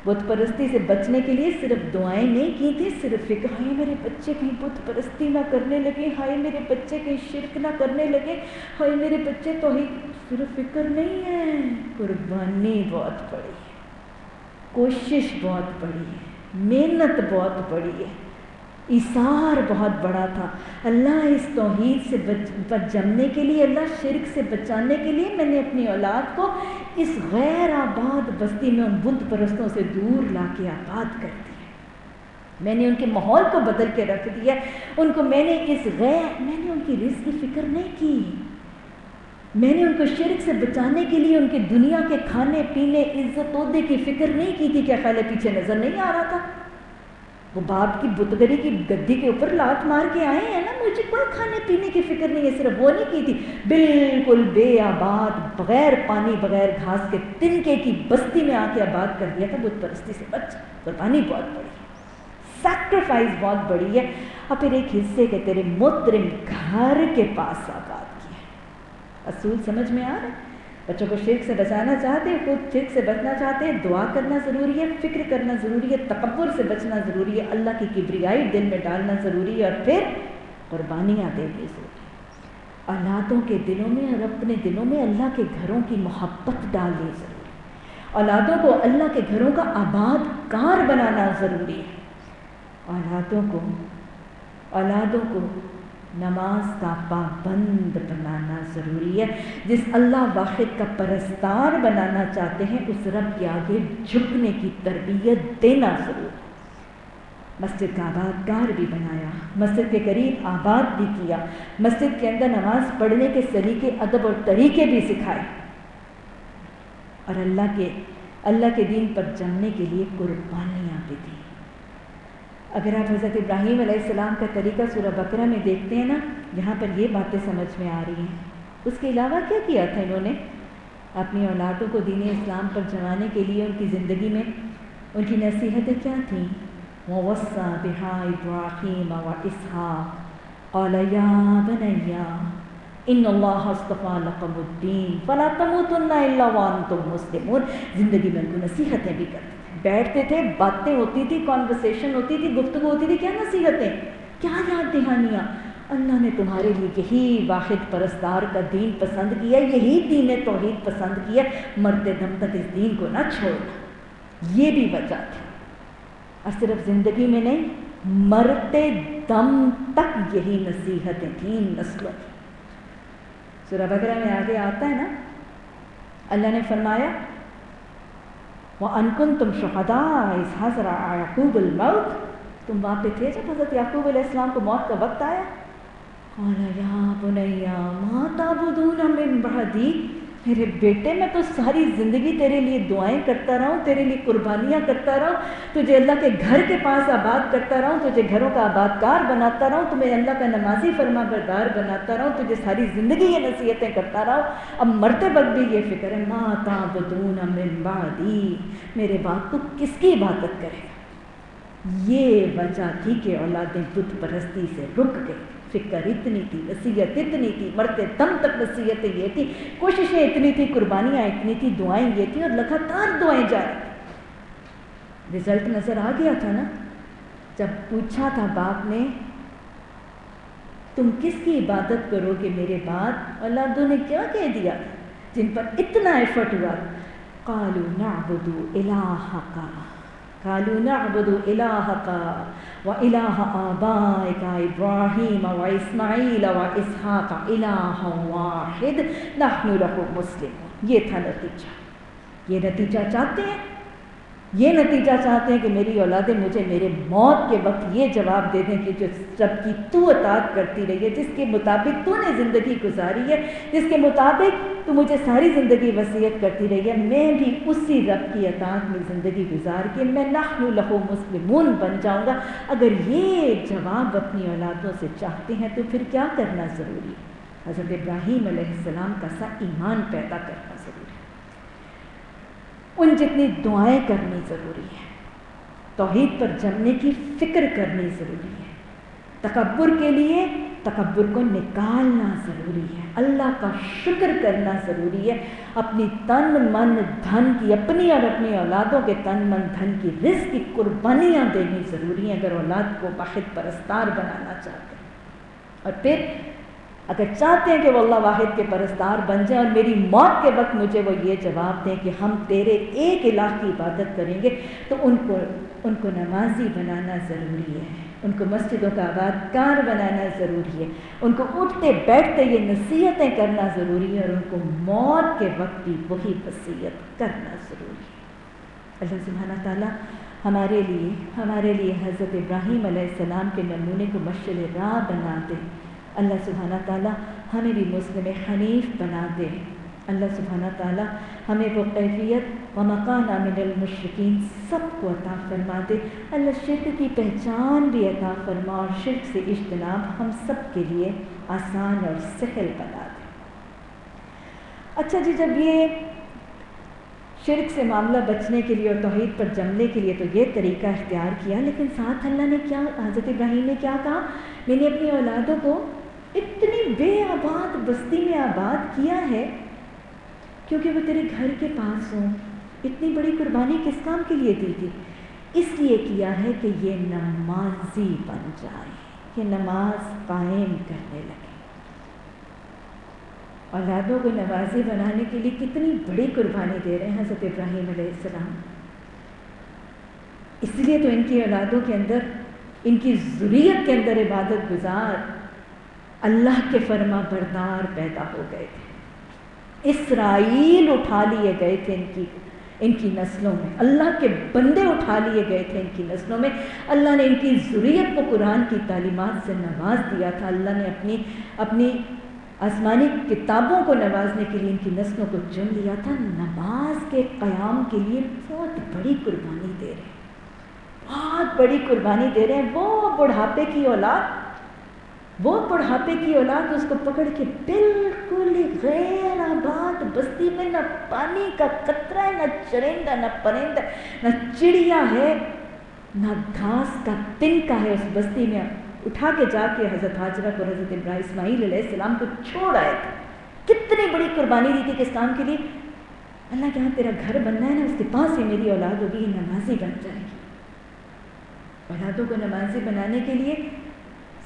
بت پرستی سے بچنے کے لیے صرف دعائیں نہیں کی تھی، صرف فکر، ہائے میرے بچے کہیں بت پرستی نہ کرنے لگے، ہائے میرے بچے کہیں شرک نہ کرنے لگے، ہائے میرے بچے توحید. صرف فکر نہیں ہے، قربانی بہت بڑی ہے، کوشش بہت بڑی ہے، محنت بہت بڑی ہے، ایثار بہت بڑا تھا. اللہ اس توحید سے جمنے کے لیے، اللہ شرک سے بچانے کے لیے میں نے اپنی اولاد کو اس غیر آباد بستی میں ان بت پرستوں سے دور لا کے آباد کر دیا. میں نے ان کے ماحول کو بدل کے رکھ دیا. ان کو میں نے ان کی رزق کی فکر نہیں کی. میں نے ان کو شرک سے بچانے کے لیے ان کے دنیا کے کھانے پینے عزت عہدے کی فکر نہیں کی تھی. کیا خیال ہے پیچھے نظر نہیں آ رہا تھا؟ وہ باپ کی بتگری کی گدی کے اوپر لات مار کے آئے ہیں نا، مجھے کوئی کھانے پینے کی فکر نہیں ہے. صرف وہ نہیں کی تھی، بالکل بے آباد، بغیر پانی بغیر گھاس کے تنکے کی بستی میں آ کے آباد کر دیا تھا. بت پرستی سے بچ، قربانی بہت بڑی ہے، سیکریفائس بہت بڑی ہے. اور پھر ایک حصے کے تیرے محترم گھر کے پاس آباد کیا. اصول سمجھ میں آ رہا ہے؟ بچوں کو شرک سے بچانا چاہتے ہیں، خود شرک سے بچنا چاہتے ہیں، دعا کرنا ضروری ہے، فکر کرنا ضروری ہے، تکبر سے بچنا ضروری ہے، اللہ کی کبریائی دل میں ڈالنا ضروری ہے، اور پھر قربانیاں دینی ضروری ہے. اولادوں کے دلوں میں اور اپنے دلوں میں اللہ کے گھروں کی محبت ڈالنی ضروری ہے. اولادوں کو اللہ کے گھروں کا آباد کار بنانا ضروری ہے. اولادوں کو نماز کا پابند بنانا ضروری ہے. جس اللہ واحد کا پرستار بنانا چاہتے ہیں، اس رب کے آگے جھکنے کی تربیت دینا ضروری ہے. مسجد کا آباد گار بھی بنایا، مسجد کے قریب آباد بھی کیا، مسجد کے اندر نماز پڑھنے کے سلیقے ادب اور طریقے بھی سکھائے، اور اللہ کے دین پر جمنے کے لیے قربانیاں بھی دی. اگر آپ حضرت ابراہیم علیہ السلام کا طریقہ سورہ بقرہ میں دیکھتے ہیں نا، یہاں پر یہ باتیں سمجھ میں آ رہی ہیں. اس کے علاوہ کیا کیا تھا انہوں نے؟ اپنی اولادوں کو دین اسلام پر جمانے کے لیے ان کی زندگی میں ان کی نصیحتیں کیا تھیں؟ وَوَصَّى بِهَا إِبْرَاهِيمَ وَإِسْحَاقَ قَالَ يَا بَنَيَّ إِنَّ اللَّهَ اصْطَفَىٰ لَكُمُ الدِّينَ فَلَا تَمُوتُنَّ إِلَّا وَأَنتُم مُّسْلِمُونَ. زندگی میں ان کو نصیحتیں بھی کرتے تھے، بیٹھتے تھے، باتیں ہوتی تھی، کانورسیشن ہوتی تھی، گفتگو ہوتی تھی. کیا نصیحتیں، کیا یاد دہانیاں. اللہ نے تمہارے لیے یہی واحد پرستار کا دین پسند کیا، یہی دین توحید پسند کیا، مرتے دم تک اس دین کو نہ چھوڑنا. یہ بھی وجہ تھی. اور صرف زندگی میں نہیں، مرتے دم تک یہی نصیحتیں تھیں نسلوں کی. سورہ بقرہ میں آگے آتا ہے نا، اللہ نے فرمایا وَأَن كُنتُمْ شُهَدَاءَ إِذْ حَضَرَ يَعْقُوبَ الْمَوْتُ. تم وہاں پہ تھے جب حضرت یعقوب علیہ السلام کو موت کا وقت آیا. قَالَ يَا بُنَيَّ مَا تَعْبُدُونَ مِن بَعْدِي. میرے بیٹے میں تو ساری زندگی تیرے لیے دعائیں کرتا رہا ہوں، تیرے لیے قربانیاں کرتا رہا ہوں، تجھے اللہ کے گھر کے پاس آباد کرتا رہا ہوں، تجھے گھروں کا آباد کار بناتا رہا ہوں، تمہیں اللہ کا نمازی فرما بردار بناتا رہا ہوں، تجھے ساری زندگی یہ نصیحتیں کرتا رہا ہوں. اب مرتے وقت بھی یہ فکر ہے ما تعبدون من بعدی، میرے بعد تو کس کی عبادت کرے گا. یہ وجہ تھی کہ اولادیں بت پرستی سے رک گئی. فکر اتنی تھی، نصیحت اتنی تھی، مرتے دم تک نصیحتیں یہ تھی، کوششیں اتنی تھی، قربانیاں اتنی تھی، دعائیں یہ تھی، اور لگاتار دعائیں جاری تھی. رزلٹ نظر آ گیا تھا نا. جب پوچھا تھا باپ نے تم کس کی عبادت کرو گے میرے بعد، اولادوں نے کیا کہہ دیا جن پر اتنا ایفرٹ ہوا؟ قالوا نعبد الہک، قالوا نعبد الہک وَإِلَٰهَ آبَائِكَ إِبْرَاهِيمَ وَإِسْمَاعِيلَ وَإِسْحَاقَ إِلَٰهًا وَاحِدًا نَحْنُ لَهُ مُسْلِمُونَ. یہ تھا نتیجہ. یہ نتیجہ چاہتے ہیں؟ یہ نتیجہ چاہتے ہیں کہ میری اولادیں مجھے میرے موت کے وقت یہ جواب دے دیں کہ جو رب کی تو اطاعت کرتی رہی ہے، جس کے مطابق تو نے زندگی گزاری ہے، جس کے مطابق تو مجھے ساری زندگی وصیت کرتی رہی ہے، میں بھی اسی رب کی اطاعت میں زندگی گزار کے میں نحن لہ مسلمون بن جاؤں گا۔ اگر یہ جواب اپنی اولادوں سے چاہتے ہیں تو پھر کیا کرنا ضروری ہے؟ حضرت ابراہیم علیہ السلام کا سا ایمان پیدا کرنا ضروری ہے، ان جتنی دعائیں کرنی ضروری ہے، توحید پر جمنے کی فکر کرنی ضروری ہے، تکبر کے لیے تکبر کو نکالنا ضروری ہے، اللہ کا شکر کرنا ضروری ہے، اپنی تن من دھن کی، اپنی اور اپنی اولادوں کے تن من دھن کی رزق کی قربانیاں دینی ضروری ہیں اگر اولاد کو واحد پرستار بنانا چاہتے ہیں۔ اور پھر اگر چاہتے ہیں کہ وہ اللہ واحد کے پرستار بن جائیں اور میری موت کے وقت مجھے وہ یہ جواب دیں کہ ہم تیرے ایک الہ کی عبادت کریں گے، تو ان کو نمازی بنانا ضروری ہے، ان کو مسجدوں کا آبادکار بنانا ضروری ہے، ان کو اٹھتے بیٹھتے یہ نصیحتیں کرنا ضروری ہے، اور ان کو موت کے وقت بھی وہی وصیت کرنا ضروری ہے۔ اللہ سبحانہ تعالیٰ ہمارے لیے حضرت ابراہیم علیہ السلام کے نمونے کو مشعل راہ بنا دے۔ اللہ سبحانہ تعالیٰ ہمیں بھی مسلم حنیف بنا دے۔ اللہ سبحانہ تعالیٰ ہمیں وہ کیفیت ومکانہ من المشرکین سب کو عطا فرما دے۔ اللہ شرک کی پہچان بھی عطا فرما اور شرک سے اجتناب ہم سب کے لیے آسان اور سہل بنا دے۔ اچھا جی، جب یہ شرک سے معاملہ بچنے کے لیے اور توحید پر جمنے کے لیے تو یہ طریقہ اختیار کیا، لیکن ساتھ اللہ نے کیا، حضرت ابراہیم نے کیا کہا؟ میں نے اپنی اولادوں کو اتنی بے آباد بستی میں آباد کیا ہے کیونکہ وہ تیرے گھر کے پاس ہوں۔ اتنی بڑی قربانی کس کام کے لیے دی تھی؟ اس لیے کیا ہے کہ یہ نمازی بن جائے، یہ نماز قائم کرنے لگے۔ اولادوں کو نمازی بنانے کے لیے کتنی بڑی قربانی دے رہے ہیں حضرت ابراہیم علیہ السلام۔ اس لیے تو ان کی اولادوں کے اندر، ان کی ذریت کے اندر عبادت گزار، اللہ کے فرما بردار پیدا ہو گئے تھے۔ اسرائیل اٹھا لیے گئے تھے ان کی نسلوں میں، اللہ کے بندے اٹھا لیے گئے تھے ان کی نسلوں میں۔ اللہ نے ان کی ذریت کو قرآن کی تعلیمات سے نواز دیا تھا، اللہ نے اپنی آسمانی کتابوں کو نوازنے کے لیے ان کی نسلوں کو چن لیا تھا۔ نماز کے قیام کے لیے بہت بڑی قربانی دے رہے ہیں، بہت بڑی قربانی دے رہے ہیں۔ وہ بڑھاپے کی اولاد اس کو پکڑ کے بالکل غیر آباد بستی میں، نہ پانی کا قطرہ ہے، نہ چرندہ، نہ پرندہ، نہ چڑیا ہے، نہ گھاس کا تنکا ہے، اس بستی میں اٹھا کے جا کے حضرت ہاجرہ کو، حضرت اسماعیل علیہ السلام کو چھوڑ آئے تھے۔ کتنی بڑی قربانی دی تھی کس کام کے لیے؟ اللہ کہ ہاں تیرا گھر بننا ہے نا، اس کے پاس ہی میری اولاد ہوگی، یہ نمازی بن جائے گی۔ اولادوں کو نمازی بنانے کے لیے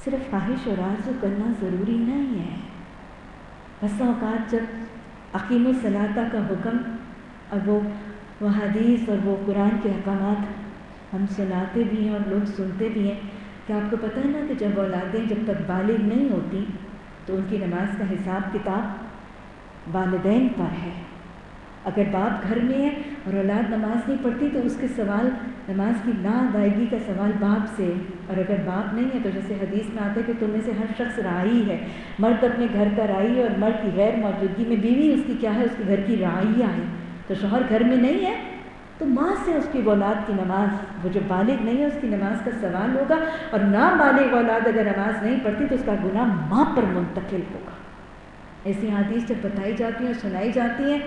صرف خواہش اور آرزو کرنا ضروری نہیں ہے۔ بسا اوقات جب اقیم الصلاۃ کا حکم اور وہ حدیث اور وہ قرآن کے احکامات ہم سناتے بھی ہیں اور لوگ سنتے بھی ہیں، کہ آپ کو پتہ ہے نا کہ جب اولادیں جب تک بالغ نہیں ہوتی تو ان کی نماز کا حساب کتاب والدین پر ہے۔ اگر باپ گھر میں ہے اور اولاد نماز نہیں پڑھتی تو اس کے سوال، نماز کی لا ادائیگی کا سوال باپ سے، اور اگر باپ نہیں ہے تو جیسے حدیث میں آتا ہے کہ تم میں سے ہر شخص راعی ہے، مرد اپنے گھر کا راعی ہے، اور مرد کی غیر موجودگی میں بیوی اس کی کیا ہے، اس کے گھر کی راعیہ ہے۔ تو شوہر گھر میں نہیں ہے تو ماں سے اس کی اولاد کی نماز، وہ جو بالغ نہیں ہے اس کی نماز کا سوال ہوگا، اور نابالغ اولاد اگر نماز نہیں پڑھتی تو اس کا گناہ ماں پر منتقل ہوگا۔ ایسی حدیث جب بتائی جاتی ہیں، سنائی جاتی ہیں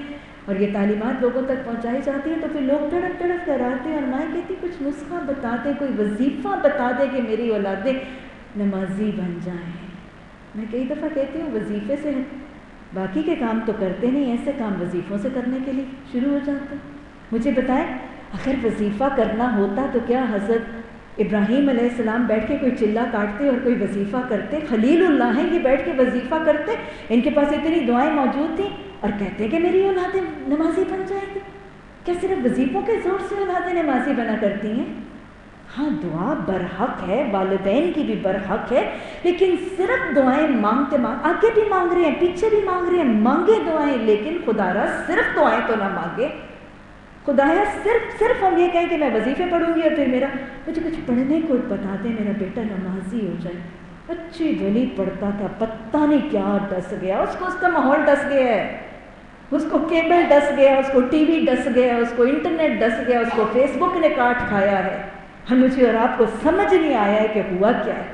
اور یہ تعلیمات لوگوں تک پہنچائی جاتی ہیں تو پھر لوگ تڑپ تڑپ کر آتے ہیں اور مائیں کہتی کچھ نسخہ بتا دے، کوئی وظیفہ بتا دے کہ میری اولادیں نمازی بن جائیں۔ میں کئی دفعہ کہتی ہوں وظیفے سے باقی کے کام تو کرتے نہیں، ایسے کام وظیفوں سے کرنے کے لیے شروع ہو جاتے ہیں۔ مجھے بتائیں اگر وظیفہ کرنا ہوتا تو کیا حضرت ابراہیم علیہ السلام بیٹھ کے کوئی چلا کاٹتے اور کوئی وظیفہ کرتے؟ خلیل اللہ ہیں، یہ بیٹھ کے وظیفہ کرتے، ان کے پاس اتنی دعائیں موجود تھیں اور کہتے کہ میری اولادیں نمازی بن جائیں گی۔ کیا صرف وظیفوں کے زور سے اولادیں نمازی بنا کرتی ہیں؟ ہاں دعا برحق ہے، والدین کی بھی برحق ہے، لیکن صرف دعائیں مانگتے آگے بھی مانگ رہے ہیں، پیچھے بھی مانگ رہے ہیں، مانگے دعائیں، لیکن خدا را صرف دعائیں تو نہ مانگے۔ خدایا صرف ہم یہ کہیں کہ میں وظیفے پڑھوں گی اور پھر مجھے کچھ پڑھنے کو بتا دے، میرا بیٹا نمازی ہو جائے۔ اچھی بھلی پڑھتا تھا، پتہ نہیں کیا ڈس گیا اس کو، اس کا ماحول ڈس گیا ہے، اس کو کیبل ڈس گیا، اس کو ٹی وی ڈس گیا، اس کو انٹرنیٹ ڈس گیا، اس کو فیس بک نے کاٹ کھایا ہے۔ ہم مجھے اور آپ کو سمجھ نہیں آیا ہے کہ ہوا کیا ہے،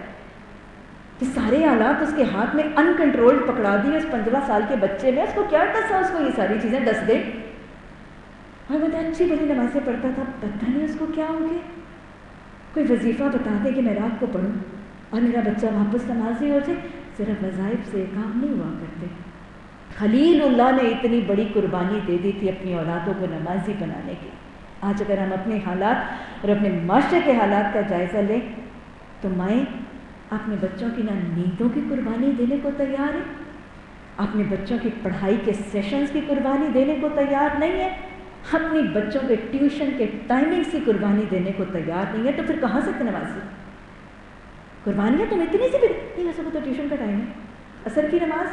کہ سارے حالات اس کے ہاتھ میں ان کنٹرول پکڑا دیے۔ اس 15 سال کے بچے میں اس کو کیا ڈسا، اس کو یہ ساری چیزیں ڈس گئی۔ اور بتا اچھی بڑی نمازیں پڑھتا تھا، پتہ نہیں اس کو کیا ہو گیا۔ کوئی وظیفہ بتا دے کہ میں رات کو پڑھوں اور میرا بچہ واپس نمازی ہو جائے۔ صرف وظائف سے کام نہیں ہوا کرتے۔ خلیل اللہ نے اتنی بڑی قربانی دے دی تھی اپنی اولادوں کو نمازی بنانے کی۔ آج اگر ہم اپنے حالات اور اپنے معاشرے کے حالات کا جائزہ لیں تو مائیں اپنے بچوں کی نہ نیندوں کی قربانی دینے کو تیار ہے، اپنے بچوں کی پڑھائی کے سیشنز کی قربانی دینے کو تیار نہیں ہے، اپنی بچوں کے ٹیوشن کے ٹائمنگز کی قربانی دینے کو تیار نہیں ہے، تو پھر کہاں سے نمازی؟ قربانیاں تم اتنی سی بھی نہیں، ویسے وہ تو ٹیوشن کا ٹائم ہے، عصر کی نماز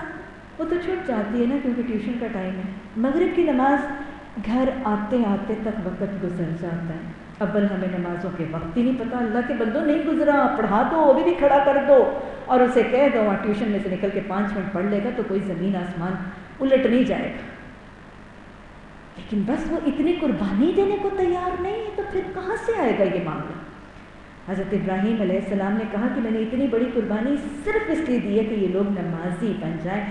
وہ تو چھوٹ جاتی ہے نا کیونکہ ٹیوشن کا ٹائم ہے، مغرب کی نماز گھر آتے آتے تک وقت گزر جاتا ہے۔ اول ہمیں نمازوں کے وقت ہی نہیں پتہ، اللہ کے بندوں نہیں گزرا، پڑھا دو، وہ بھی کھڑا کر دو اور اسے کہہ دو وہاں ٹیوشن میں سے نکل کے 5 منٹ پڑھ لے گا تو کوئی زمین آسمان الٹ نہیں جائے گا۔ لیکن بس وہ اتنی قربانی دینے کو تیار نہیں ہے، تو پھر کہاں سے آئے گا یہ معاملہ؟ حضرت ابراہیم علیہ السلام نے کہا کہ میں نے اتنی بڑی قربانی صرف اس لیے دی ہے کہ یہ لوگ نمازی بن جائیں۔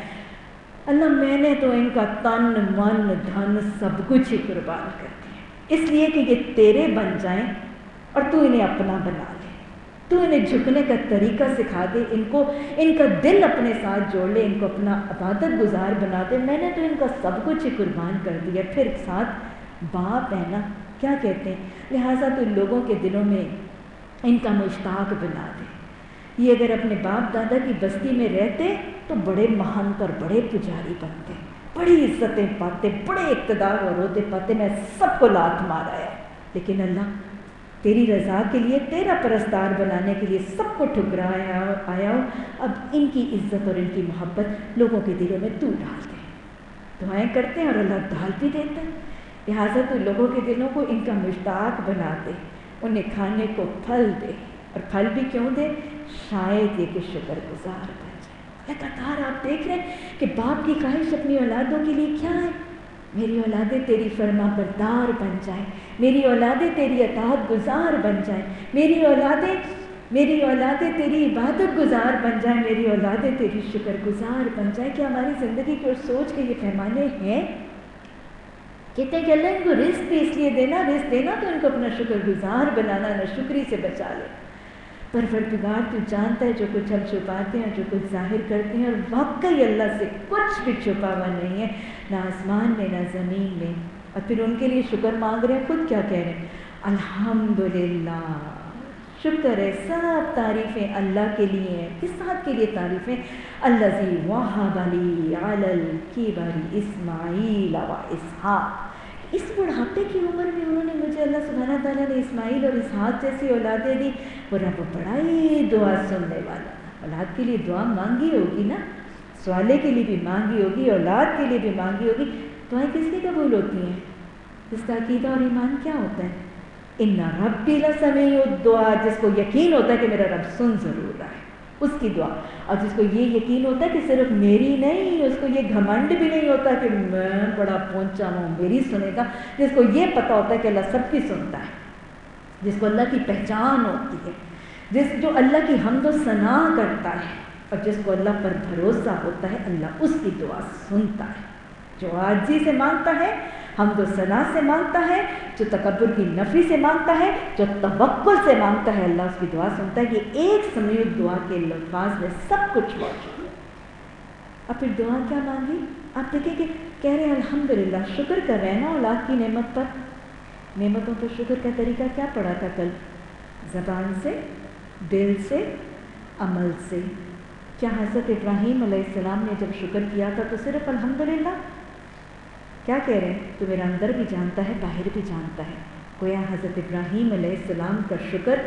اللہ میں نے تو ان کا تن من دھن سب کچھ ہی قربان کر دیا، اس لیے کہ یہ تیرے بن جائیں اور تو انہیں اپنا بنا لے، تو انہیں جھکنے کا طریقہ سکھا دے، ان کا دل اپنے ساتھ جوڑ لے، ان کو اپنا عبادت گزار بنا دے۔ میں نے تو ان کا سب کچھ ہی قربان کر دیا۔ پھر ساتھ باپ ہے نا، کیا کہتے ہیں، لہٰذا تو لوگوں کے دلوں میں ان کا مشتاق بنا دے۔ یہ اگر اپنے باپ دادا کی بستی میں رہتے تو بڑے مہنت اور بڑے پجاری بنتے، بڑی عزتیں پاتے، بڑے اقتدار اور عہدے پاتے، میں سب کو لات مار آیا، لیکن اللہ تیری رضا کے لیے، تیرا پرستار بنانے کے لیے سب کو ٹھکرایا آیا ہوں، اب ان کی عزت اور ان کی محبت لوگوں کے دلوں میں تو ڈال دے۔ دعائیں کرتے ہیں اور اللہ ڈال بھی دیتا ہے، لہٰذا تو لوگوں کے دلوں کو ان کا مشتاق بنا دے، انہیں کھانے کو پھل دے، اور پھل بھی کیوں دے؟ شاید یہ کہ شکر گزار بن جائے۔ لگاتار آپ دیکھ رہے ہیں کہ باپ کی خواہش اپنی اولادوں کے لیے کیا ہے؟ میری اولادیں تیری فرما بردار بن جائیں، میری اولادیں تیری اطاعت گزار بن جائیں، میری اولادیں تیری عبادت گزار بن جائیں، میری اولادیں تیری شکر گزار بن جائیں۔ کہ ہماری زندگی کی اور سوچ کے یہ پیمانے ہیں؟ کہتے ہیں کہ اللہ ان کو رزق بھی اس لیے رزق دینا تو ان کو اپنا شکر گزار بنانا، نہ شکری سے بچا لے۔ پروردگار تو جانتا ہے جو کچھ ہم چھپاتے ہیں، جو کچھ ظاہر کرتے ہیں، اور واقعی اللہ سے کچھ بھی چھپا ہوا نہیں ہے، نہ آسمان میں نہ زمین میں۔ اور پھر ان کے لیے شکر مانگ رہے ہیں، خود کیا کہہ رہے ہیں؟ الحمدللہ، شکر ہے، سب تعریفیں اللہ کے لیے ہیں۔ کس بات کے لیے تعریفیں؟ الذی وہب لی علی الکبر اسماعیل و اسحاق، اس بڑھاپے کی عمر میں انہوں نے مجھے، اللہ سبحانہ تعالیٰ نے اسماعیل اور اسحاق جیسی اولادیں دی۔ وہ رب بڑا ہی دعا سننے والا، اولاد کے لیے دعا مانگی ہوگی نا، سوالے کے لیے بھی مانگی ہوگی، اولاد کے لیے بھی مانگی ہوگی۔ دعائیں کس لیے قبول ہوتی ہیں؟ اس کا عقیدہ اور ایمان کیا ہوتا ہے؟ ان ربی لسمیع الدعاء، جس کو یقین ہوتا ہے کہ میرا رب سن ضرور رہا ہے اس کی دعا، اور جس کو یہ یقین ہوتا ہے کہ صرف میری نہیں، اس کو یہ گھمنڈ بھی نہیں ہوتا کہ میں بڑا پہنچا ہوں میری سنے گا، جس کو یہ پتہ ہوتا ہے کہ اللہ سب کی سنتا ہے، جس کو اللہ کی پہچان ہوتی ہے، جو اللہ کی حمد و ثنا کرتا ہے، اور جس کو اللہ پر بھروسہ ہوتا ہے، اللہ اس کی دعا سنتا ہے۔ جو عاجزی سے مانگتا ہے، حمد و ثنا سے مانگتا ہے، جو تکبر کی نفی سے مانگتا ہے، جو توکل سے مانگتا ہے، اللہ اس کی دعا سنتا ہے۔ یہ ایک سمیع دعا کے الفاظ میں سب کچھ موجود ہے۔ اب پھر دعا کیا مانگی؟ آپ دیکھیں کہ کہہ رہے ہیں الحمدللہ، شکر کر رہے ہیں نا اولاد کی نعمت پر۔ نعمتوں پر شکر کا طریقہ کیا پڑھا تھا کل؟ زبان سے، دل سے، عمل سے۔ کیا حضرت ابراہیم علیہ السلام نے جب شکر کیا تھا تو صرف الحمدللہ؟ کیا کہہ رہے ہیں؟ تو میرا اندر بھی جانتا ہے، باہر بھی جانتا ہے۔ گویا حضرت ابراہیم علیہ السلام کا شکر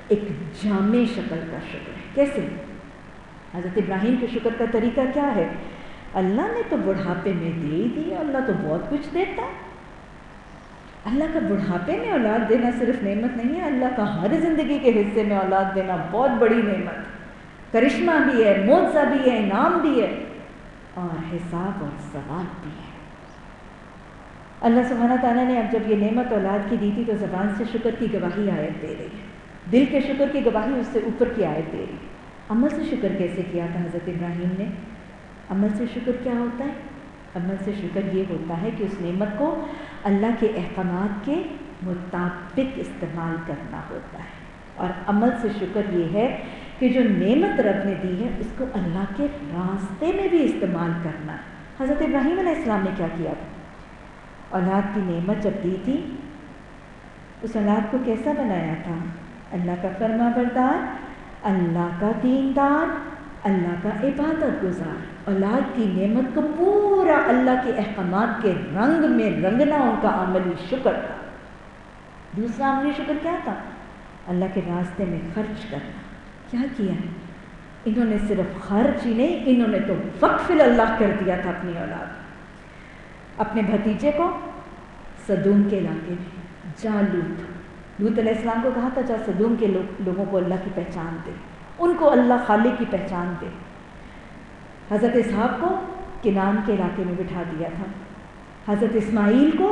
ایک جامع شکل کا شکر ہے۔ کیسے؟ حضرت ابراہیم کے شکر کا طریقہ کیا ہے؟ اللہ نے تو بڑھاپے میں دے ہی دیا، اللہ تو بہت کچھ دیتا ہے، اللہ کا بڑھاپے میں اولاد دینا صرف نعمت نہیں ہے، اللہ کا ہر زندگی کے حصے میں اولاد دینا بہت بڑی نعمت ہے، کرشمہ بھی ہے، معجزہ بھی ہے، انعام بھی ہے، اور حساب اور ثواب بھی ہے۔ اللہ سبحانہ تعالیٰ نے اب جب یہ نعمت اولاد کی دی تھی تو زبان سے شکر کی گواہی آیت دے رہی ہے، دل کے شکر کی گواہی اس سے اوپر کی آیت دے رہی ہے۔ عمل سے شکر کیسے کیا تھا حضرت ابراہیم نے؟ عمل سے شکر کیا ہوتا ہے؟ عمل سے شکر یہ ہوتا ہے کہ اس نعمت کو اللہ کے احکامات کے مطابق استعمال کرنا ہوتا ہے، اور عمل سے شکر یہ ہے کہ جو نعمت رب نے دی ہے اس کو اللہ کے راستے میں بھی استعمال کرنا ہے۔ حضرت ابراہیم علیہ السلام نے کیا کیا تھا؟ اولاد کی نعمت جب دی تھی اس اولاد کو کیسا بنایا تھا؟ اللہ کا فرما بردار، اللہ کا دیندار، اللہ کا عبادت گزار۔ اولاد کی نعمت کو پورا اللہ کے احکامات کے رنگ میں رنگنا ان کا عملی شکر تھا۔ دوسرا عملی شکر کیا تھا؟ اللہ کے راستے میں خرچ کرنا۔ کیا کیا؟ انہوں نے صرف خرچ ہی نہیں، انہوں نے تو وقف اللہ کر دیا تھا اپنی اولاد۔ اپنے بھتیجے کو صدوم کے علاقے میں جا لوط علیہ السلام کو کہا تھا جا صدوم کے لوگوں کو اللہ کی پہچان دے، ان کو اللہ خالق کی پہچان دے۔ حضرت اسحاق کو کنعان کے علاقے میں بٹھا دیا تھا، حضرت اسماعیل کو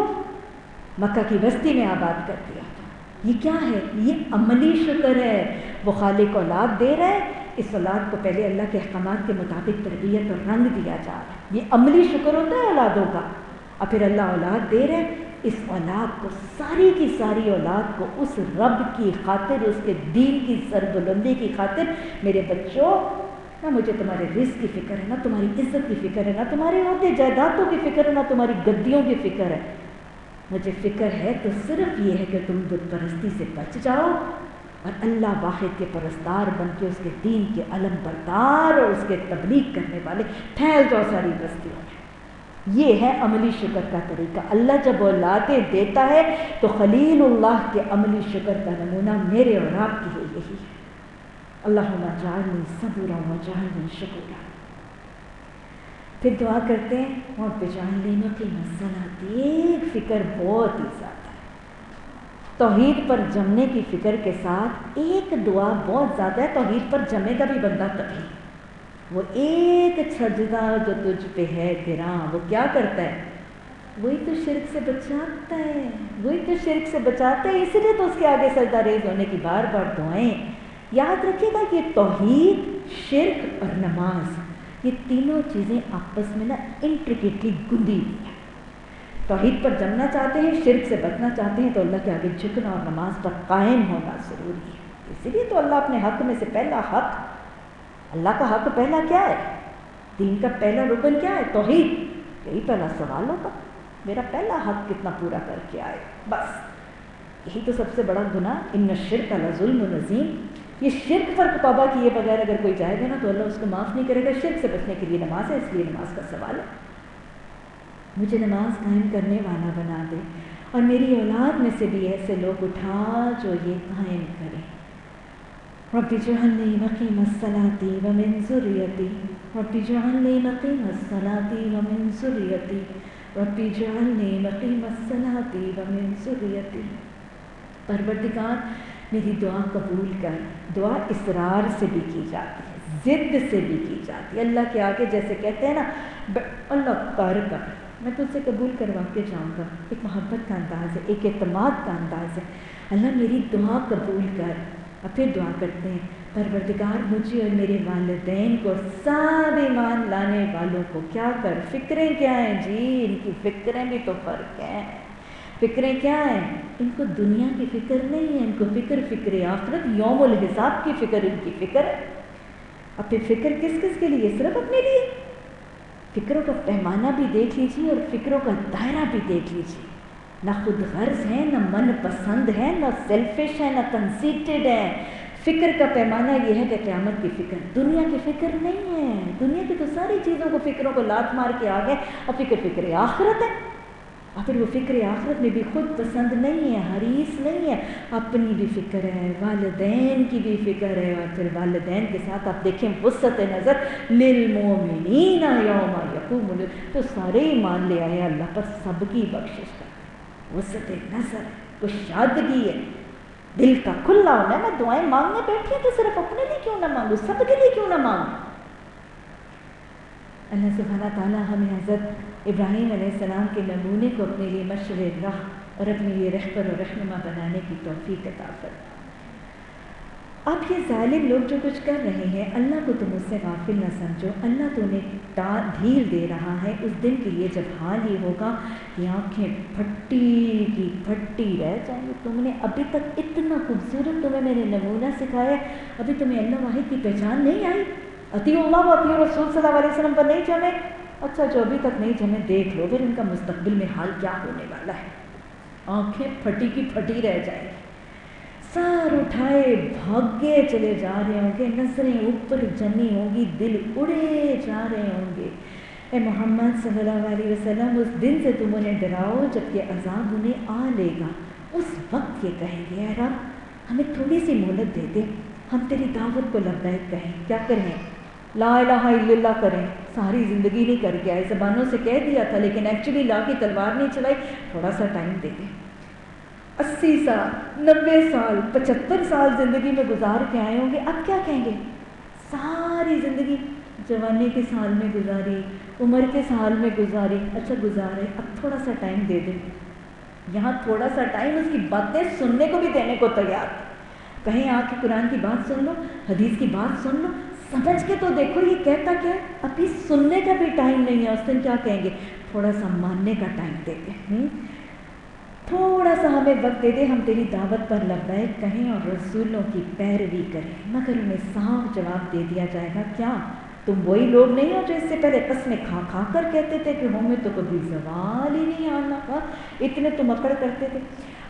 مکہ کی بستی میں آباد کر دیا تھا۔ یہ کیا ہے؟ یہ عملی شکر ہے۔ وہ خالق اولاد دے رہے، اس اولاد کو پہلے اللہ کے احکامات کے مطابق تربیت اور رنگ دیا جا رہا ہے، یہ عملی شکر ہوتا ہے اولادوں کا۔ اور پھر اللہ اولاد دے رہے، اس اولاد کو ساری کی ساری اولاد کو اس رب کی خاطر، اس کے دین کی سربلندی کی خاطر، میرے بچوں نہ مجھے تمہارے رزق کی فکر ہے، نہ تمہاری عزت کی فکر ہے، نہ تمہارے عہدے جائیدادوں کی فکر ہے، نہ تمہاری گدیوں کی فکر ہے، مجھے فکر ہے تو صرف یہ ہے کہ تم بت پرستی سے بچ جاؤ اور اللہ واحد کے پرستار بن کے اس کے دین کے علم بردار اور اس کے تبلیغ کرنے والے پھیل جاؤ ساری بستیوں میں۔ یہ ہے عملی شکر کا طریقہ۔ اللہ جب اولادیں دیتا ہے تو خلیل اللہ کے عملی شکر کا نمونہ میرے اور آپ کے لیے یہی ہے۔ اللہم اجعلنی صبورا واجعلنی شکورا۔ پھر دعا کرتے ہیں رب اجعلنی مقیم الصلاۃ۔ ایک فکر بہت ہی زیادہ ہے، توحید پر جمنے کی فکر کے ساتھ ایک دعا بہت زیادہ ہے، توحید پر جمے گا بھی بندہ تبھی۔ وہ ایک سجدہ جو تجھ پہ ہے گراں، وہ کیا کرتا ہے؟ وہی تو شرک سے بچاتا ہے، وہی تو شرک سے بچاتا ہے، اسی لیے تو اس کے آگے سجدہ ریز ہونے کی بار بار دعائیں۔ یاد رکھیے گا کہ توحید، شرک اور نماز، یہ تینوں چیزیں آپس میں نا انٹریکیٹلی گندی ہوئی ہیں۔ توحید پر جمنا چاہتے ہیں، شرک سے بچنا چاہتے ہیں تو اللہ کے آگے جھکنا اور نماز پر قائم ہونا ضروری ہے۔ اسی لیے تو اللہ اپنے حق میں سے پہلا حق، اللہ کا حق پہلا کیا ہے؟ دین کا پہلا رکن کیا ہے؟ توحید۔ یہی پہلا سوال ہوگا، میرا پہلا حق کتنا پورا کر کے آئے۔ بس یہی تو سب سے بڑا گناہ، ان الشرک لظلم عظیم۔ یہ شرک پر توبہ کیے بغیر اگر کوئی جائے گا نا تو اللہ اس کو معاف نہیں کرے گا۔ شرک سے بچنے کے لیے نماز ہے، اس لیے نماز کا سوال ہے۔ مجھے نماز قائم کرنے والا بنا دے، اور میری اولاد میں سے بھی ایسے لوگ اٹھا جو یہ قائم کریں۔ رب اجعلنی مقیم الصلاۃ ومن ذریتی، رب اجعلنی مقیم الصلاۃ ومن ذریتی، رب اجعلنی مقیم الصلاۃ ومن ذریتی۔ پروردگار میری دعا قبول کر۔ دعا اصرار سے بھی کی جاتی ہے، ضد سے بھی کی جاتی ہے۔ اللہ کے آگے جیسے کہتے ہیں نا اللہ کر میں تجھ سے قبول کروا کے جاؤں گا، ایک محبت کا انداز ہے، ایک اعتماد کا انداز ہے۔ اللہ میری دعا قبول کر۔ اور پھر دعا کرتے ہیں پروردگار مجھے اور میرے والدین کو، سب ایمان لانے والوں کو کیا کر؟ فکریں کیا ہیں جی؟ ان کی فکریں بھی تو فرق ہیں۔ فکریں کیا ہیں؟ ان کو دنیا کی فکر نہیں ہے، ان کو فکر آخرت، یوم الحساب کی فکر ان کی فکر ہے۔ اور پھر فکر کس کس کے لیے؟ صرف اپنے لیے۔ فکروں کا پیمانہ بھی دیکھ لیجیے اور فکروں کا دائرہ بھی دیکھ لیجیے۔ نہ خود غرض ہے، نہ من پسند ہے، نہ سیلفش ہے، نہ کنسیٹڈ ہے۔ فکر کا پیمانہ یہ ہے کہ قیامت کی فکر، دنیا کی فکر نہیں ہے۔ دنیا کی تو ساری چیزوں کو، فکروں کو لات مار کے آ گئے، اور فکر آخرت ہے۔ اور پھر وہ فکر آخرت میں بھی خود پسند نہیں ہے، حریص نہیں ہے، اپنی بھی فکر ہے، والدین کی بھی فکر ہے۔ اور پھر والدین کے ساتھ آپ دیکھیں وسعت نظر، للمؤمنین یوم یقوم، تو سارے ایمان لے آئے اللہ پر، سب کی بخشش کر۔ وسعت نظر ہے، کشادگی ہے، دل کا کھلا ہونا ہے. میں دعائیں مانگنے بیٹھی ہوں تو صرف اپنے لیے کیوں نہ مانگوں، سب کے لیے کیوں نہ مانگوں. اللہ سبحانہ تعالیٰ ہمیں حضرت ابراہیم علیہ السلام کے نمونے کو اپنے لیے مشرِ راہ اور اپنے لیے رہبر اور رہنما بنانے کی توفیق عطا فرمائے. اب یہ ظالم لوگ جو کچھ کر رہے ہیں، اللہ کو تم اس سے غافل نہ سمجھو. اللہ تو انہیں ڈھیل دے رہا ہے اس دن کے لیے جب حال یہ ہوگا کہ آنکھیں پھٹی کی پھٹی رہ جائیں گی. تم نے ابھی تک اتنا خوبصورت تمہیں میں نے نمونہ سکھایا، ابھی تمہیں اللہ واحد کی پہچان نہیں آئی. اطیعوا اللہ و اطیعوا رسول صلی اللہ علیہ وسلم پر نہیں جمے. اچھا جو ابھی تک نہیں جمے دیکھ لو پھر ان کا مستقبل میں حال کیا ہونے والا ہے. آنکھیں پھٹی کی پھٹی رہ جائیں گی، سر اٹھائے بھاگے چلے جا رہے ہوں گے، نظریں اوپر جمی ہوں گی، دل اڑے جا رہے ہوں گے. اے محمد صلی اللہ علیہ وسلم اس دن سے تم انہیں ڈراؤ جب کہ عذاب انہیں آ لے گا. اس وقت یہ کہیں گے اے رب ہمیں تھوڑی سی مہلت دے دے، ہم تیری دعوت کو لبیک کہیں. کیا کریں؟ لا الہ الا اللہ کریں. ساری زندگی نہیں کر کے آئے، زبانوں سے کہہ دیا تھا لیکن ایکچولی لا کی تلوار نہیں چلائی. تھوڑا سا ٹائم دے دیں. 80 سال 90 سال 75 سال زندگی میں گزار کے آئے ہوں گے، اب کیا کہیں گے؟ ساری زندگی جوانی کے سال میں گزاری، عمر کے سال میں گزاری. اچھا گزارے، اب تھوڑا سا ٹائم دے دیں. یہاں تھوڑا سا ٹائم اس کی باتیں سننے کو بھی دینے کو تیار. کہیں آ کے قرآن کی بات سن لو، حدیث کی بات سن لو، سمجھ کے تو دیکھو یہ کہتا کیا ہے. ابھی سننے کا بھی ٹائم نہیں ہے. اس دن کیا کہیں گے؟ تھوڑا سا ماننے کا ٹائم دے دیں، تھوڑا سا ہمیں وقت دے دے، ہم تیری دعوت پر لبیک کہیں اور رسولوں کی پیروی کریں. مگر انہیں صاف جواب دے دیا جائے گا کیا تم وہی لوگ نہیں ہو جو اس سے پہلے قسمیں کھا کھا کر کہتے تھے کہ ہمیں تو کبھی زوال ہی نہیں آنا تھا، اتنے تم اکڑ کرتے تھے.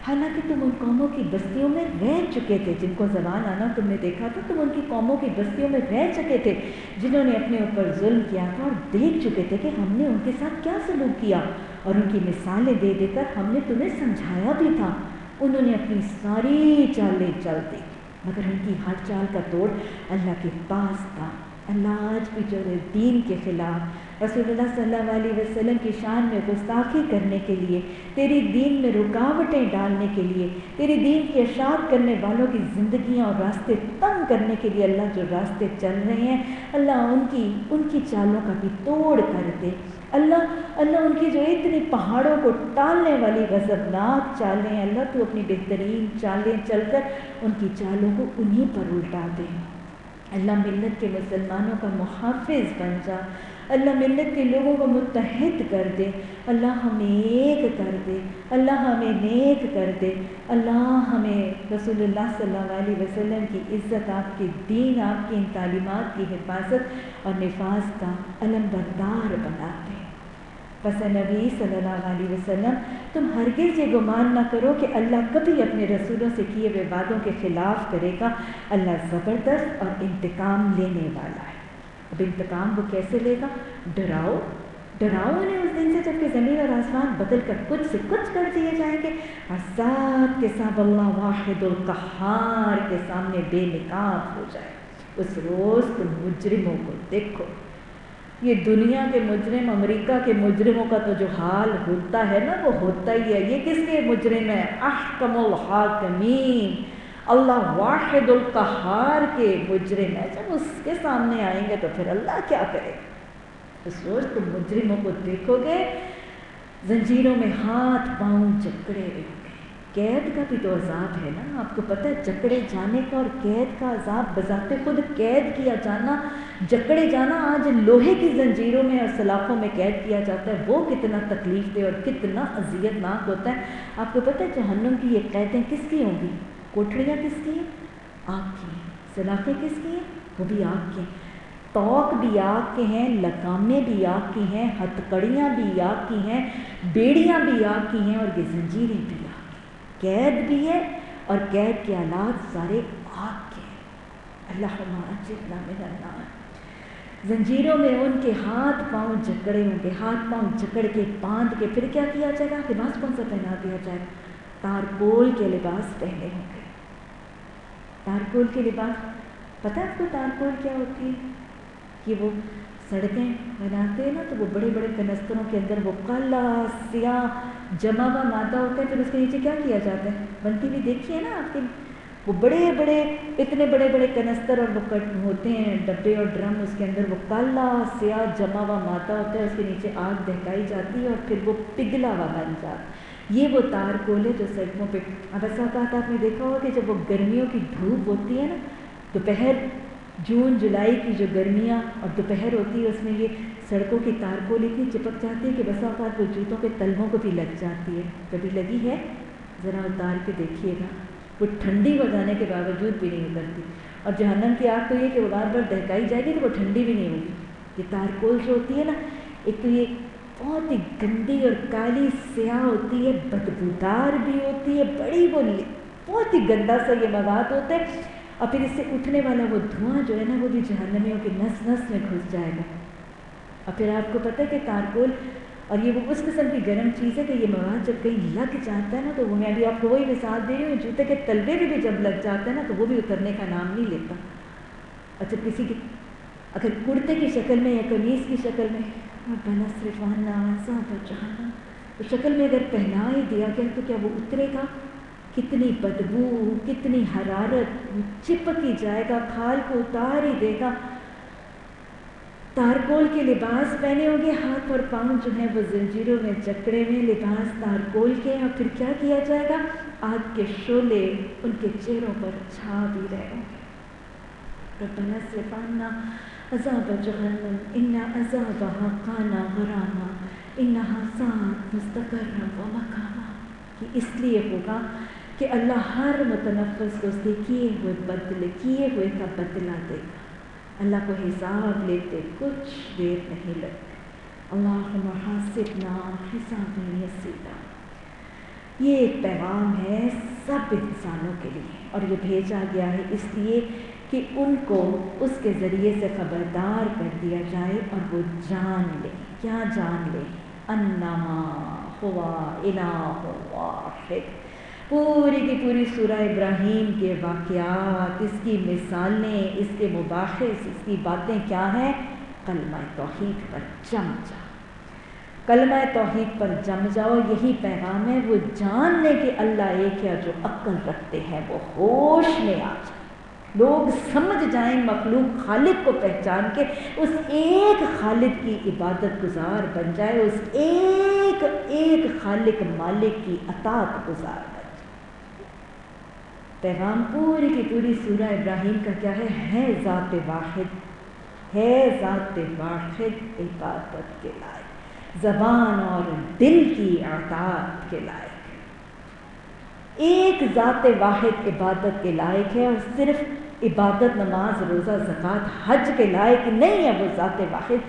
حالانکہ تم ان قوموں کی بستیوں میں رہ چکے تھے جن کو زوال آنا تم نے دیکھا تھا. تم ان کی قوموں کی بستیوں میں رہ چکے تھے جنہوں نے اپنے اوپر ظلم کیا تھا اور دیکھ چکے تھے کہ ہم نے ان کے ساتھ کیا سلوک کیا اور ان کی مثالیں دے دے کر ہم نے تمہیں سمجھایا بھی تھا. انہوں نے اپنی ساری چالیں چل دی مگر ان کی ہر چال کا توڑ اللہ کے پاس تھا. اللہ آج بھی جو دین کے خلاف رسول اللہ صلی اللہ علیہ وسلم کی شان میں گستاخی کرنے کے لیے، تیری دین میں رکاوٹیں ڈالنے کے لیے، تیری دین کی اشاعت کرنے والوں کی زندگیاں اور راستے تنگ کرنے کے لیے اللہ جو راستے چل رہے ہیں، اللہ ان کی چالوں کا بھی توڑ کر دے. اللہ ان کی جو اتنی پہاڑوں کو ٹالنے والی غضبناک چالیں ہیں، اللہ تو اپنی بہترین چالیں چل کر ان کی چالوں کو انہیں پر الٹا دے. اللہ ملت کے مسلمانوں کا محافظ بن جا. اللہ ملت کے لوگوں کو متحد کر دے. اللہ ہمیں ایک کر دے. اللہ ہمیں نیک کر دے. اللہ ہمیں رسول اللہ صلی اللہ علیہ وسلم کی عزت، آپ کے دین، آپ کی ان تعلیمات کی حفاظت اور نفاذ کا علم بردار بنا دے. بس نبی صلی اللہ علیہ وسلم تم ہرگز یہ گمان نہ کرو کہ اللہ کبھی اپنے رسولوں سے کیے ہوئے وعدوں کے خلاف کرے گا. اللہ زبردست اور انتقام لینے والا ہے. اب انتقام وہ کیسے لے گا؟ ڈراؤ انہیں اس دن سے جب کہ زمین اور آسمان بدل کر کچھ سے کچھ کر دیے جائیں گے. عذاب کے ساتھ اللہ واحد القہار کے سامنے بے نقاب ہو جائے. اس روز تم مجرموں کو دیکھو. یہ دنیا کے مجرم، امریکہ کے مجرموں کا تو جو حال ہوتا ہے نا وہ ہوتا ہی ہے. یہ کس کے مجرم ہے؟ احکم الحاکمین، اللہ واحد القہار کے مجرم ہے. جب اس کے سامنے آئیں گے تو پھر اللہ کیا کرے؟ اس روز تم مجرموں کو دیکھو گے زنجیروں میں ہاتھ پاؤں جکڑے ہوئے. قید کا بھی تو عذاب ہے نا، آپ کو پتہ ہے جکڑے جانے کا اور قید کا عذاب. بذات خود قید کیا جانا، جکڑے جانا، آج لوہے کی زنجیروں میں اور سلاخوں میں قید کیا جاتا ہے، وہ کتنا تکلیف دہ اور کتنا اذیت ناک ہوتا ہے. آپ کو پتہ ہے جہنم کی یہ قیدیں کس کی ہوں گی؟ کوٹھڑیاں کس کی ہیں؟ آگ کی ہیں. سلاخیں کس کی ہیں؟ وہ بھی آگ کی ہیں. توق بھی آگ کے ہیں، لگامیں بھی آگ کی ہیں، ہتکڑیاں بھی آگ کی ہیں، بیڑیاں بھی آگ کی ہیں اور یہ زنجیریں بھی آگ. قید بھی ہے اور قید کے آلات سارے آگ کے ہیں. اللہم اجرنا من النار. زنجیروں میں ان کے ہاتھ پاؤں جکڑے ہوں گے. ہاتھ پاؤں جکڑ کے باندھ کے پھر کیا کیا جائے گا؟ لباس کون سا پہنا دیا جائے گا؟ تارکول کے لباس پہنے ہوں گے. تارکول کے لباس، پتہ ہے آپ کو تارکول کیا ہوتی ہے؟ کہ وہ سڑکیں بناتے ہیں نا تو وہ بڑے بڑے کنستروں کے اندر وہ کالا سیاہ جمع ہوا مادہ ہوتا ہے، پھر اس کے نیچے کیا کیا جاتا ہے؟ بنتی ہوئی دیکھیے نا آپ کے، وہ بڑے بڑے اتنے بڑے بڑے کنستر اور وہ ہوتے ہیں ڈبے اور ڈرم، اس کے اندر وہ کالا سیاہ جمع ہوا مادہ ہوتا ہے، اس کے نیچے آگ دہکائی جاتی ہے اور پھر وہ پگھلا ہوا بن جاتا ہے۔ یہ وہ تار کول ہے جو سڑکوں پہ، اب ایسا اوقات آپ نے دیکھا ہوگا کہ جب وہ گرمیوں کی دھوپ ہوتی ہے نا، دوپہر جون جولائی کی جو گرمیاں اور دوپہر ہوتی ہے، اس میں یہ سڑکوں کی تارکول اتنی چپک جاتی ہے کہ بسا اوقات وہ جوتوں کے تلووں کو بھی لگ جاتی ہے۔ کبھی لگی ہے؟ ذرا اتار کے دیکھیے گا، وہ ٹھنڈی ہو جانے کے باوجود بھی نہیں اترتی۔ اور جہنم کی آگ تو یہ کہ وہ بار بار دہکائی جائے گی تو وہ ٹھنڈی بھی نہیں ہوگی۔ یہ تارکول جو ہوتی ہے نا، ایک تو یہ بہت ہی گندی اور کالی سیاہ ہوتی ہے، بدبودار بھی ہوتی ہے، بڑی وہ بہت ہی گندا سا یہ مواد ہوتا ہے، اور پھر اس سے اٹھنے والا وہ دھواں جو ہے نا، وہ بھی جہنمیوں کی نس نس میں گھس جائے گا۔ اور پھر آپ کو پتہ ہے کہ تارکول اور یہ وہ اس قسم کی گرم چیز ہے کہ یہ مواد جب کہیں لگ جاتا ہے نا، تو وہ میں ابھی آپ کو وہی مثال دے رہی ہوں، جوتے کے تلوے بھی جب لگ جاتا ہے نا تو وہ بھی اترنے کا نام نہیں لیتا۔ اور جب کسی کی اگر کرتے کی شکل میں یا قمیص کی شکل میں ربنا اصرف عنا عذاب جہنم، تو شکل میں اگر پہنا ہی دیا گیا تو کیا وہ اترے گا؟ کتنی بدبو، کتنی حرارت، وہ چپک ہی جائے گا، کھال کو اتار ہی دے گا۔ تارکول کے لباس پہنے ہوں گے، ہاتھ اور پاؤں جو ہیں وہ زنجیروں میں جکڑے میں، لباس تارکول کے، اور پھر کیا کیا جائے گا؟ آگ کے شعلے ان کے چہروں پر چھا بھی رہے ہوں گے۔ ربنا اصرف عنا عذاب جہنم ان عذابها کان غراما انها ساءت مستقرا ومقاما، کہ اس لیے ہوگا کہ اللہ ہر متنفس کو اس کے کیے ہوئے کا بدلہ دے گا۔ اللہ کو حساب لیتے کچھ دیر نہیں لگتی۔ اللہم حاسبنا حسابا یسیرا۔ یہ ایک پیغام ہے سب انسانوں کے لیے، اور یہ بھیجا گیا ہے اس لیے کہ ان کو اس کے ذریعے سے خبردار کر دیا جائے اور وہ جان لیں۔ کیا جان لیں؟ انما ہوا الہ واحد۔ پوری کی پوری سورہ ابراہیم کے واقعات، اس کی مثالیں، اس کے مباحث، اس کی باتیں کیا ہیں؟ کلمہ توحید پر جم جاؤ، کلمہ توحید پر جم جاؤ، یہی پیغام ہے۔ وہ جان لیں کہ اللہ ایک ہے، جو عقل رکھتے ہیں وہ ہوش میں آ جائے، لوگ سمجھ جائیں، مخلوق خالق کو پہچان کے اس ایک خالق کی عبادت گزار بن جائے، اس ایک ایک خالق مالک کی اطاعت گزار بن جائے۔ پیغام پوری کی پوری سورہ ابراہیم کا کیا ہے ذات واحد، ہے ذات واحد عبادت کے لائق، زبان اور دل کی اطاعت کے لائق، ایک ذات واحد عبادت کے لائق ہے، اور صرف عبادت نماز روزہ زکوٰۃ حج کے لائق نہیں ہے، وہ ذات واحد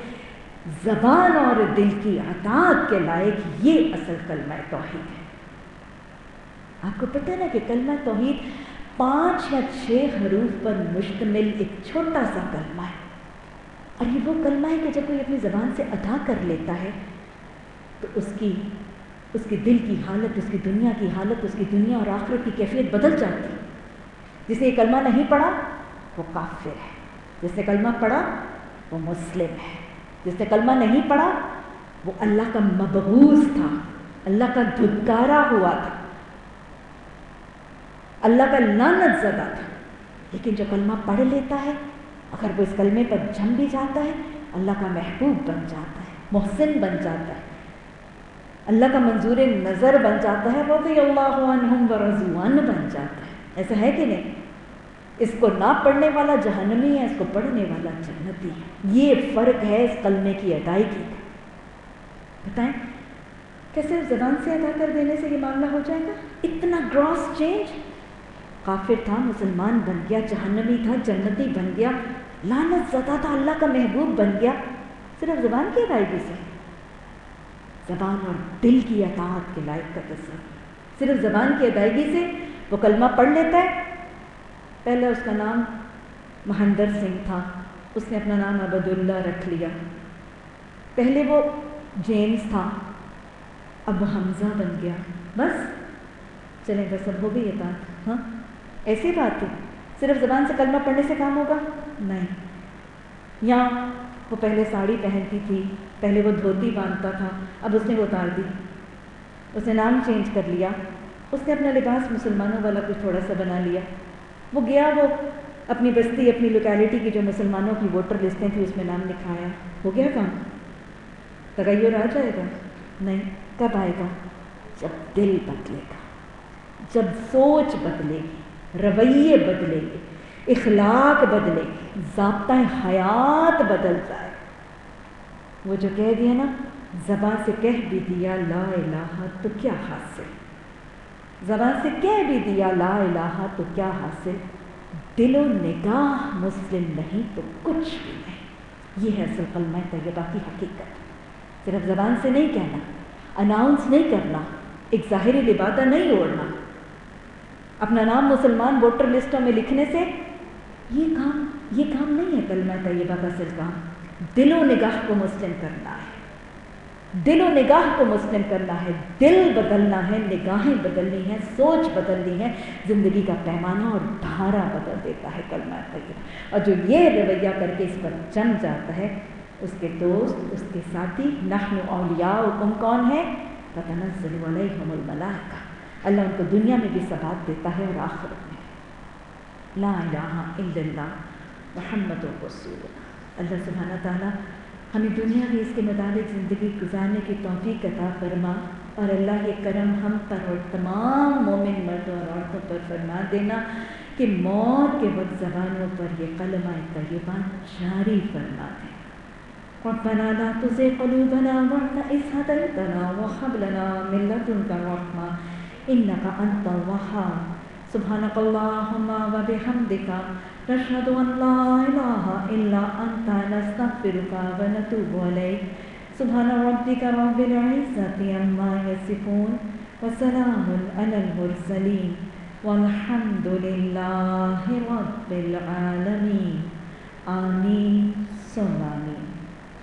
زبان اور دل کی اطاعت کے لائق۔ یہ اصل کلمہ توحید ہے۔ آپ کو پتہ ہے نا کہ کلمہ توحید 5 یا 6 حروف پر مشتمل ایک چھوٹا سا کلمہ ہے، اور یہ وہ کلمہ ہے کہ جب کوئی اپنی زبان سے ادا کر لیتا ہے تو اس کی دل کی حالت، اس کی دنیا کی حالت، اس کی دنیا اور آخرت کی کیفیت بدل جاتی ہے۔ جس نے یہ کلمہ نہیں پڑھا وہ کافر ہے، جس نے کلمہ پڑھا وہ مسلم ہے، جس نے کلمہ نہیں پڑھا وہ اللہ کا مبغوث تھا، اللہ کا دھتکارا ہوا تھا، اللہ کا لعنت زدہ تھا۔ لیکن جو کلمہ پڑھ لیتا ہے، اگر وہ اس کلمے پر جم بھی جاتا ہے، اللہ کا محبوب بن جاتا ہے، محسن بن جاتا ہے، اللہ کا منظور نظر بن جاتا ہے، رضی اللہ عنہم ورضوا عنہ بن جاتا ہے۔ ایسا ہے کہ نہیں؟ اس کو نہ پڑھنے والا جہنمی ہے، اس کو پڑھنے والا جنتی ہے۔ یہ فرق ہے اس کلمے کی ادائیگی کا۔ بتائیں کیسے زبان سے ادا کر دینے سے یہ معاملہ ہو جائے گا؟ اتنا گراس چینج۔ کافر تھا مسلمان بن گیا، جہنمی تھا جنتی بن گیا، لعنت زدہ تھا اللہ کا محبوب بن گیا، صرف زبان کی ادائیگی سے۔ زبان اور دل کی اطاعت کے لائق کا تصور، صرف زبان کی ادائیگی سے وہ کلمہ پڑھ لیتا ہے۔ پہلے اس کا نام مہندر سنگھ تھا، اس نے اپنا نام عبداللہ رکھ لیا۔ پہلے وہ جیمز تھا، اب وہ حمزہ بن گیا۔ بس چلیں بس اب ہو گئی یہ بات۔ ہاں ایسی بات ہے، صرف زبان سے کلمہ پڑھنے سے کام ہوگا؟ نہیں۔ یا وہ پہلے ساڑی پہنتی تھی، پہلے وہ دھوتی باندھتا تھا، اب اس نے وہ اتار دی، اس نے نام چینج کر لیا، اس نے اپنا لباس مسلمانوں والا کچھ تھوڑا سا بنا لیا، وہ گیا، وہ اپنی بستی، اپنی لوکیلٹی کی جو مسلمانوں کی ووٹر لسٹیں تھیں اس میں نام لکھایا، ہو گیا کام؟ تغیر آ جائے گا؟ نہیں. کب آئے گا؟ جب دل بدلے گا، جب سوچ بدلے گی، رویے بدلے گی، اخلاق بدلے گی، ضابطہ حیات بدل جائے. وہ جو کہہ دیا نا، زبان سے کہہ بھی دیا لا الہ تو کیا حاصل، زبان سے کہہ بھی دیا لا الہ تو کیا حاصل، دل و نگاہ مسلم نہیں تو کچھ بھی نہیں. یہ ہے اصل کلمہ طیبہ کی حقیقت. صرف زبان سے نہیں کہنا، اناؤنس نہیں کرنا، ایک ظاہری لبادہ نہیں اوڑھنا، اپنا نام مسلمان ووٹر لسٹوں میں لکھنے سے یہ کام نہیں ہے. کلمہ طیبہ کا اصل کام دل و نگاہ کو مسلم کرنا ہے، دل و نگاہ کو مسلم کرنا ہے، دل بدلنا ہے، نگاہیں بدلنی ہیں، سوچ بدلنی ہے، زندگی کا پیمانہ اور دھارا بدل دیتا ہے کلمہ طیبہ. اور جو یہ رویہ کر کے اس پر جم جاتا ہے، اس کے دوست، اس کے ساتھی، نحن اولیاؤکم کون ہے؟ فتنزل علیہم الملائکہ. اللہ ان کو دنیا میں بھی ثبات دیتا ہے اور آخرت میں. لا الہ الا اللہ محمد رسول اللہ. اللہ سبحانہ تعالیٰ ہمیں دنیا میں اس کے مطابق زندگی گزارنے کی توفیق عطا فرما، اور اللہ یہ کرم ہم پر اور تمام مومن مردوں اور عورتوں پر فرما دینا کہ موت کے وقت زبانوں پر یہ کلمہ طیبہ جاری فرما دے. ربنا لا تزغ قلوبنا بعد إذ هديتنا وهب لنا من لدنك رحمة إنك أنت الوهاب. سبحانك اللهم وبحمدك نشهد أن لا إله إلا أنت نستغفرك ونتوب إليك. سبحان ربك رب العزة عما يصفون وسلام على المرسلين والحمد لله رب العالمين. آمين ثم آمين.